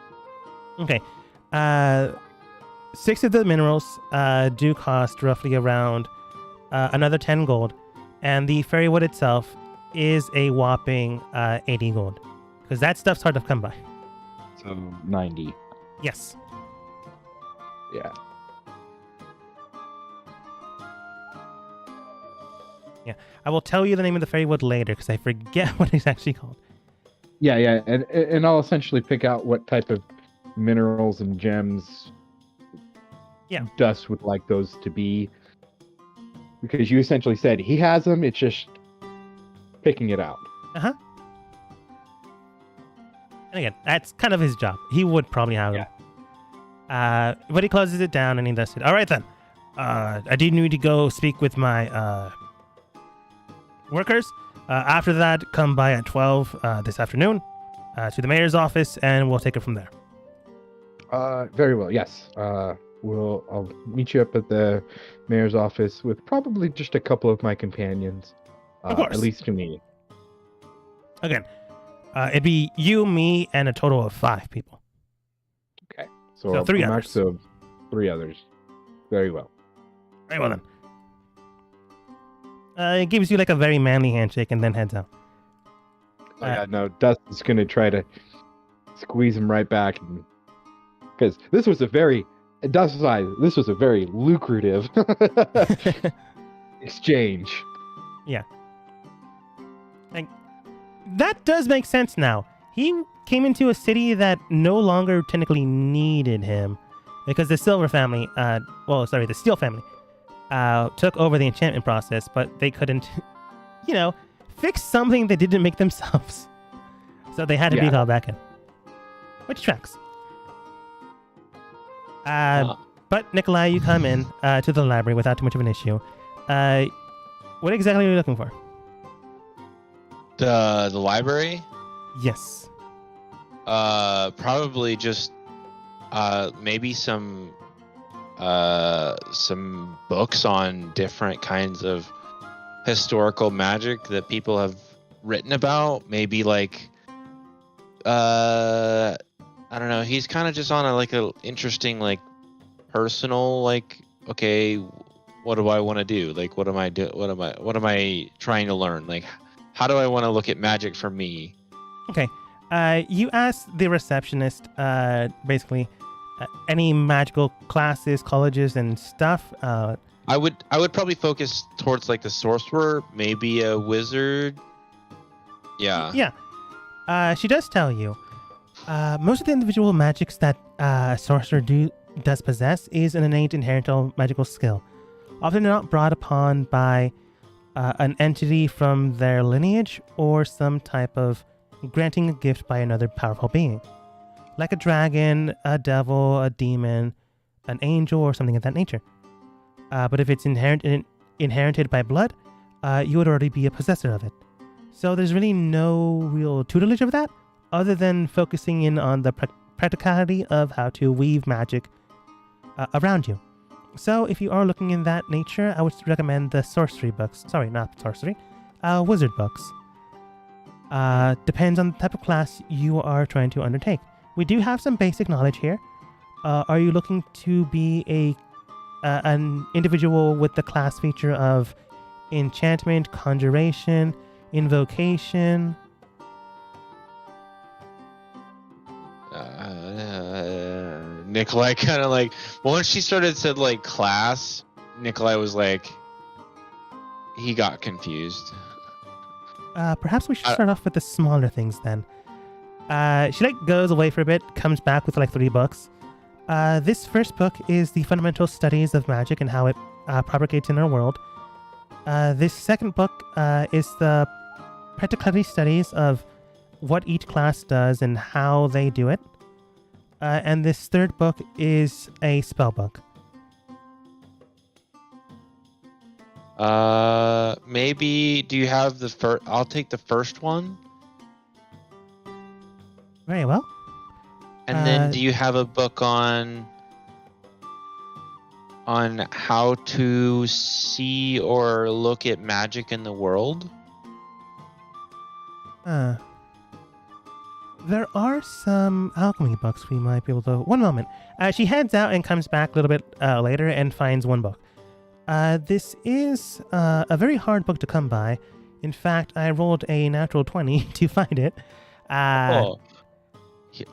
Okay. 6 of the minerals do cost roughly around another 10 gold, and the fairy wood itself is a whopping 80 gold, because that stuff's hard to come by. So 90. Yes. Yeah. I will tell you the name of the fairy wood later, because I forget what it's actually called. Yeah, and I'll essentially pick out what type of minerals and gems Dust would like those to be, because you essentially said he has them, it's just picking it out. And again, that's kind of his job. He would probably have them. But he closes it down and he does it. All right then. I do need to go speak with my workers. After that, come by at 12 this afternoon to the mayor's office, and we'll take it from there. Very well. Yes. I'll meet you up at the mayor's office with probably just a couple of my companions. Of course. At least to me. Again, it'd be you, me, and a total of 5 people. Okay. So 3 a others. max of 3 others. Very well. Very well then. It gives you like a very manly handshake and then heads out. No, Dust is going to try to squeeze him right back, because this was a very lucrative exchange. Yeah. Like, that does make sense now. He came into a city that no longer technically needed him, because the Silver family, the Steel family, took over the enchantment process, but they couldn't, fix something they didn't make themselves. So they had to be called back in. Which tracks. But Nikolai, you come in to the library without too much of an issue. What exactly are you looking for? The library? Yes. Probably just maybe some books on different kinds of historical magic that people have written about. Maybe like I don't know, he's kind of just on a interesting personal okay, what do I want to do? What am I trying to learn? How do I want to look at magic for me? Okay. You asked the receptionist basically any magical classes, colleges, and stuff. I would probably focus towards the sorcerer, maybe a wizard. Yeah. Yeah. She does tell you most of the individual magics that a sorcerer does possess is an innate inherent magical skill, often not brought upon by an entity from their lineage or some type of granting a gift by another powerful being, like a dragon, a devil, a demon, an angel, or something of that nature. But if it's inherited by blood, you would already be a possessor of it. So there's really no real tutelage of that, other than focusing in on the practicality of how to weave magic around you. So if you are looking in that nature, I would recommend the sorcery books. Sorry, not sorcery. Wizard books. Depends on the type of class you are trying to undertake. We do have some basic knowledge here. Are you looking to be an individual with the class feature of enchantment, conjuration, invocation? Nikolai kind of once she started said class, Nikolai was he got confused. Perhaps we should start off with the smaller things then. She goes away for a bit, comes back with 3 books. This first book is the fundamental studies of magic and how it propagates in our world. This second book is the practicality studies of what each class does and how they do it. And this third book is a spell book. Maybe do you have the first? I'll take the first one. Very well. And then do you have a book on how to see or look at magic in the world? Uh, there are some alchemy books we might be able to... One moment. She heads out and comes back a little bit later and finds one book. This is a very hard book to come by. In fact, I rolled a natural 20 to find it.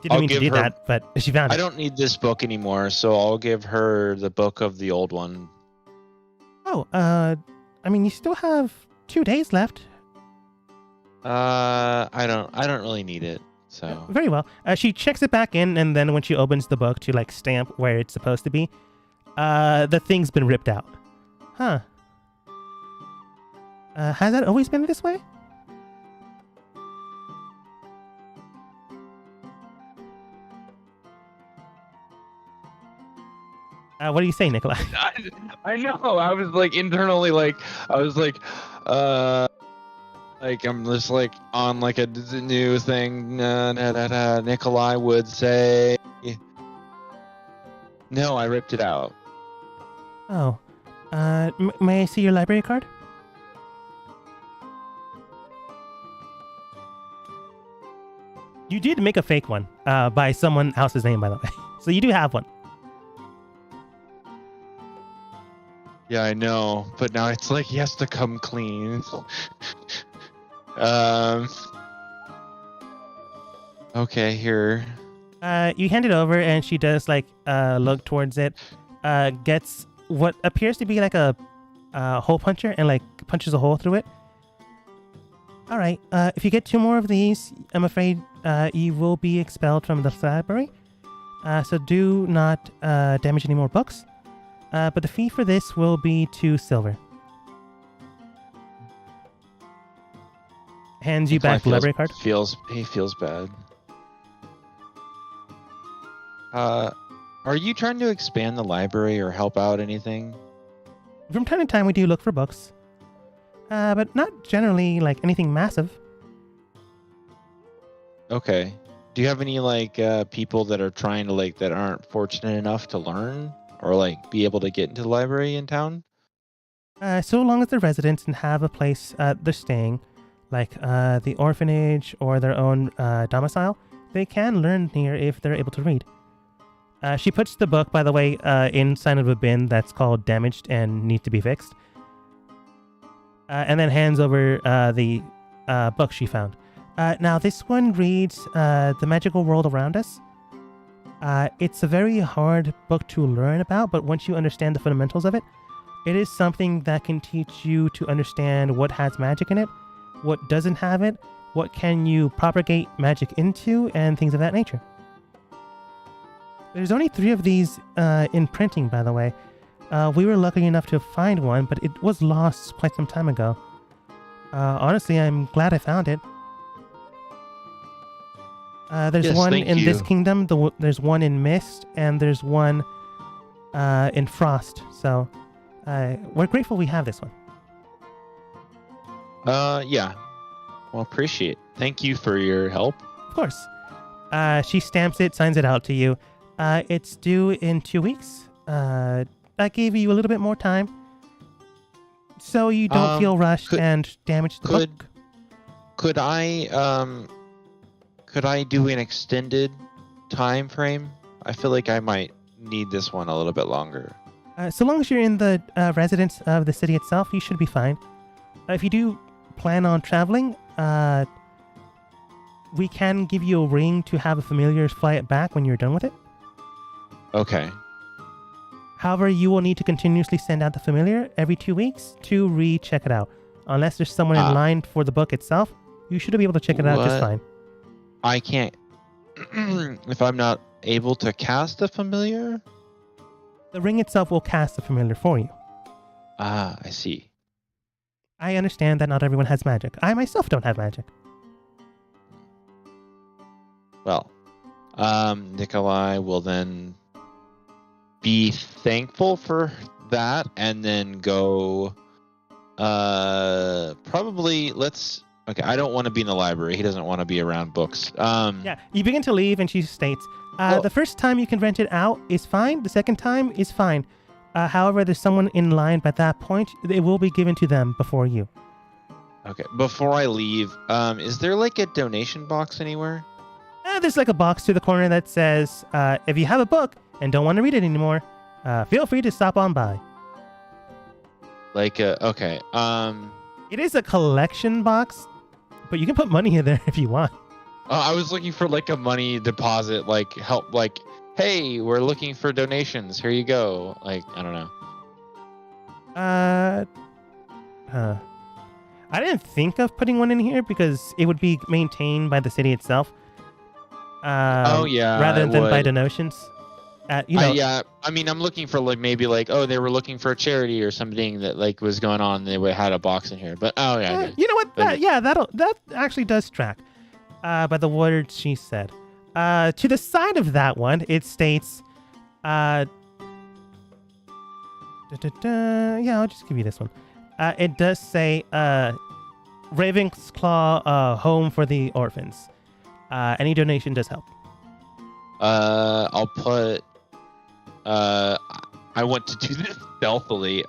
Didn't mean to do that, but she found it. I don't need this book anymore, so I'll give her the book of the old one. Oh, I mean, you still have 2 days left. I don't really need it. So Very well. She checks it back in, and then when she opens the book to like stamp where it's supposed to be, the thing's been ripped out. Huh. Has that always been this way? What do you say, Nikolai? I know. I was like internally, like I'm just like on like a new thing. Nikolai would say, "No, I ripped it out." Oh, may I see your library card? You did make a fake one by someone else's name, by the way. So you do have one. Yeah, I know, but now it's like he has to come clean. Okay, here. You hand it over, and she does like look towards it. Gets what appears to be like a hole puncher, and like punches a hole through it. All right. If you get 2 more of these, I'm afraid you will be expelled from the library. So do not damage any more books. But the fee for this will be 2 silver. Hands you back the library card. He feels bad. Are you trying to expand the library or help out anything? From time to time, we do look for books. But not generally like anything massive. Okay. Do you have any like people that are trying to like that aren't fortunate enough to learn or like be able to get into the library in town? So long as they're residents and have a place they're staying, like the orphanage or their own domicile, they can learn here if they're able to read. She puts the book, by the way, inside of a bin that's called damaged and needs to be fixed. And then hands over the book she found. Now, this one reads The Magical World Around Us. It's a very hard book to learn about, but once you understand the fundamentals of it, it is something that can teach you to understand what has magic in it, what doesn't have it, what can you propagate magic into, and things of that nature. There's only 3 of these in printing, by the way. We were lucky enough to find one, but it was lost quite some time ago. Honestly, I'm glad I found it. There's one in this kingdom, there's one in Mist, and there's one in Frost. So we're grateful we have this one. Yeah. Well, appreciate it. Thank you for your help. Of course. She stamps it, signs it out to you. It's due in 2 weeks. I gave you a little bit more time, so you don't feel rushed and damage the book. Could I do an extended time frame? I feel like I might need this one a little bit longer. So long as you're in the residence of the city itself, you should be fine. If you do plan on traveling, we can give you a ring to have a familiar fly it back when you're done with it. Okay. However, you will need to continuously send out the familiar every 2 weeks to recheck it out. Unless there's someone in line for the book itself, you should be able to check it out just fine. I can't... if I'm not able to cast a familiar? The ring itself will cast the familiar for you. Ah, I see. I understand that not everyone has magic. I myself don't have magic. Well, Nikolai will then be thankful for that and then go probably okay, I don't want to be in the library. He doesn't want to be around books. Yeah, you begin to leave and she states, the first time you can rent it out is fine. The second time is fine. However, there's someone in line by that point. It will be given to them before you. Okay. Before I leave, is there like a donation box anywhere? There's like a box to the corner that says, if you have a book and don't want to read it anymore, feel free to stop on by. Like okay. It is a collection box, but you can put money in there if you want. I was looking for like a money deposit, like help, like, hey, we're looking for donations. Here you go. Like, I don't know. I didn't think of putting one in here because it would be maintained by the city itself. Oh yeah. Rather it than by would. donations. You know, Yeah. I mean, I'm looking for like maybe like, oh, they were looking for a charity or something that like was going on. They had a box in here, but oh yeah. you know what? But- That actually does track. By the words she said. To the side of that one, it states, yeah, I'll just give you this one. It does say, Ravensclaw, home for the orphans. Any donation does help. I'll put. I want to do this stealthily.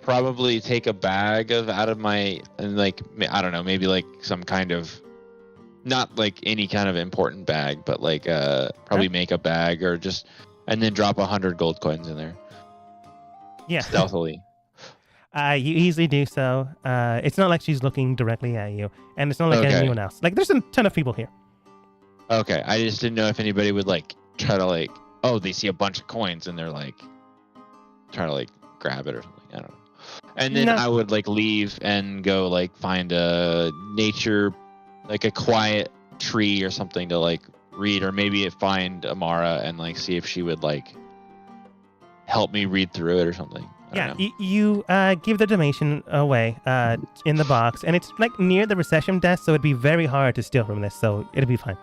Probably take a bag out of my, and like, I don't know, maybe like some kind of, not like any kind of important bag, but like probably make a bag or just, and then drop 100 gold coins in there Yeah. stealthily. You easily do so. It's not like she's looking directly at you, and it's not like Okay. anyone else. Like, there's a ton of people here. Okay, I just didn't know if anybody would like try to like, oh, they see a bunch of coins and they're like, try to like grab it or something. I don't know. And then No. I would like leave and go like find a nature, like a quiet tree or something to like read, or maybe find Amara and like see if she would like help me read through it or something. I Yeah, don't know. you give the donation away in the box, and it's like near the reception desk, so it'd be very hard to steal from this, so it'll be fine.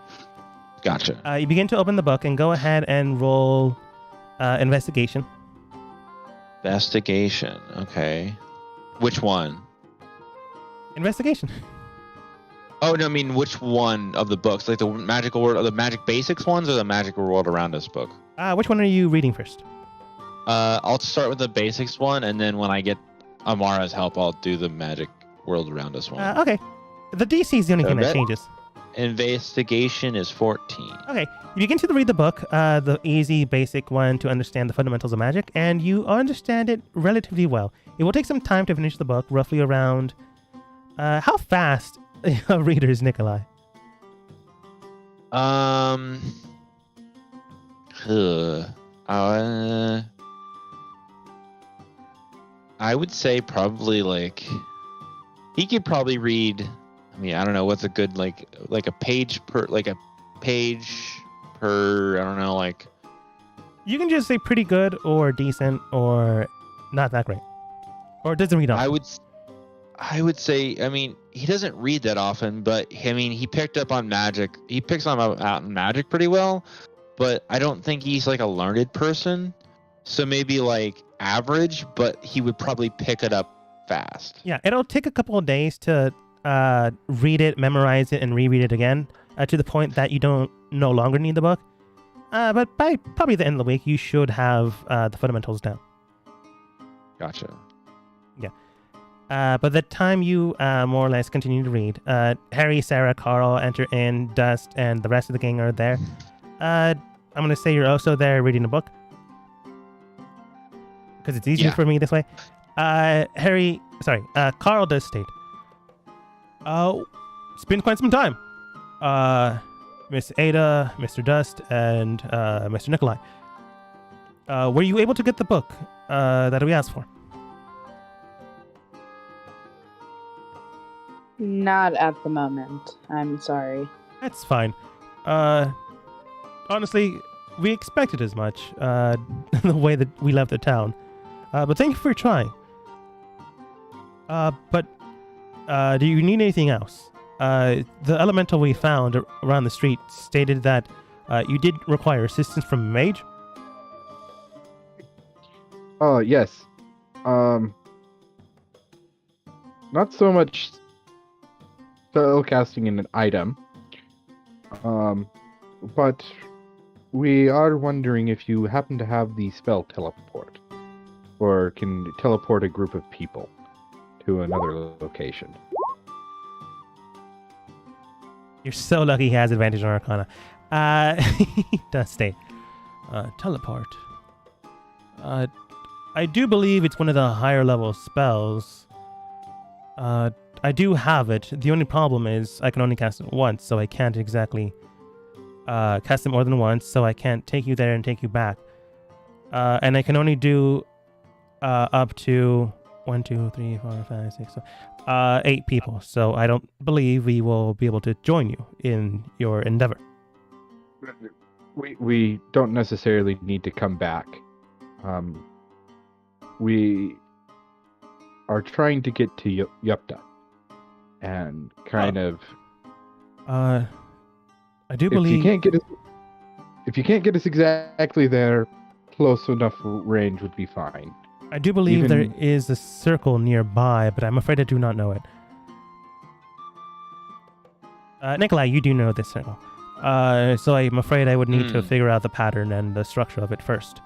Gotcha. You begin to open the book and go ahead and roll investigation. Investigation. Okay. Which one? Investigation. Oh no, I mean which one of the books? Like the magical world, the magic basics ones, or the magical world around us book? Which one are you reading first? I'll start with the basics one, and then when I get Amara's help, I'll do the magic world around us one. Okay. The DC is the only thing that Okay. changes. Investigation is 14. Okay. You begin to read the book, the easy, basic one to understand the fundamentals of magic, and you understand it relatively well. It will take some time to finish the book, roughly around... how fast a reader is Nikolai? I would say probably like he could probably read. I mean, I don't know what's a good like a page per I don't know, like You can just say pretty good or decent or not that great. Or doesn't read often. I would say, I mean, he doesn't read that often, but I mean, he picked up on magic. He picks out magic pretty well, but I don't think he's like a learned person. So maybe like average, but he would probably pick it up fast. Yeah, it'll take a couple of days to read it, memorize it, and reread it again to the point that you don't no longer need the book. But by probably the end of the week, you should have the fundamentals down. Gotcha. But the time you more or less continue to read, Harry, Sarah, Carl enter in, Dust, and the rest of the gang are there. I'm going to say you're also there reading a book. Because it's easier Yeah. for me this way. Carl does state. Oh, it's been quite some time. Miss Ada, Mr. Dust, and Mr. Nikolai. Were you able to get the book that we asked for? Not at the moment. I'm sorry. That's fine. Honestly, we expected as much, the way that we left the town. But thank you for trying. But do you need anything else? The elemental we found around the street stated that you did require assistance from a mage? Oh, yes. Not so much spell casting in an item. But we are wondering if you happen to have the spell teleport, or can teleport a group of people. to another location. You're so lucky he has advantage on Arcana. He does state. Teleport. I do believe it's one of the higher level spells. I do have it. The only problem is I can only cast it once, so I can't exactly cast it more than once, so I can't take you there and take you back. And I can only do up to 1, 2, 3, 4, 5, 6, 8 people. So I don't believe we will be able to join you in your endeavor. We don't necessarily need to come back. We are trying to get to Yupta, and kind of. I do believe. If you can't get us exactly there, close enough range would be fine. I do believe there is a circle nearby, but I'm afraid I do not know it. Nikolai, you do know this circle. So I'm afraid I would need to figure out the pattern and the structure of it first.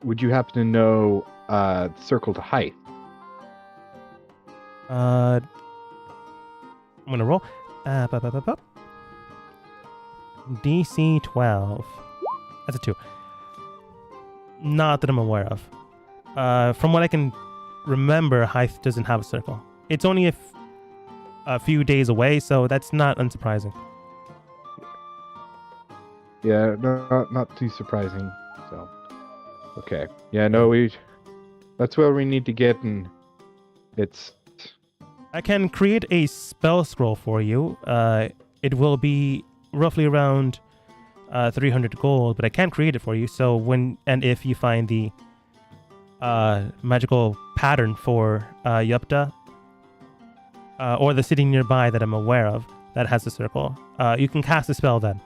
Would you happen to know circle to height? I'm gonna roll. DC 12. That's a 2. Not that I'm aware of. From what I can remember, Hythe doesn't have a circle. It's only a few days away, so that's not unsurprising. Yeah, not too surprising. So, okay. Yeah, no, that's where we need to get, and it's. I can create a spell scroll for you. It will be roughly around 300 gold, but I can create it for you. So if you find the magical pattern for Yupta, or the city nearby that I'm aware of that has a circle, you can cast a spell then.